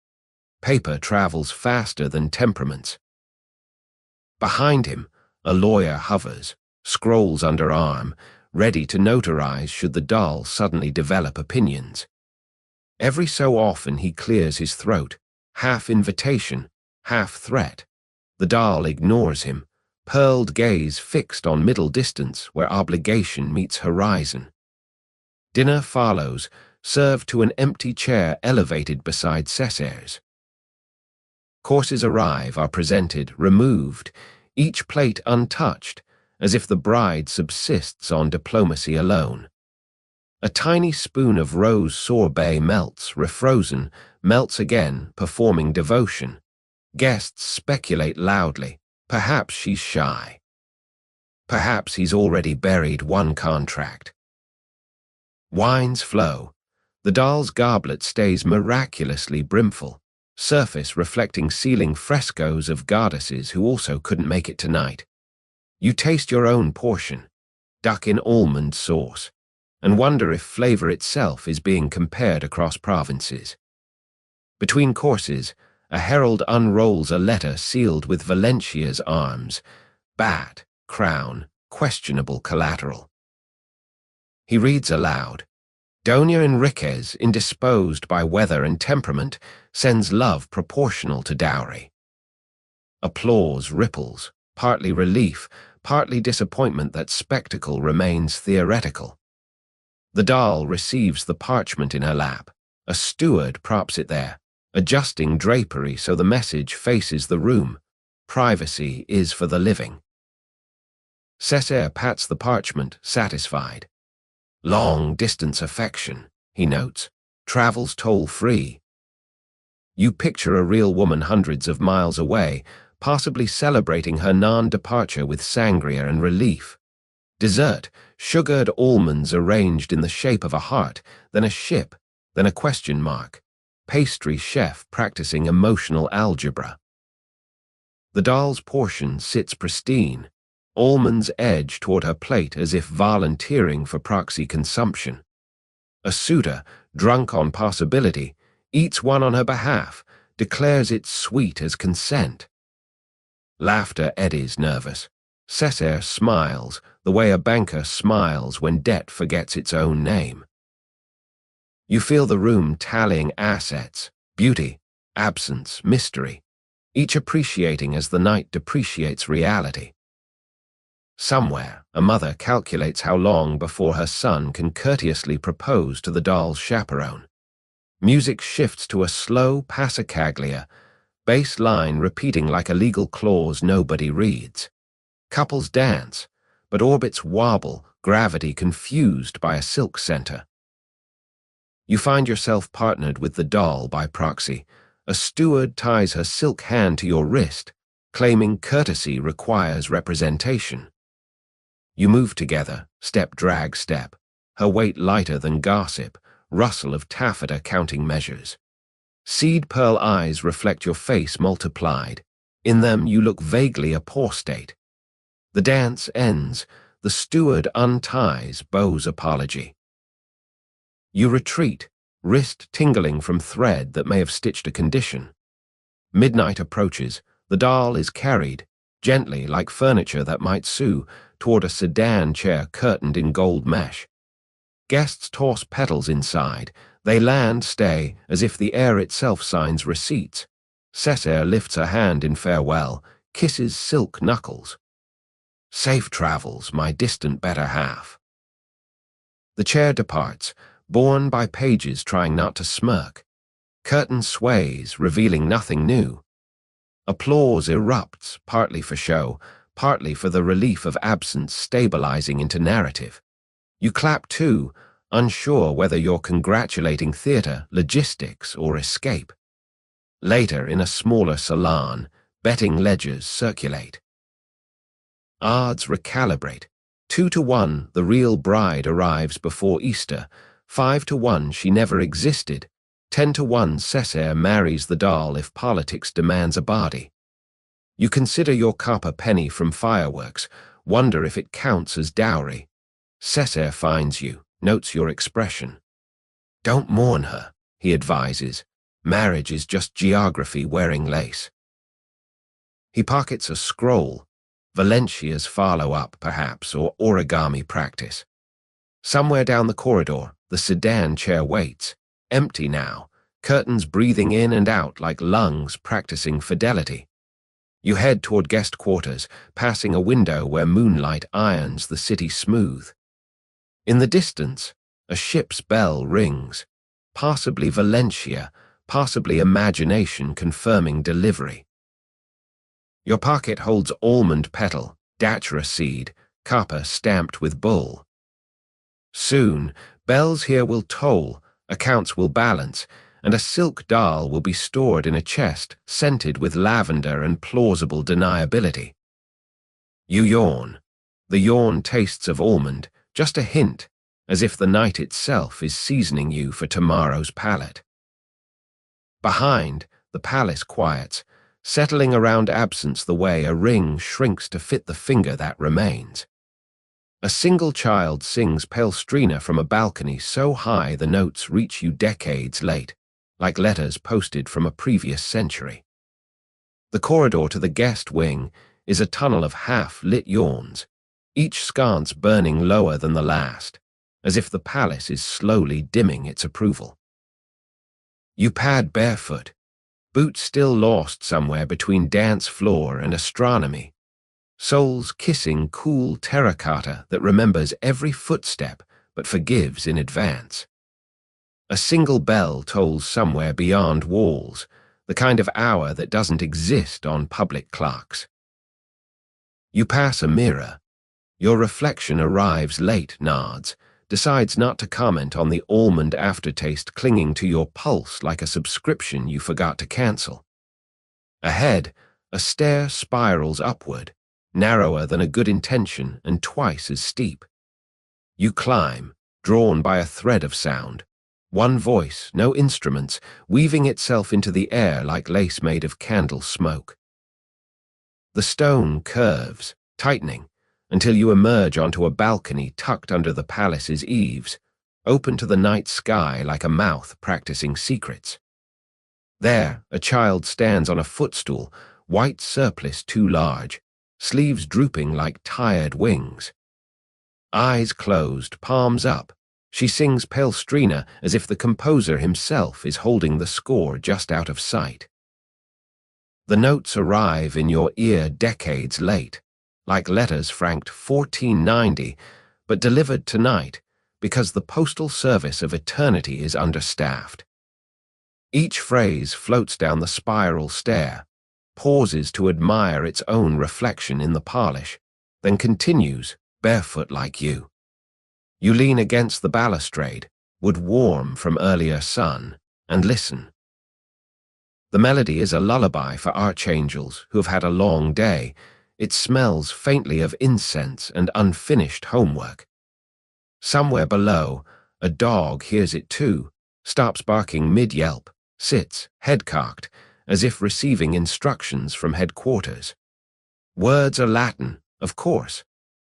Paper travels faster than temperaments. Behind him, a lawyer hovers, scrolls under arm, ready to notarize should the doll suddenly develop opinions. Every so often he clears his throat, half invitation, half threat. The doll ignores him, pearled gaze fixed on middle distance where obligation meets horizon. Dinner follows, served to an empty chair elevated beside Cesare's. Courses arrive, are presented, removed, each plate untouched, as if the bride subsists on diplomacy alone. A tiny spoon of rose sorbet melts, refrozen, melts again, performing devotion. Guests speculate loudly. Perhaps she's shy. Perhaps he's already buried one contract. Wines flow. The doll's goblet stays miraculously brimful, surface reflecting ceiling frescoes of goddesses who also couldn't make it tonight. You taste your own portion, duck in almond sauce, and wonder if flavor itself is being compared across provinces. Between courses, a herald unrolls a letter sealed with Valentia's arms, bat, crown, questionable collateral. He reads aloud. Doña Enriquez, indisposed by weather and temperament, sends love proportional to dowry. Applause ripples, partly relief, partly disappointment that spectacle remains theoretical. The doll receives the parchment in her lap. A steward props it there, adjusting drapery so the message faces the room. Privacy is for the living. Cesare pats the parchment, satisfied. Long-distance affection, he notes, travels toll-free. You picture a real woman hundreds of miles away, possibly celebrating her non-departure with sangria and relief. Dessert, sugared almonds arranged in the shape of a heart, then a ship, then a question mark. Pastry chef practicing emotional algebra. The doll's portion sits pristine, almonds edge toward her plate as if volunteering for proxy consumption. A suitor, drunk on possibility, eats one on her behalf, declares it sweet as consent. Laughter eddies nervous. Cesare smiles, the way a banker smiles when debt forgets its own name. You feel the room tallying assets, beauty, absence, mystery, each appreciating as the night depreciates reality. Somewhere, a mother calculates how long before her son can courteously propose to the doll's chaperone. Music shifts to a slow passacaglia, bass line repeating like a legal clause nobody reads. Couples dance, but orbits wobble, gravity confused by a silk center. You find yourself partnered with the doll by proxy. A steward ties her silk hand to your wrist, claiming courtesy requires representation. You move together, step drag step, her weight lighter than gossip, rustle of taffeta counting measures. Seed pearl eyes reflect your face multiplied. In them you look vaguely apostate. The dance ends, the steward unties Beau's apology. You retreat, wrist tingling from thread that may have stitched a condition. Midnight approaches, the doll is carried, gently like furniture that might sue, toward a sedan chair curtained in gold mesh. Guests toss petals inside. They land, stay, as if the air itself signs receipts. Cesare lifts a hand in farewell, kisses silk knuckles. Safe travels, my distant better half. The chair departs, borne by pages trying not to smirk. Curtain sways, revealing nothing new. Applause erupts, partly for show, partly for the relief of absence stabilizing into narrative. You clap too, unsure whether you're congratulating theater, logistics, or escape. Later, in a smaller salon, betting ledgers circulate. Odds recalibrate. 2-1, the real bride arrives before Easter. 5-1, she never existed. 10-1, Cesare marries the doll if politics demands a body. You consider your copper penny from fireworks, wonder if it counts as dowry. Cesare finds you, notes your expression. Don't mourn her, he advises. Marriage is just geography wearing lace. He pockets a scroll, Valentia's follow-up, perhaps, or origami practice. Somewhere down the corridor, the sedan chair waits, empty now, curtains breathing in and out like lungs practicing fidelity. You head toward guest quarters, passing a window where moonlight irons the city smooth. In the distance, a ship's bell rings, possibly Valentia, possibly imagination confirming delivery. Your pocket holds almond petal, datura seed, copper stamped with bull. Soon, bells here will toll, accounts will balance, and a silk doll will be stored in a chest scented with lavender and plausible deniability. You yawn. The yawn tastes of almond, just a hint, as if the night itself is seasoning you for tomorrow's palate. Behind, the palace quiets, settling around absence the way a ring shrinks to fit the finger that remains. A single child sings Palestrina from a balcony so high the notes reach you decades late, like letters posted from a previous century. The corridor to the guest wing is a tunnel of half-lit yawns, each sconce burning lower than the last, as if the palace is slowly dimming its approval. You pad barefoot, boots still lost somewhere between dance floor and astronomy, soles kissing cool terracotta that remembers every footstep but forgives in advance. A single bell tolls somewhere beyond walls, the kind of hour that doesn't exist on public clocks. You pass a mirror. Your reflection arrives late, nods, decides not to comment on the almond aftertaste clinging to your pulse like a subscription you forgot to cancel. Ahead, a stair spirals upward, narrower than a good intention and twice as steep. You climb, drawn by a thread of sound. One voice, no instruments, weaving itself into the air like lace made of candle smoke. The stone curves, tightening, until you emerge onto a balcony tucked under the palace's eaves, open to the night sky like a mouth practicing secrets. There, a child stands on a footstool, white surplice too large, sleeves drooping like tired wings. Eyes closed, palms up, she sings Palestrina as if the composer himself is holding the score just out of sight. The notes arrive in your ear decades late, like letters franked 1490, but delivered tonight because the postal service of eternity is understaffed. Each phrase floats down the spiral stair, pauses to admire its own reflection in the polish, then continues, barefoot like you. You lean against the balustrade, wood warm from earlier sun, and listen. The melody is a lullaby for archangels who have had a long day. It smells faintly of incense and unfinished homework. Somewhere below, a dog hears it too, stops barking mid-yelp, sits, head cocked, as if receiving instructions from headquarters. Words are Latin, of course,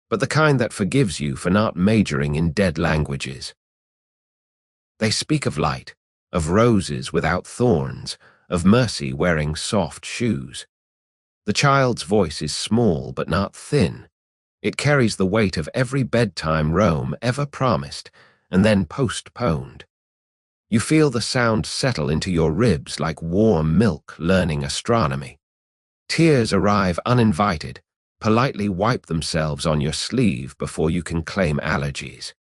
but the kind that forgives you for not majoring in dead languages. They speak of light, of roses without thorns, of mercy wearing soft shoes. The child's voice is small but not thin. It carries the weight of every bedtime Rome ever promised and then postponed. You feel the sound settle into your ribs like warm milk learning astronomy. Tears arrive uninvited, politely wipe themselves on your sleeve before you can claim allergies.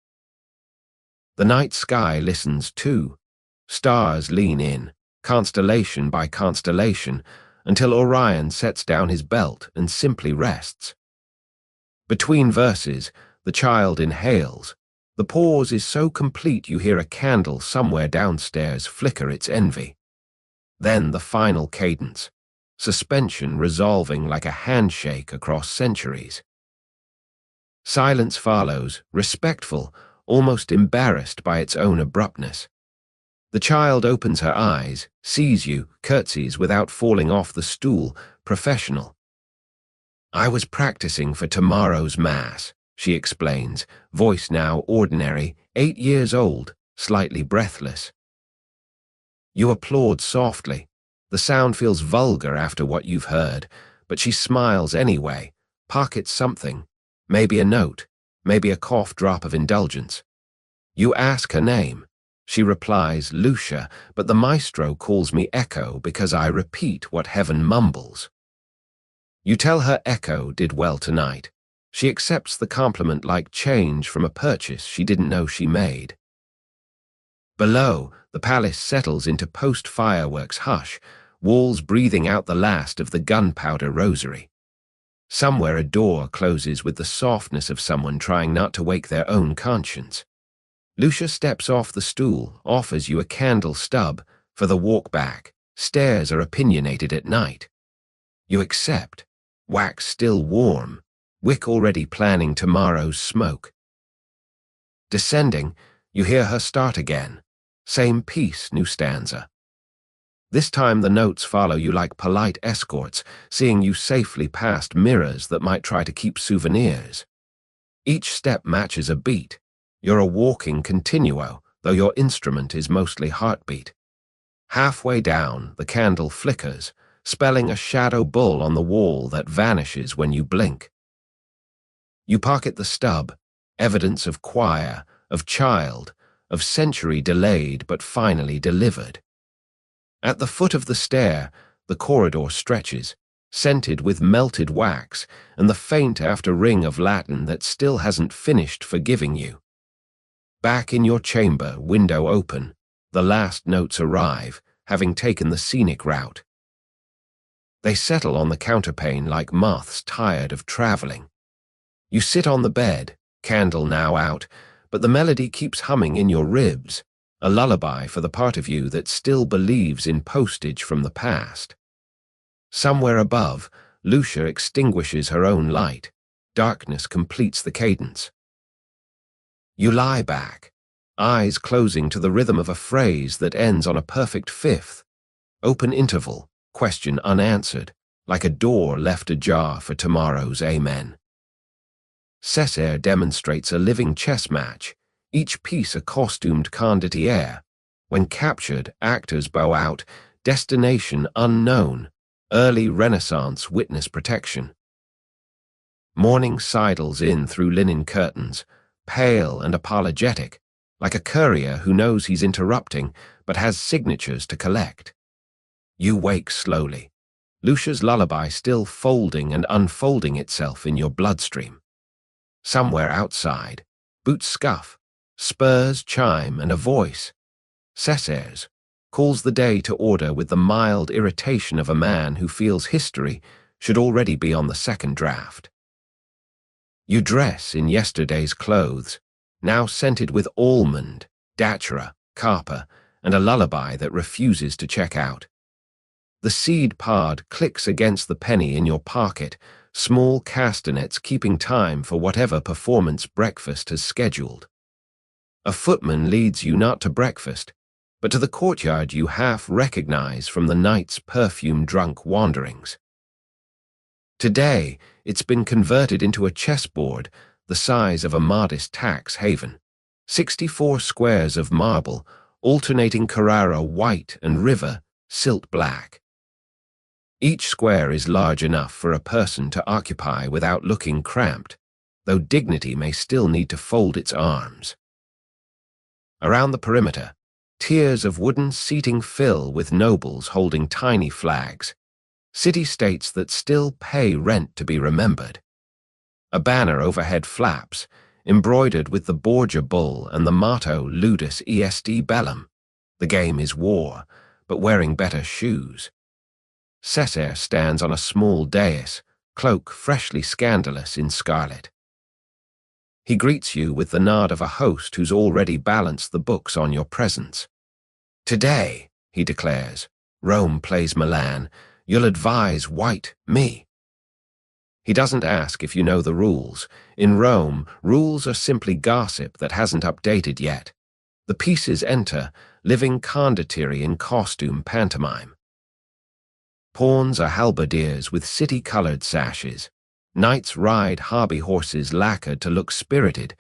The night sky listens too. Stars lean in, constellation by constellation, until Orion sets down his belt and simply rests. Between verses, the child inhales. The pause is so complete you hear a candle somewhere downstairs flicker its envy. Then the final cadence, suspension resolving like a handshake across centuries. Silence follows, respectful, almost embarrassed by its own abruptness. The child opens her eyes, sees you, curtsies without falling off the stool, professional. I was practicing for tomorrow's mass, she explains, voice now ordinary, 8 years old, slightly breathless. You applaud softly. The sound feels vulgar after what you've heard, but she smiles anyway, pockets something, maybe a note, maybe a cough drop of indulgence. You ask her name. She replies, Lucia, but the maestro calls me Echo because I repeat what heaven mumbles. You tell her Echo did well tonight. She accepts the compliment like change from a purchase she didn't know she made. Below, the palace settles into post-fireworks hush, walls breathing out the last of the gunpowder rosary. Somewhere a door closes with the softness of someone trying not to wake their own conscience. Lucia steps off the stool, offers you a candle stub for the walk back. Stairs are opinionated at night. You accept, wax still warm, wick already planning tomorrow's smoke. Descending, you hear her start again. Same piece, new stanza. This time the notes follow you like polite escorts, seeing you safely past mirrors that might try to keep souvenirs. Each step matches a beat. You're a walking continuo, though your instrument is mostly heartbeat. Halfway down, the candle flickers, spelling a shadow bull on the wall that vanishes when you blink. You pocket the stub, evidence of choir, of child, of century delayed but finally delivered. At the foot of the stair, the corridor stretches, scented with melted wax and the faint after ring of Latin that still hasn't finished forgiving you. Back in your chamber, window open, the last notes arrive, having taken the scenic route. They settle on the counterpane like moths tired of traveling. You sit on the bed, candle now out, but the melody keeps humming in your ribs, a lullaby for the part of you that still believes in postage from the past. Somewhere above, Lucia extinguishes her own light. Darkness completes the cadence. You lie back, eyes closing to the rhythm of a phrase that ends on a perfect fifth. Open interval, question unanswered, like a door left ajar for tomorrow's amen. Cesare demonstrates a living chess match, each piece a costumed condottiere. When captured, actors bow out, destination unknown, early Renaissance witness protection. Morning sidles in through linen curtains, pale and apologetic, like a courier who knows he's interrupting but has signatures to collect. You wake slowly, Lucia's lullaby still folding and unfolding itself in your bloodstream. Somewhere outside, boots scuff, spurs chime, and a voice, Cesare's, calls the day to order with the mild irritation of a man who feels history should already be on the second draft. You dress in yesterday's clothes, now scented with almond, datura, carpa, and a lullaby that refuses to check out. The seed pod clicks against the penny in your pocket, small castanets keeping time for whatever performance breakfast has scheduled. A footman leads you not to breakfast, but to the courtyard you half recognize from the night's perfume-drunk wanderings. Today, it's been converted into a chessboard the size of a modest tax haven. 64 squares of marble, alternating Carrara white and river silt black. Each square is large enough for a person to occupy without looking cramped, though dignity may still need to fold its arms. Around the perimeter, tiers of wooden seating fill with nobles holding tiny flags, city-states that still pay rent to be remembered. A banner overhead flaps, embroidered with the Borgia bull and the motto Ludus est bellum. The game is war, but wearing better shoes. Cesare stands on a small dais, cloak freshly scandalous in scarlet. He greets you with the nod of a host who's already balanced the books on your presence. Today, he declares, Rome plays Milan. You'll advise white me. He doesn't ask if you know the rules. In Rome, rules are simply gossip that hasn't updated yet. The pieces enter, living condottieri in costume pantomime. Pawns are halberdiers with city-colored sashes. Knights ride hobby horses lacquered to look spirited.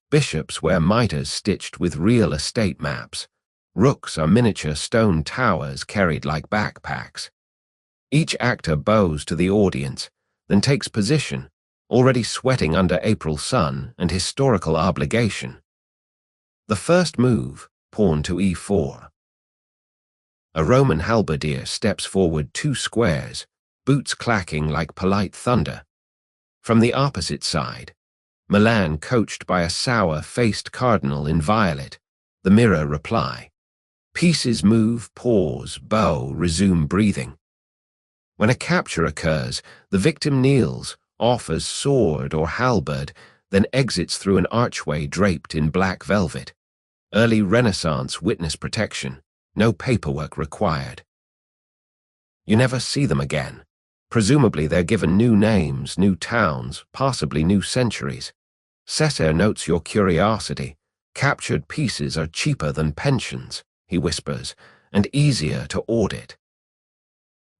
Bishops wear mitres stitched with real estate maps. Rooks are miniature stone towers carried like backpacks. Each actor bows to the audience, then takes position, already sweating under April sun and historical obligation. The first move, pawn to e4. A Roman halberdier steps forward 2 squares, boots clacking like polite thunder. From the opposite side, Milan coached by a sour-faced cardinal in violet, the mirror reply. Pieces move, pause, bow, resume breathing. When a capture occurs, the victim kneels, offers sword or halberd, then exits through an archway draped in black velvet. Early Renaissance witness protection, no paperwork required. You never see them again. Presumably they're given new names, new towns, possibly new centuries. Cesare notes your curiosity. Captured pieces are cheaper than pensions, he whispers, and easier to audit.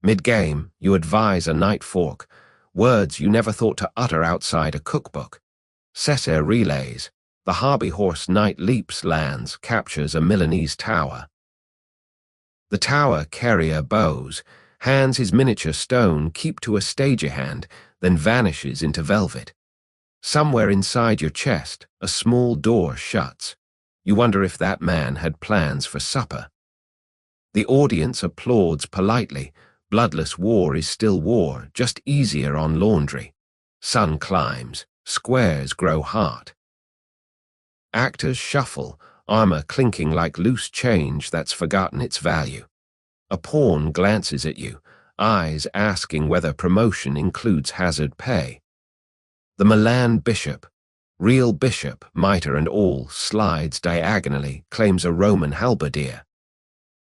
Mid-game, you advise a knight fork, words you never thought to utter outside a cookbook. Cesare relays. The Harby horse knight leaps, lands, captures a Milanese tower. The tower carrier bows, hands his miniature stone keep to a stager hand, then vanishes into velvet. Somewhere inside your chest, a small door shuts. You wonder if that man had plans for supper. The audience applauds politely. Bloodless war is still war, just easier on laundry. Sun climbs, squares grow hot. Actors shuffle, armor clinking like loose change that's forgotten its value. A pawn glances at you, eyes asking whether promotion includes hazard pay. The Milan bishop, real bishop, mitre and all, slides diagonally, claims a Roman halberdier.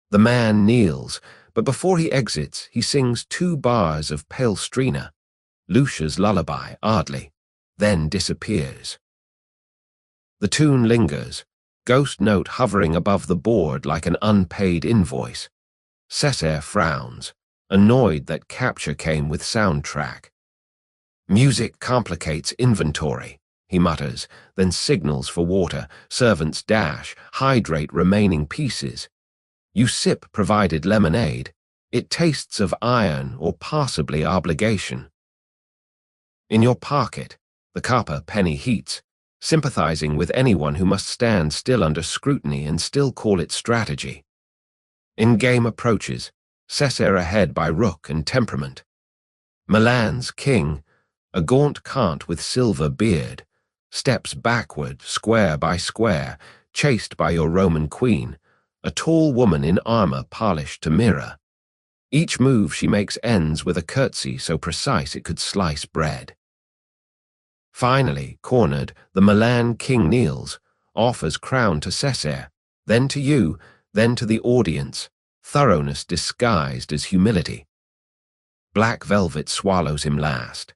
The man kneels, but before he exits, he sings 2 bars of Palestrina, Lucia's lullaby, oddly, then disappears. The tune lingers, ghost note hovering above the board like an unpaid invoice. Cesare frowns, annoyed that capture came with soundtrack. Music complicates inventory, he mutters, then signals for water. Servants dash, hydrate remaining pieces. You sip provided lemonade. It tastes of iron or possibly obligation. In your pocket, the copper penny heats, sympathizing with anyone who must stand still under scrutiny and still call it strategy. In-game approaches, Cesare ahead by rook and temperament. Milan's king, a gaunt cant with silver beard, steps backward, square by square, chased by your Roman queen, a tall woman in armor polished to mirror. Each move she makes ends with a curtsy so precise it could slice bread. Finally, cornered, the Milan king kneels, offers crown to Cesare, then to you, then to the audience, thoroughness disguised as humility. Black velvet swallows him last.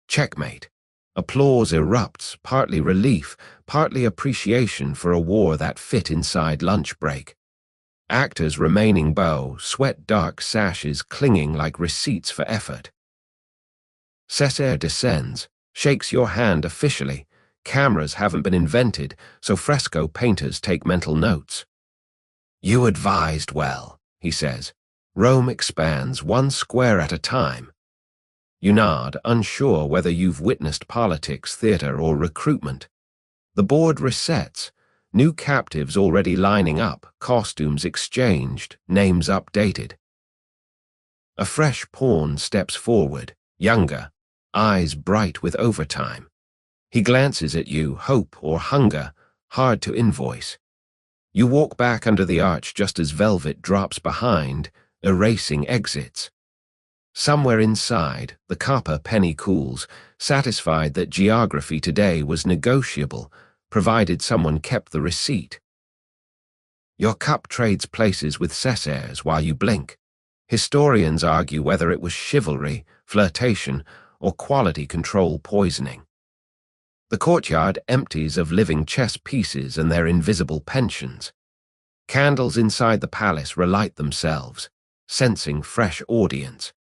Checkmate. Applause erupts, partly relief, partly appreciation for a war that fit inside lunch break. Actors remaining bow, sweat-dark sashes clinging like receipts for effort. Cesare descends, shakes your hand officially. Cameras haven't been invented, so fresco painters take mental notes. You advised well, he says. Rome expands 1 square at a time. You nod, unsure whether you've witnessed politics, theater, or recruitment. The board resets. New captives already lining up, costumes exchanged, names updated. A fresh pawn steps forward, younger, eyes bright with overtime. He glances at you, hope or hunger, hard to invoice. You walk back under the arch just as velvet drops behind, erasing exits. Somewhere inside, the copper penny cools, satisfied that geography today was negotiable, provided someone kept the receipt. Your cup trades places with Cesare's while you blink. Historians argue whether it was chivalry, flirtation, or quality control poisoning. The courtyard empties of living chess pieces and their invisible pensions. Candles inside the palace relight themselves, sensing fresh audience.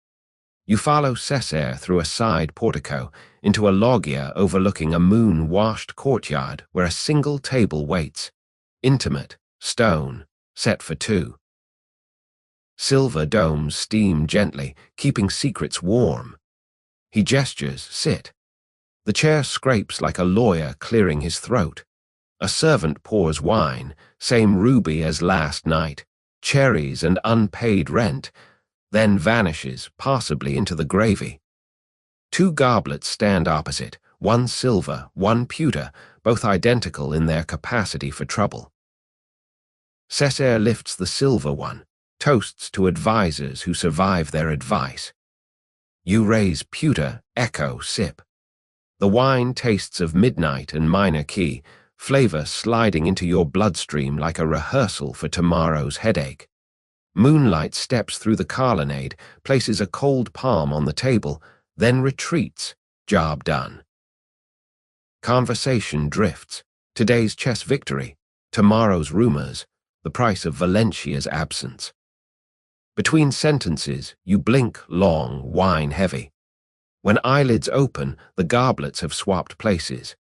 You follow Cesare through a side portico into a loggia overlooking a moon-washed courtyard where a single table waits, intimate, stone, set for 2. Silver domes steam gently, keeping secrets warm. He gestures, sit. The chair scrapes like a lawyer clearing his throat. A servant pours wine, same ruby as last night, cherries and unpaid rent, then vanishes, possibly into the gravy. Two goblets stand opposite, one silver, one pewter, both identical in their capacity for trouble. Cesare lifts the silver one, toasts to advisors who survive their advice. You raise pewter, echo, sip. The wine tastes of midnight and minor key, flavor sliding into your bloodstream like a rehearsal for tomorrow's headache. Moonlight steps through the colonnade, places a cold palm on the table, then retreats, job done. Conversation drifts. Today's chess victory, tomorrow's rumors, the price of Valentia's absence. Between sentences, you blink long, wine heavy. When eyelids open, the goblets have swapped places.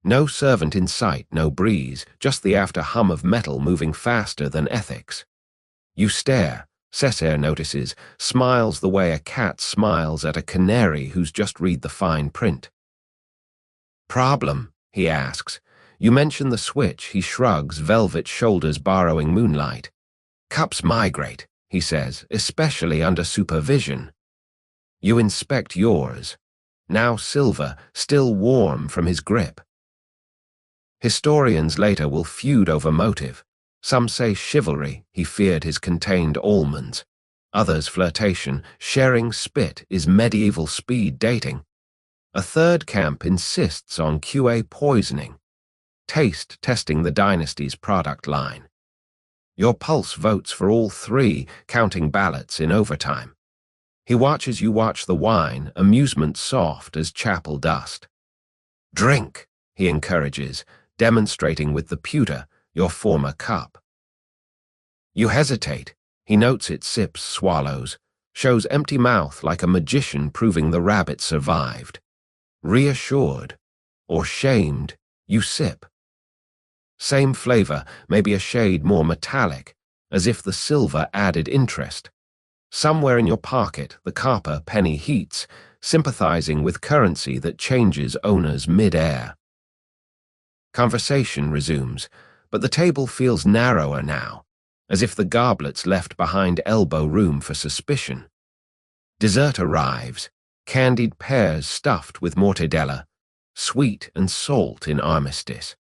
No servant in sight, no breeze, just the after hum of metal moving faster than ethics. You stare, Cesare notices, smiles the way a cat smiles at a canary who's just read the fine print. Problem, he asks. You mention the switch, he shrugs, velvet shoulders borrowing moonlight. Cups migrate, he says, especially under supervision. You inspect yours, now silver, still warm from his grip. Historians later will feud over motive. Some say chivalry, he feared his contained almonds. Others flirtation, sharing spit is medieval speed dating. A third camp insists on QA poisoning. Taste testing the dynasty's product line. Your pulse votes for all three, counting ballots in overtime. He watches you watch the wine, amusement soft as chapel dust. Drink, he encourages, demonstrating with the pewter, your former cup. You hesitate. He notes it sips, swallows, shows empty mouth like a magician proving the rabbit survived. Reassured, or shamed, you sip. Same flavor, maybe a shade more metallic, as if the silver added interest. Somewhere in your pocket, the copper penny heats, sympathizing with currency that changes owners mid-air. Conversation resumes, but the table feels narrower now, as if the goblets left behind elbow room for suspicion. Dessert arrives, candied pears stuffed with mortadella, sweet and salt in armistice.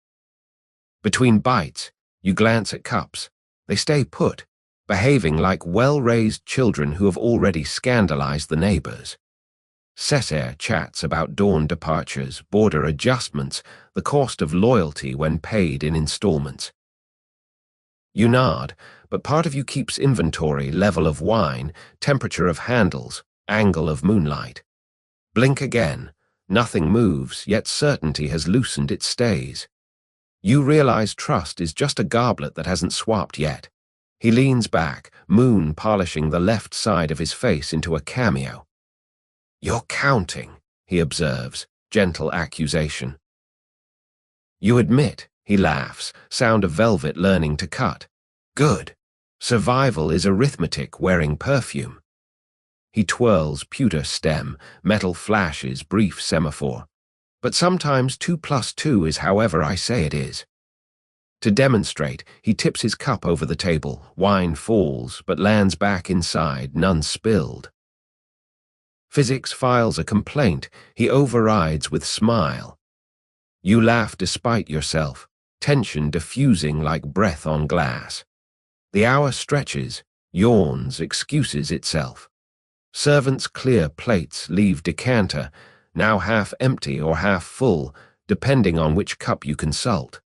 Between bites, you glance at cups. They stay put, behaving like well-raised children who have already scandalized the neighbors. Cesare chats about dawn departures, border adjustments, the cost of loyalty when paid in installments. You nod, but part of you keeps inventory, level of wine, temperature of handles, angle of moonlight. Blink again. Nothing moves, yet certainty has loosened its stays. You realize trust is just a goblet that hasn't swapped yet. He leans back, moon polishing the left side of his face into a cameo. You're counting, he observes, gentle accusation. You admit, he laughs, sound of velvet learning to cut. Good. Survival is arithmetic wearing perfume. He twirls pewter stem, metal flashes, brief semaphore. But sometimes 2 + 2 is however I say it is. To demonstrate, he tips his cup over the table, wine falls, but lands back inside, none spilled. Physics files a complaint, he overrides with smile. You laugh despite yourself, tension diffusing like breath on glass. The hour stretches, yawns, excuses itself. Servants clear plates, leave decanter, now half empty or half full, depending on which cup you consult.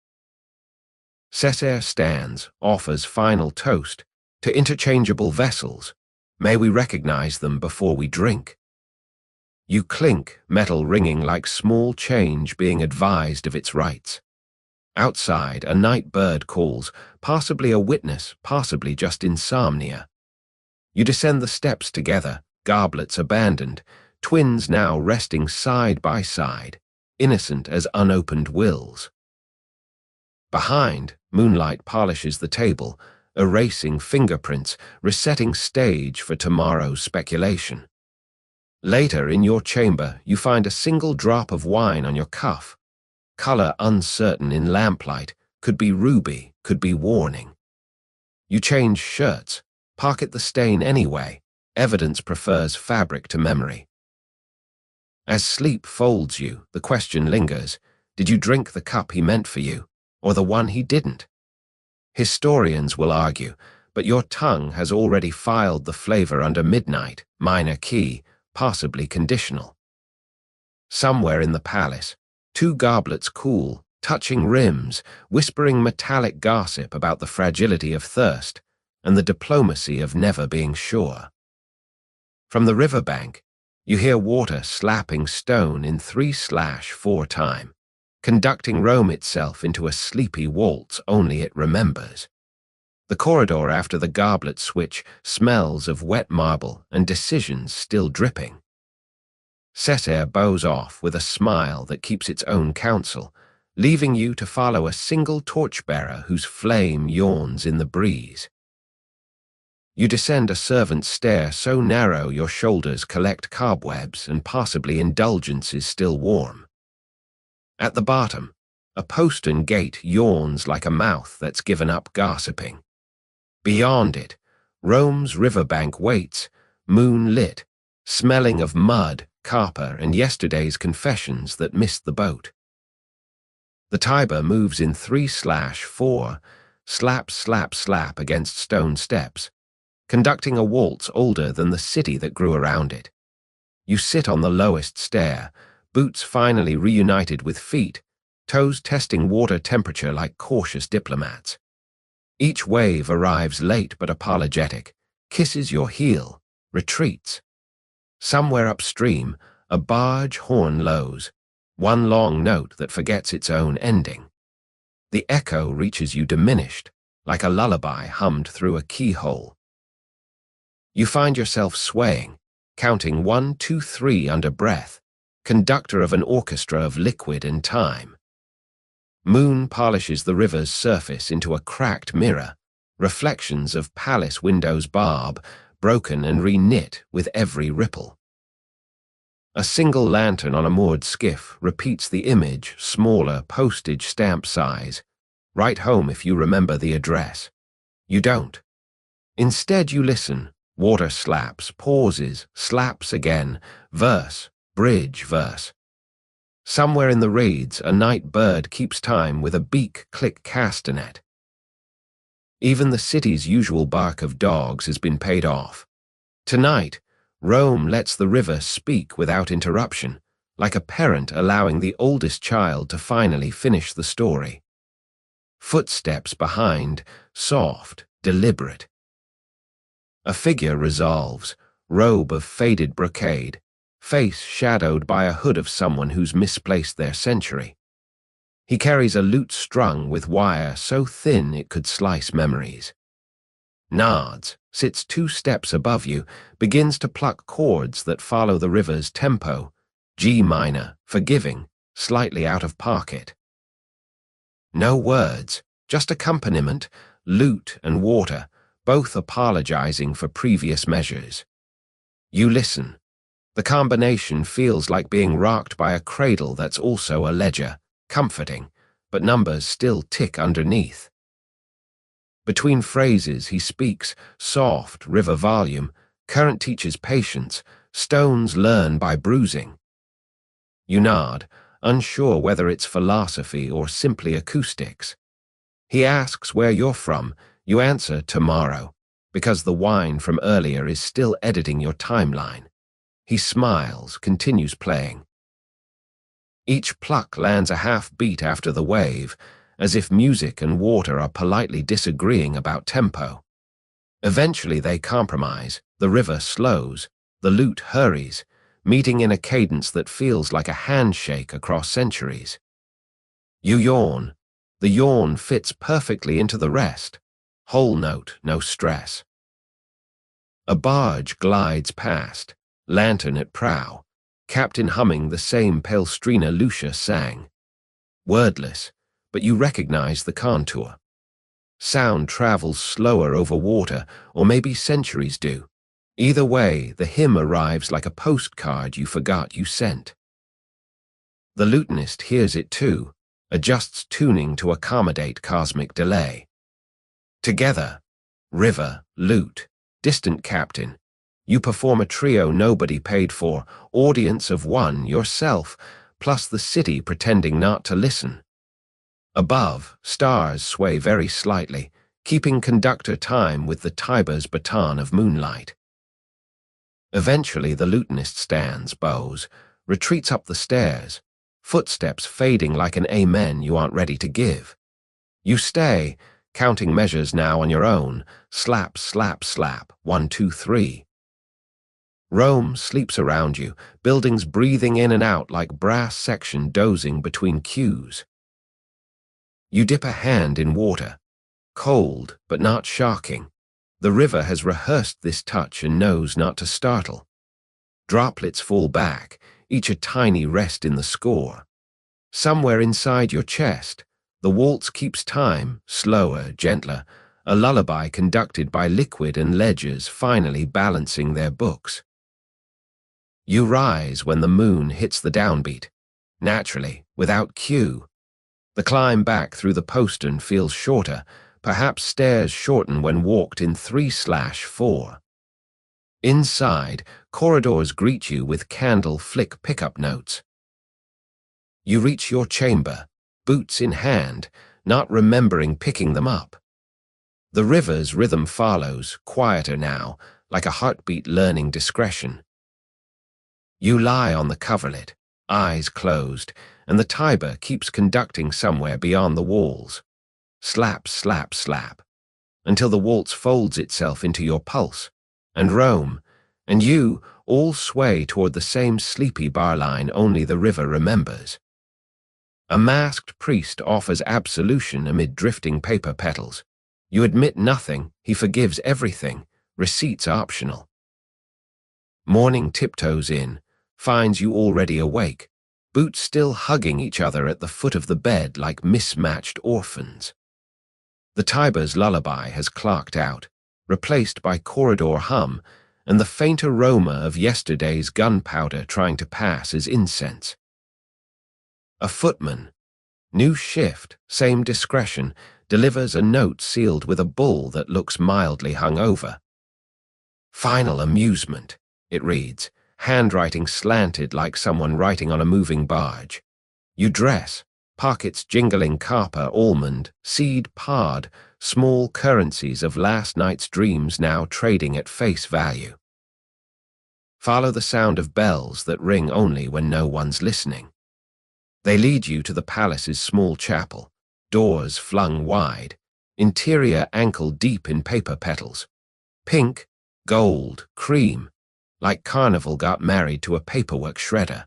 Cesare stands, offers final toast, to interchangeable vessels. May we recognize them before we drink. You clink, metal ringing like small change being advised of its rights. Outside, a night bird calls, possibly a witness, possibly just insomnia. You descend the steps together, goblets abandoned, twins now resting side by side, innocent as unopened wills. Behind, moonlight polishes the table, erasing fingerprints, resetting stage for tomorrow's speculation. Later, in your chamber, you find a single drop of wine on your cuff, color uncertain in lamplight, could be ruby, could be warning. You change shirts, pocket the stain anyway. Evidence prefers fabric to memory. As sleep folds you, the question lingers, did you drink the cup he meant for you, or the one he didn't? Historians will argue, but your tongue has already filed the flavor under midnight, minor key, possibly conditional. Somewhere in the palace, two goblets cool, touching rims, whispering metallic gossip about the fragility of thirst and the diplomacy of never being sure. From the riverbank, you hear water slapping stone in 3/4 time, conducting Rome itself into a sleepy waltz only it remembers. The corridor after the goblet switch smells of wet marble and decisions still dripping. Cesare bows off with a smile that keeps its own counsel, leaving you to follow a single torchbearer whose flame yawns in the breeze. You descend a servant's stair so narrow your shoulders collect cobwebs and possibly indulgence is still warm. At the bottom, a postern gate yawns like a mouth that's given up gossiping. Beyond it, Rome's riverbank waits, moon-lit, smelling of mud, copper, and yesterday's confessions that missed the boat. The Tiber moves in 3/4, slap, slap, slap against stone steps, conducting a waltz older than the city that grew around it. You sit on the lowest stair, boots finally reunited with feet, toes testing water temperature like cautious diplomats. Each wave arrives late but apologetic, kisses your heel, retreats. Somewhere upstream, a barge horn lows, one long note that forgets its own ending. The echo reaches you diminished, like a lullaby hummed through a keyhole. You find yourself swaying, counting 1, 2, 3 under breath, conductor of an orchestra of liquid and time. Moon polishes the river's surface into a cracked mirror, reflections of palace windows barb, broken and reknit with every ripple. A single lantern on a moored skiff repeats the image, smaller, postage stamp size. Write home if you remember the address. You don't. Instead you listen. Water slaps, pauses, slaps again, verse, bridge, verse. Somewhere in the reeds, a night bird keeps time with a beak-click castanet. Even the city's usual bark of dogs has been paid off. Tonight, Rome lets the river speak without interruption, like a parent allowing the oldest child to finally finish the story. Footsteps behind, soft, deliberate. A figure resolves, robe of faded brocade, face shadowed by a hood of someone who's misplaced their century. He carries a lute strung with wire so thin it could slice memories. Nods, sits 2 steps above you, begins to pluck chords that follow the river's tempo, G minor, forgiving, slightly out of pocket. No words, just accompaniment, lute and water, both apologizing for previous measures. You listen. The combination feels like being rocked by a cradle that's also a ledger, comforting, but numbers still tick underneath. Between phrases he speaks, soft, river volume, current teaches patience, stones learn by bruising. You nod, unsure whether it's philosophy or simply acoustics. He asks where you're from. You answer tomorrow, because the wine from earlier is still editing your timeline. He smiles, continues playing. Each pluck lands a half beat after the wave, as if music and water are politely disagreeing about tempo. Eventually they compromise, the river slows, the lute hurries, meeting in a cadence that feels like a handshake across centuries. You yawn. The yawn fits perfectly into the rest. Whole note, no stress. A barge glides past, lantern at prow, captain humming the same Palestrina Lucia sang. Wordless, but you recognize the contour. Sound travels slower over water, or maybe centuries do. Either way, the hymn arrives like a postcard you forgot you sent. The lutenist hears it too, adjusts tuning to accommodate cosmic delay. Together, river, lute, distant captain, you perform a trio nobody paid for, audience of one, yourself, plus the city pretending not to listen. Above, stars sway very slightly, keeping conductor time with the Tiber's baton of moonlight. Eventually the lutenist stands, bows, retreats up the stairs, footsteps fading like an amen you aren't ready to give. You stay, counting measures now on your own, slap, slap, slap, 1, 2, 3. Rome sleeps around you, buildings breathing in and out like brass section dozing between cues. You dip a hand in water, cold but not shocking. The river has rehearsed this touch and knows not to startle. Droplets fall back, each a tiny rest in the score. Somewhere inside your chest, the waltz keeps time, slower, gentler, a lullaby conducted by liquid and ledgers finally balancing their books. You rise when the moon hits the downbeat, naturally, without cue. The climb back through the postern feels shorter, perhaps stairs shorten when walked in 3/4. Inside, corridors greet you with candle flick pickup notes. You reach your chamber, boots in hand, not remembering picking them up. The river's rhythm follows, quieter now, like a heartbeat learning discretion. You lie on the coverlet, eyes closed, and the Tiber keeps conducting somewhere beyond the walls. Slap, slap, slap, until the waltz folds itself into your pulse, and Rome, and you all sway toward the same sleepy bar line only the river remembers. A masked priest offers absolution amid drifting paper petals. You admit nothing, he forgives everything, receipts optional. Morning tiptoes in, finds you already awake, boots still hugging each other at the foot of the bed like mismatched orphans. The Tiber's lullaby has clocked out, replaced by corridor hum and the faint aroma of yesterday's gunpowder trying to pass as incense. A footman, new shift, same discretion, delivers a note sealed with a bull that looks mildly hungover. Final amusement, it reads, handwriting slanted like someone writing on a moving barge. You dress, pockets jingling copper, almond, seed, pod, small currencies of last night's dreams now trading at face value. Follow the sound of bells that ring only when no one's listening. They lead you to the palace's small chapel, doors flung wide, interior ankle-deep in paper petals. Pink, gold, cream, like carnival got married to a paperwork shredder.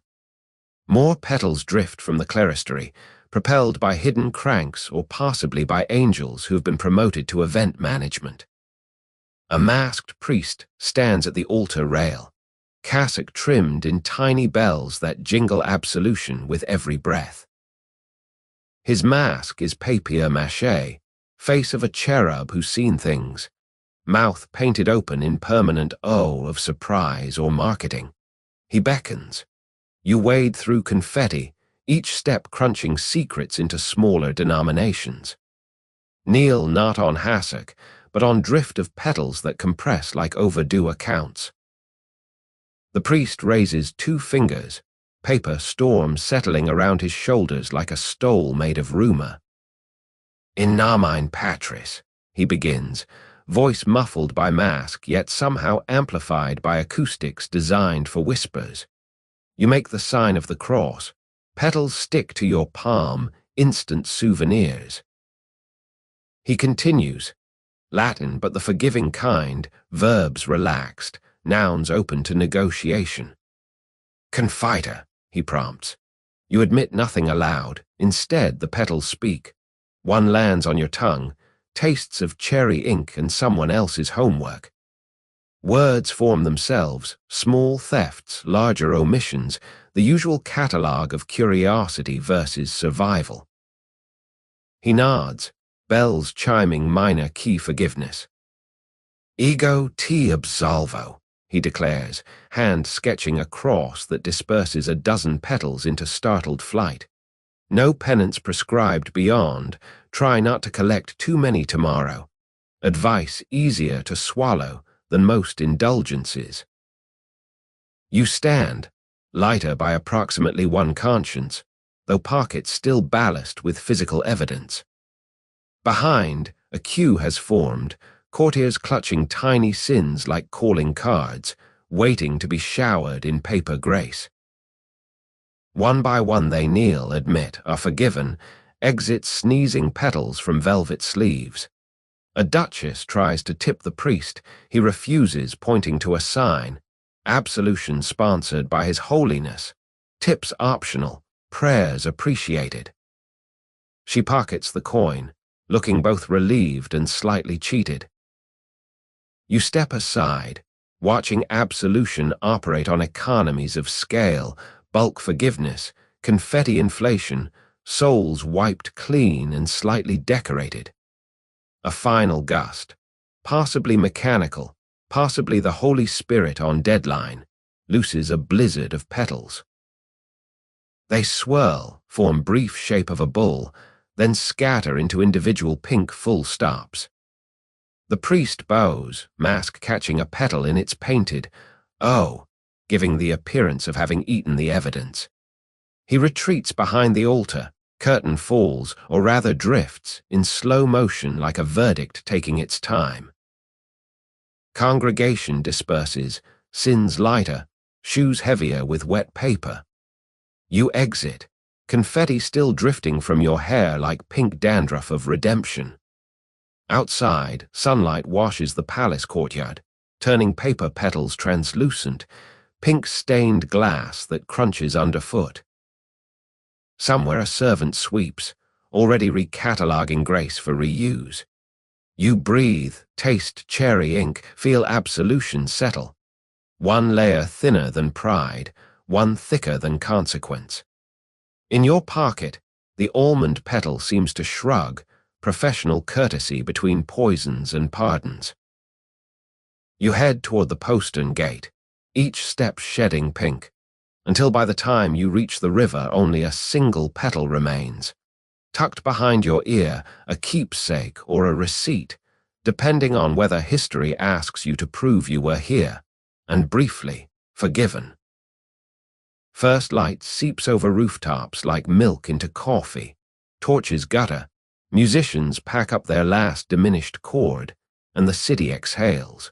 More petals drift from the clerestory, propelled by hidden cranks or possibly by angels who've been promoted to event management. A masked priest stands at the altar rail, cassock trimmed in tiny bells that jingle absolution with every breath. His mask is papier-mâché, face of a cherub who's seen things, mouth painted open in permanent O of surprise or marketing. He beckons. You wade through confetti, each step crunching secrets into smaller denominations. Kneel not on hassock, but on drift of petals that compress like overdue accounts. The priest raises 2 fingers, paper storm settling around his shoulders like a stole made of rumor. In nomine patris, he begins, voice muffled by mask yet somehow amplified by acoustics designed for whispers. You make the sign of the cross. Petals stick to your palm, instant souvenirs. He continues, Latin but the forgiving kind, verbs relaxed, nouns open to negotiation. Confiter, he prompts. You admit nothing aloud. Instead, the petals speak. One lands on your tongue, tastes of cherry ink and someone else's homework. Words form themselves, small thefts, larger omissions, the usual catalogue of curiosity versus survival. He nods, bells chiming minor key forgiveness. Ego te absolvo, he declares, hand sketching a cross that disperses a dozen petals into startled flight. No penance prescribed beyond. Try not to collect too many tomorrow. Advice easier to swallow than most indulgences. You stand, lighter by approximately one conscience, though pockets still ballast with physical evidence. Behind, a queue has formed, courtiers clutching tiny sins like calling cards, waiting to be showered in paper grace. One by one they kneel, admit, are forgiven, exit sneezing petals from velvet sleeves. A duchess tries to tip the priest. He refuses, pointing to a sign. Absolution sponsored by His Holiness. Tips optional. Prayers appreciated. She pockets the coin, looking both relieved and slightly cheated. You step aside, watching absolution operate on economies of scale, bulk forgiveness, confetti inflation, souls wiped clean and slightly decorated. A final gust, possibly mechanical, possibly the Holy Spirit on deadline, looses a blizzard of petals. They swirl, form brief shape of a bull, then scatter into individual pink full stops. The priest bows, mask catching a petal in its painted O, giving the appearance of having eaten the evidence. He retreats behind the altar, curtain falls, or rather drifts, in slow motion like a verdict taking its time. Congregation disperses, sins lighter, shoes heavier with wet paper. You exit, confetti still drifting from your hair like pink dandruff of redemption. Outside, sunlight washes the palace courtyard, turning paper petals translucent, pink-stained glass that crunches underfoot. Somewhere a servant sweeps, already recataloguing grace for reuse. You breathe, taste cherry ink, feel absolution settle. One layer thinner than pride, one thicker than consequence. In your pocket, the almond petal seems to shrug, professional courtesy between poisons and pardons. You head toward the postern gate, each step shedding pink, until by the time you reach the river only a single petal remains. Tucked behind your ear, a keepsake or a receipt, depending on whether history asks you to prove you were here, and briefly, forgiven. First light seeps over rooftops like milk into coffee, torches gutter, musicians pack up their last diminished chord, and the city exhales.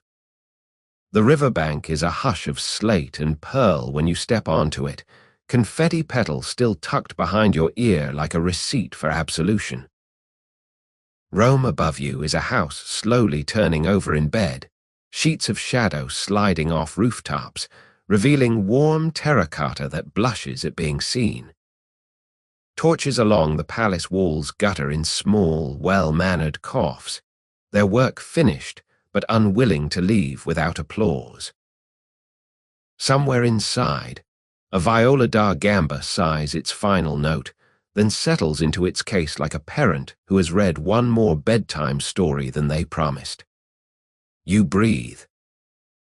The riverbank is a hush of slate and pearl when you step onto it, confetti petals still tucked behind your ear like a receipt for absolution. Rome above you is a house slowly turning over in bed, sheets of shadow sliding off rooftops, revealing warm terracotta that blushes at being seen. Torches along the palace walls gutter in small, well-mannered coughs, their work finished but unwilling to leave without applause. Somewhere inside, a viola da gamba sighs its final note, then settles into its case like a parent who has read one more bedtime story than they promised. You breathe.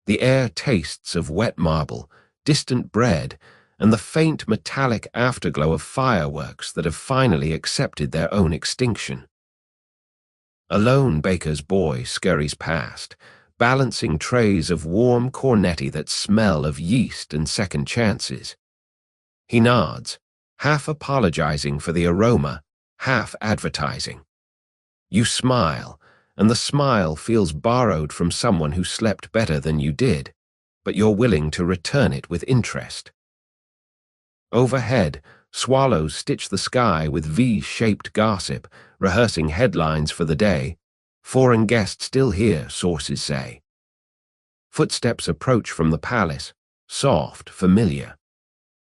The air tastes of wet marble, distant bread, and the faint metallic afterglow of fireworks that have finally accepted their own extinction. A lone baker's boy scurries past, balancing trays of warm cornetti that smell of yeast and second chances. He nods, half apologizing for the aroma, half advertising. You smile, and the smile feels borrowed from someone who slept better than you did, but you're willing to return it with interest. Overhead, swallows stitch the sky with V-shaped gossip, rehearsing headlines for the day. Foreign guests still here, sources say. Footsteps approach from the palace, soft, familiar.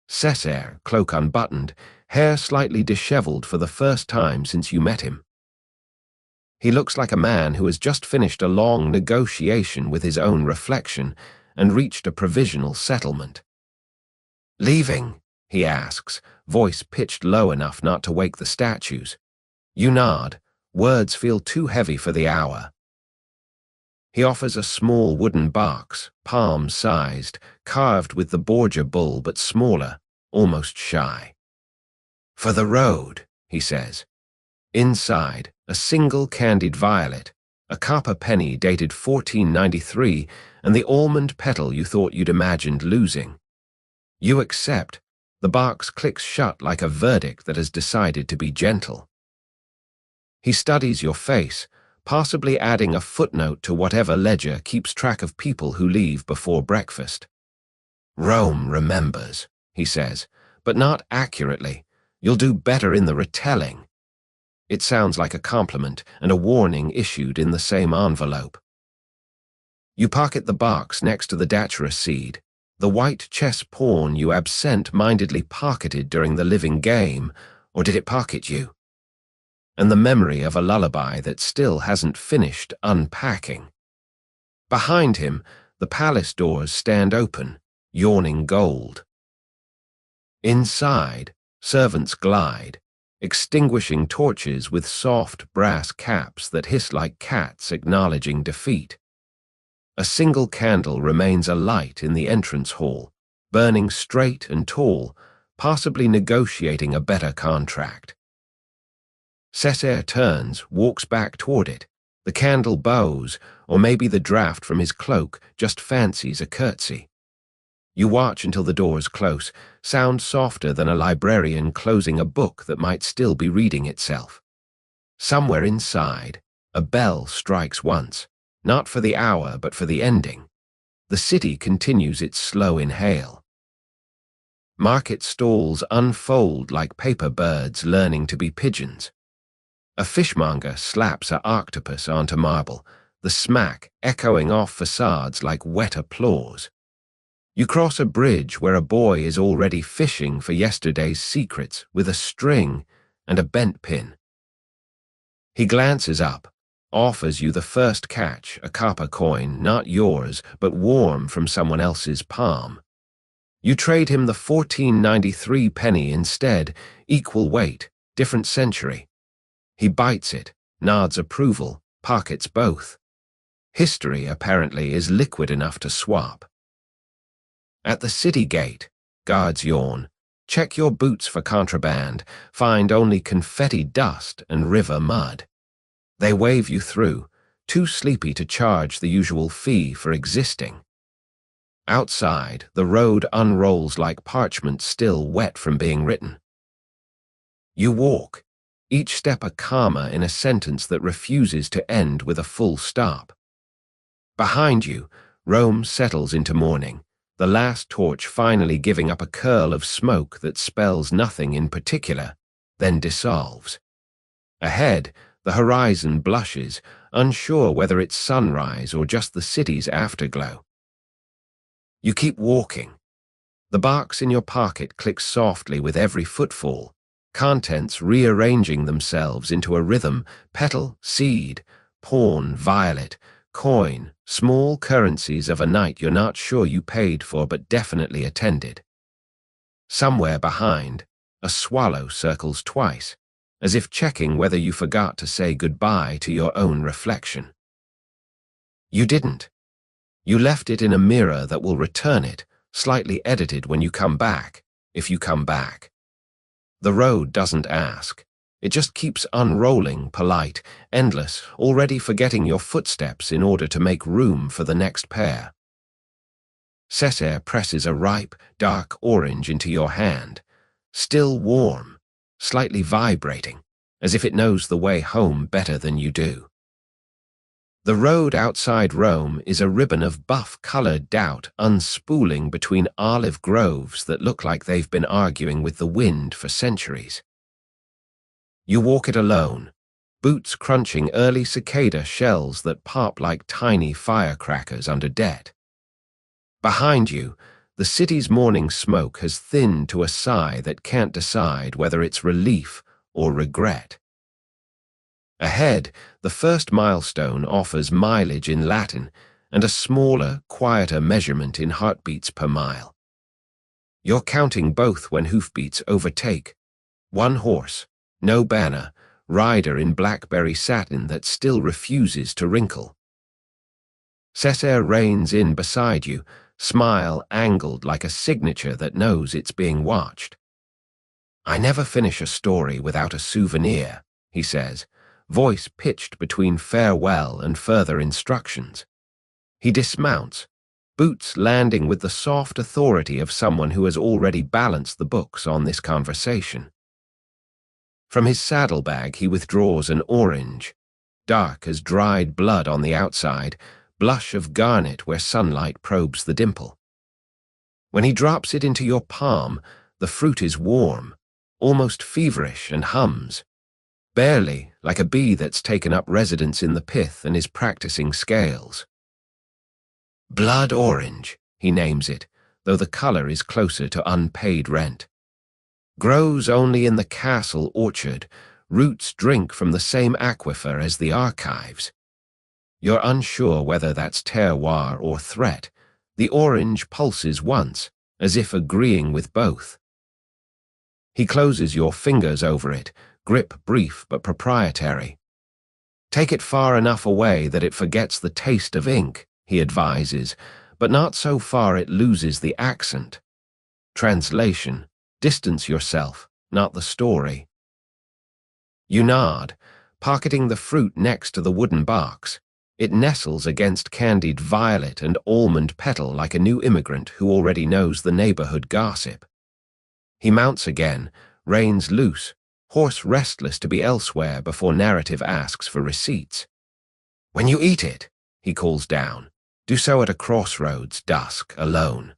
Cesare, cloak unbuttoned, hair slightly disheveled for the first time since you met him. He looks like a man who has just finished a long negotiation with his own reflection and reached a provisional settlement. "Leaving?" he asks, voice pitched low enough not to wake the statues. You nod, words feel too heavy for the hour. He offers a small wooden box, palm-sized, carved with the Borgia bull but smaller, almost shy. "For the road," he says. Inside, a single candied violet, a copper penny dated 1493, and the almond petal you thought you'd imagined losing. You accept. The box clicks shut like a verdict that has decided to be gentle. He studies your face, possibly adding a footnote to whatever ledger keeps track of people who leave before breakfast. "Rome remembers," he says, "but not accurately. You'll do better in the retelling." It sounds like a compliment and a warning issued in the same envelope. You pocket the box next to the datura seed, the white chess pawn you absent-mindedly pocketed during the living game, or did it pocket you? And the memory of a lullaby that still hasn't finished unpacking. Behind him, the palace doors stand open, yawning gold. Inside, servants glide, extinguishing torches with soft brass caps that hiss like cats acknowledging defeat. A single candle remains alight in the entrance hall, burning straight and tall, possibly negotiating a better contract. Cesare turns, walks back toward it. The candle bows, or maybe the draft from his cloak just fancies a curtsy. You watch until the doors close, sound softer than a librarian closing a book that might still be reading itself. Somewhere inside, a bell strikes once, not for the hour but for the ending. The city continues its slow inhale. Market stalls unfold like paper birds learning to be pigeons. A fishmonger slaps an octopus onto marble, the smack echoing off facades like wet applause. You cross a bridge where a boy is already fishing for yesterday's secrets with a string and a bent pin. He glances up, offers you the first catch, a copper coin, not yours, but warm from someone else's palm. You trade him the 1493 penny instead, equal weight, different century. He bites it, nods approval, pockets both. History, apparently, is liquid enough to swap. At the city gate, guards yawn. Check your boots for contraband, find only confetti dust and river mud. They wave you through, too sleepy to charge the usual fee for existing. Outside, the road unrolls like parchment still wet from being written. You walk, each step a comma in a sentence that refuses to end with a full stop. Behind you, Rome settles into morning, the last torch finally giving up a curl of smoke that spells nothing in particular, then dissolves. Ahead, the horizon blushes, unsure whether it's sunrise or just the city's afterglow. You keep walking. The box in your pocket clicks softly with every footfall, contents rearranging themselves into a rhythm: petal, seed, pawn, violet, coin, small currencies of a night you're not sure you paid for but definitely attended. Somewhere behind, a swallow circles twice, as if checking whether you forgot to say goodbye to your own reflection. You didn't. You left it in a mirror that will return it, slightly edited when you come back, if you come back. The road doesn't ask. It just keeps unrolling, polite, endless, already forgetting your footsteps in order to make room for the next pair. Cesare presses a ripe, dark orange into your hand, still warm, slightly vibrating, as if it knows the way home better than you do. The road outside Rome is a ribbon of buff-colored doubt unspooling between olive groves that look like they've been arguing with the wind for centuries. You walk it alone, boots crunching early cicada shells that pop like tiny firecrackers under debt. Behind you, the city's morning smoke has thinned to a sigh that can't decide whether it's relief or regret. Ahead, the first milestone offers mileage in Latin and a smaller, quieter measurement in heartbeats per mile. You're counting both when hoofbeats overtake. One horse, no banner, rider in blackberry satin that still refuses to wrinkle. Cesare reins in beside you, smile angled like a signature that knows it's being watched. I never finish a story without a souvenir, he says, voice pitched between farewell and further instructions. He dismounts, boots landing with the soft authority of someone who has already balanced the books on this conversation. From his saddlebag he withdraws an orange, dark as dried blood on the outside, blush of garnet where sunlight probes the dimple. When he drops it into your palm, the fruit is warm, almost feverish, and hums, barely, like a bee that's taken up residence in the pith and is practicing scales. Blood orange, he names it, though the color is closer to unpaid rent. Grows only in the castle orchard, roots drink from the same aquifer as the archives. You're unsure whether that's terroir or threat. The orange pulses once, as if agreeing with both. He closes your fingers over it, grip brief but proprietary. Take it far enough away that it forgets the taste of ink, he advises, but not so far it loses the accent. Translation: distance yourself, not the story. You nod, pocketing the fruit next to the wooden box. It nestles against candied violet and almond petal like a new immigrant who already knows the neighborhood gossip. He mounts again, reins loose, horse restless to be elsewhere before narrative asks for receipts. When you eat it, he calls down, do so at a crossroads, dusk, alone.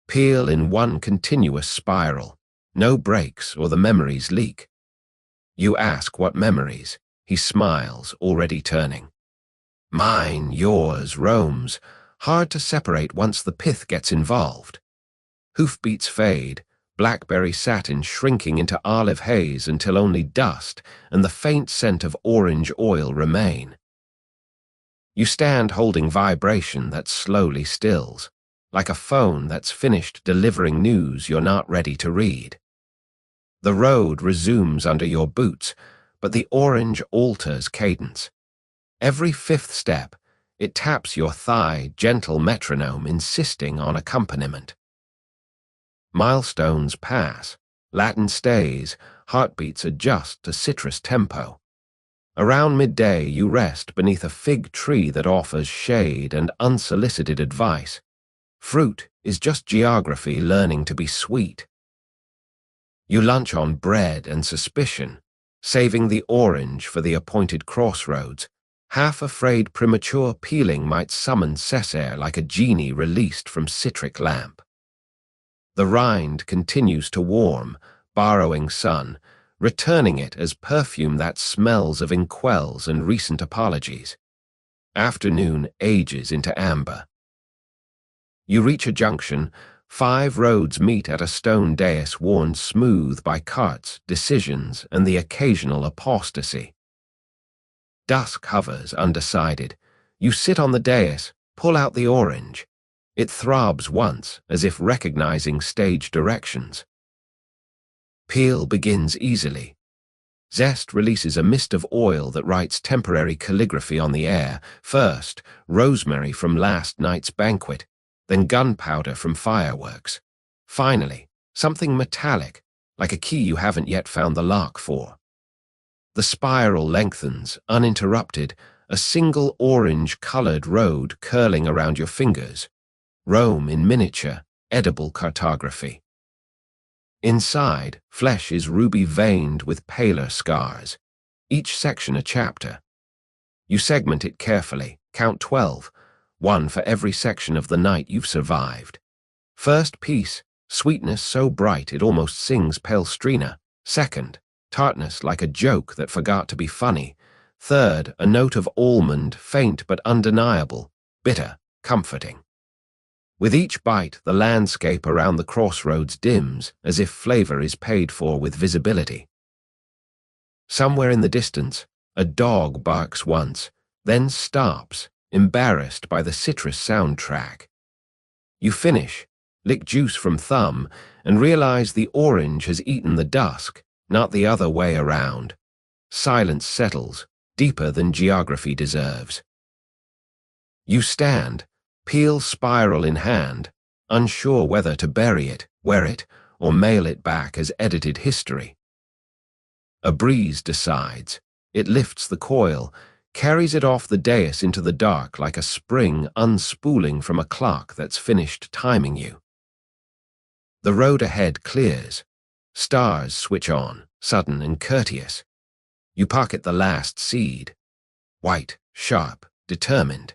Peel in one continuous spiral, no breaks or the memories leak. You ask what memories. He smiles, already turning. Mine, yours, Rome's, hard to separate once the pith gets involved. Hoofbeats fade, blackberry satin shrinking into olive haze until only dust and the faint scent of orange oil remain. You stand holding vibration that slowly stills, like a phone that's finished delivering news you're not ready to read. The road resumes under your boots, but the orange alters cadence. Every fifth step, it taps your thigh, gentle metronome insisting on accompaniment. Milestones pass, Latin stays, heartbeats adjust to citrus tempo. Around midday you rest beneath a fig tree that offers shade and unsolicited advice. Fruit is just geography learning to be sweet. You lunch on bread and suspicion, saving the orange for the appointed crossroads, half afraid premature peeling might summon Cesare like a genie released from citric lamp. The rind continues to warm, borrowing sun, returning it as perfume that smells of inkwells and recent apologies. Afternoon ages into amber. You reach a junction, 5 roads meet at a stone dais worn smooth by carts, decisions, and the occasional apostasy. Dusk hovers undecided. You sit on the dais, pull out the orange. It throbs once, as if recognizing stage directions. Peel begins easily. Zest releases a mist of oil that writes temporary calligraphy on the air. First, rosemary from last night's banquet, then gunpowder from fireworks. Finally, something metallic, like a key you haven't yet found the lock for. The spiral lengthens, uninterrupted, a single orange-colored road curling around your fingers. Rome in miniature, edible cartography. Inside, flesh is ruby-veined with paler scars, each section a chapter. You segment it carefully, count 12, one for every section of the night you've survived. First piece, sweetness so bright it almost sings Palestrina. Second, tartness like a joke that forgot to be funny. Third, a note of almond, faint but undeniable, bitter, comforting. With each bite, the landscape around the crossroads dims, as if flavor is paid for with visibility. Somewhere in the distance, a dog barks once, then stops, embarrassed by the citrus soundtrack. You finish, lick juice from thumb, and realize the orange has eaten the dusk, not the other way around. Silence settles, deeper than geography deserves. You stand, peel spiral in hand, unsure whether to bury it, wear it, or mail it back as edited history. A breeze decides. It lifts the coil, carries it off the dais into the dark like a spring unspooling from a clock that's finished timing you. The road ahead clears. Stars switch on, sudden and courteous. You pocket the last seed. White, sharp, determined.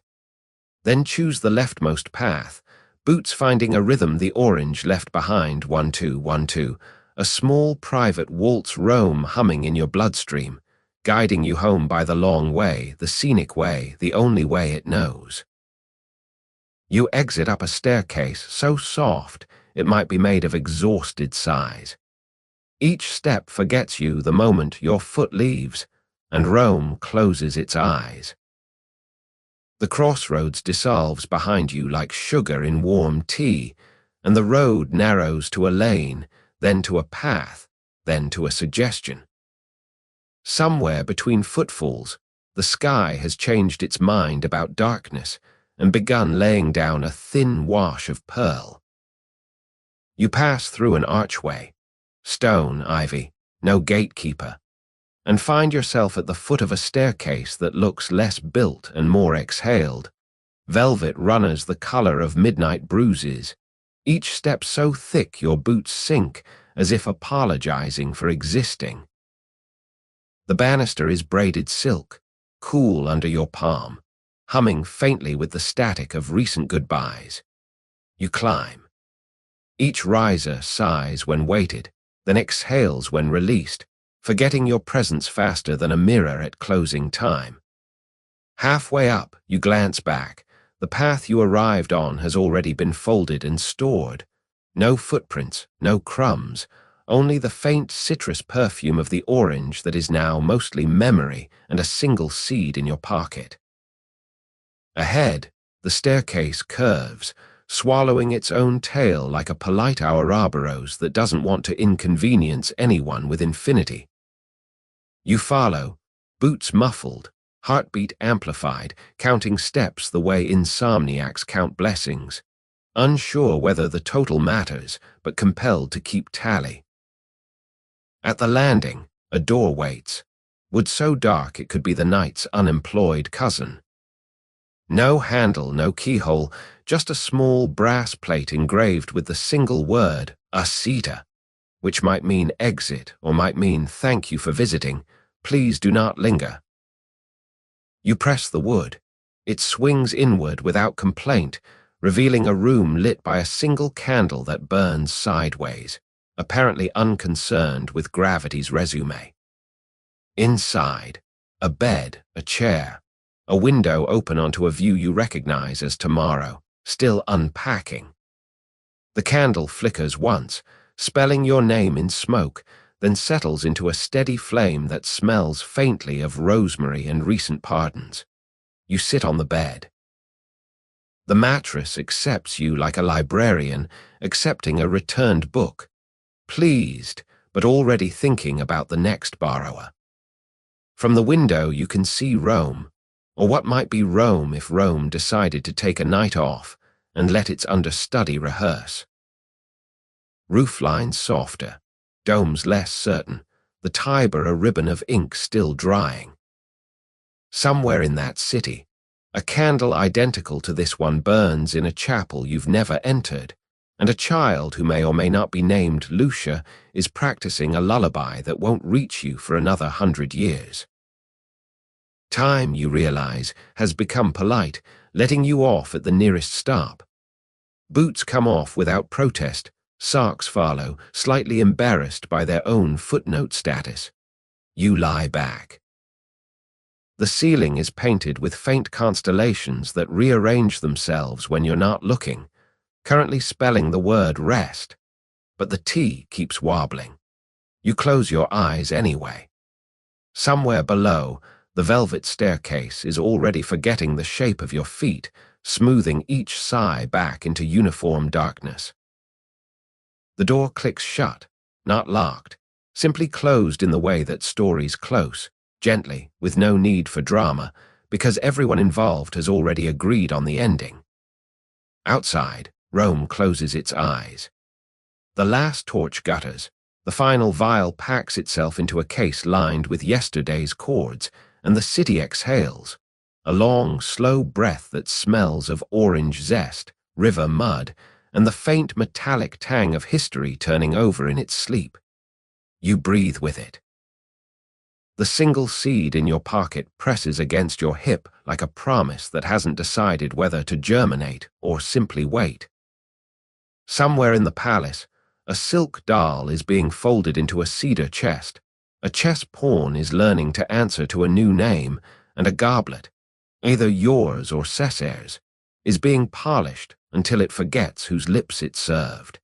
Then choose the leftmost path, boots finding a rhythm the orange left behind 1-2, 1-2, a small private waltz roam humming in your bloodstream, guiding you home by the long way, the scenic way, the only way it knows. You exit up a staircase so soft it might be made of exhausted sighs. Each step forgets you the moment your foot leaves, and Rome closes its eyes. The crossroads dissolves behind you like sugar in warm tea, and the road narrows to a lane, then to a path, then to a suggestion. Somewhere between footfalls, the sky has changed its mind about darkness and begun laying down a thin wash of pearl. You pass through an archway, stone, ivy, no gatekeeper, and find yourself at the foot of a staircase that looks less built and more exhaled. Velvet runners the color of midnight bruises, each step so thick your boots sink as if apologizing for existing. The banister is braided silk, cool under your palm, humming faintly with the static of recent goodbyes. You climb. Each riser sighs when weighted, then exhales when released, forgetting your presence faster than a mirror at closing time. Halfway up, you glance back. The path you arrived on has already been folded and stored. No footprints, no crumbs, only the faint citrus perfume of the orange that is now mostly memory and a single seed in your pocket. Ahead, the staircase curves, swallowing its own tail like a polite Ouroboros that doesn't want to inconvenience anyone with infinity. You follow, boots muffled, heartbeat amplified, counting steps the way insomniacs count blessings, unsure whether the total matters, but compelled to keep tally. At the landing, a door waits, wood so dark it could be the night's unemployed cousin. No handle, no keyhole, just a small brass plate engraved with the single word, "Asceta," which might mean exit or might mean thank you for visiting, please do not linger. You press the wood. It swings inward without complaint, revealing a room lit by a single candle that burns sideways, apparently unconcerned with gravity's resume. Inside, a bed, a chair, a window open onto a view you recognize as tomorrow, still unpacking. The candle flickers once, spelling your name in smoke, then settles into a steady flame that smells faintly of rosemary and recent pardons. You sit on the bed. The mattress accepts you like a librarian accepting a returned book, pleased but already thinking about the next borrower. From the window you can see Rome, or what might be Rome if Rome decided to take a night off and let its understudy rehearse. Rooflines softer, domes less certain, the Tiber a ribbon of ink still drying. Somewhere in that city, a candle identical to this one burns in a chapel you've never entered, and a child who may or may not be named Lucia is practicing a lullaby that won't reach you for another 100 years. Time, you realize, has become polite, letting you off at the nearest stop. Boots come off without protest, socks follow, slightly embarrassed by their own footnote status. You lie back. The ceiling is painted with faint constellations that rearrange themselves when you're not looking, currently spelling the word rest, but the T keeps wobbling. You close your eyes anyway. Somewhere below, the velvet staircase is already forgetting the shape of your feet, smoothing each sigh back into uniform darkness. The door clicks shut, not locked, simply closed in the way that stories close, gently, with no need for drama, because everyone involved has already agreed on the ending. Outside, Rome closes its eyes. The last torch gutters. The final vial packs itself into a case lined with yesterday's chords, and the city exhales. A long, slow breath that smells of orange zest, river mud, and the faint metallic tang of history turning over in its sleep. You breathe with it. The single seed in your pocket presses against your hip like a promise that hasn't decided whether to germinate or simply wait. Somewhere in the palace, a silk doll is being folded into a cedar chest. A chess pawn is learning to answer to a new name, and a goblet, either yours or Cesare's, is being polished until it forgets whose lips it served.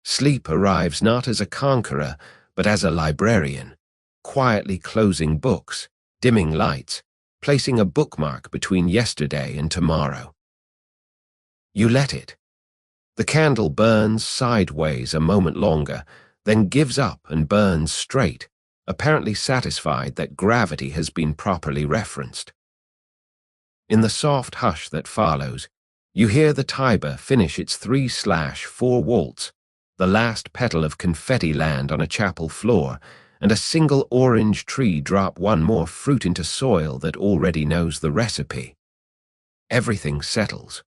Sleep arrives not as a conqueror, but as a librarian, quietly closing books, dimming lights, placing a bookmark between yesterday and tomorrow. You let it. The candle burns sideways a moment longer, then gives up and burns straight, apparently satisfied that gravity has been properly referenced. In the soft hush that follows, you hear the Tiber finish its 3/4 waltz, the last petal of confetti land on a chapel floor, and a single orange tree drop one more fruit into soil that already knows the recipe. Everything settles.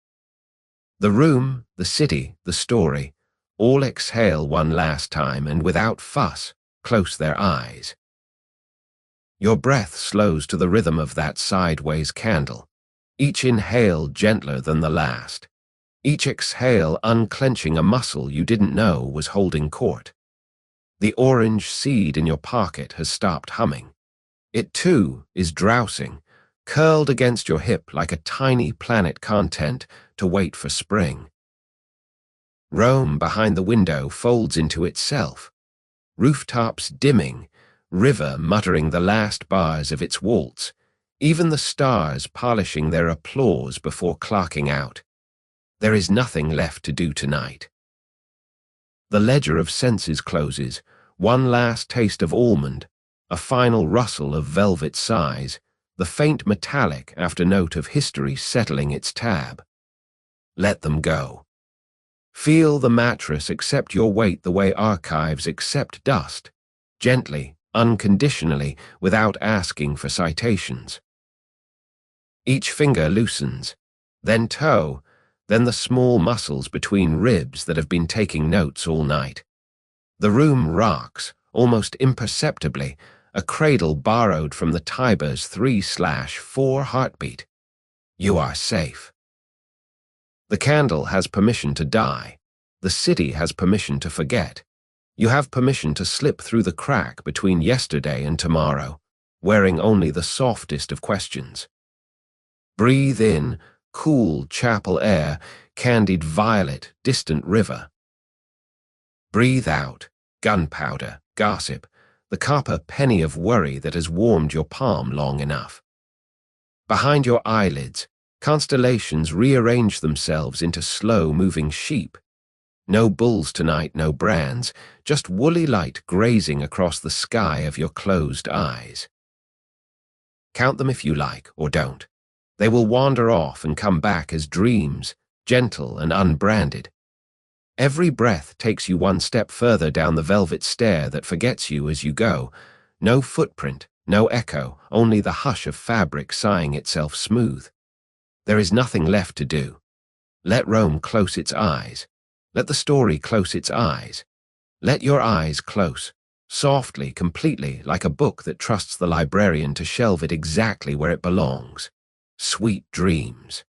The room, the city, the story, all exhale one last time and without fuss, close their eyes. Your breath slows to the rhythm of that sideways candle, each inhale gentler than the last, each exhale unclenching a muscle you didn't know was holding court. The orange seed in your pocket has stopped humming. It too is drowsing, curled against your hip like a tiny planet content to wait for spring. Rome behind the window folds into itself, rooftops dimming, river muttering the last bars of its waltz, even the stars polishing their applause before clocking out. There is nothing left to do tonight. The ledger of senses closes, one last taste of almond, a final rustle of velvet sighs, the faint metallic afternote of history settling its tab. Let them go. Feel the mattress accept your weight the way archives accept dust, gently, unconditionally, without asking for citations. Each finger loosens, then toe, then the small muscles between ribs that have been taking notes all night. The room rocks, almost imperceptibly, a cradle borrowed from the Tiber's 3/4 heartbeat. You are safe. The candle has permission to die. The city has permission to forget. You have permission to slip through the crack between yesterday and tomorrow, wearing only the softest of questions. Breathe in, cool chapel air, candied violet, distant river. Breathe out, gunpowder, gossip, the copper penny of worry that has warmed your palm long enough. Behind your eyelids, constellations rearrange themselves into slow-moving sheep. No bulls tonight, no brands, just woolly light grazing across the sky of your closed eyes. Count them if you like, or don't. They will wander off and come back as dreams, gentle and unbranded. Every breath takes you one step further down the velvet stair that forgets you as you go. No footprint, no echo, only the hush of fabric sighing itself smooth. There is nothing left to do. Let Rome close its eyes. Let the story close its eyes. Let your eyes close, softly, completely, like a book that trusts the librarian to shelve it exactly where it belongs. Sweet dreams.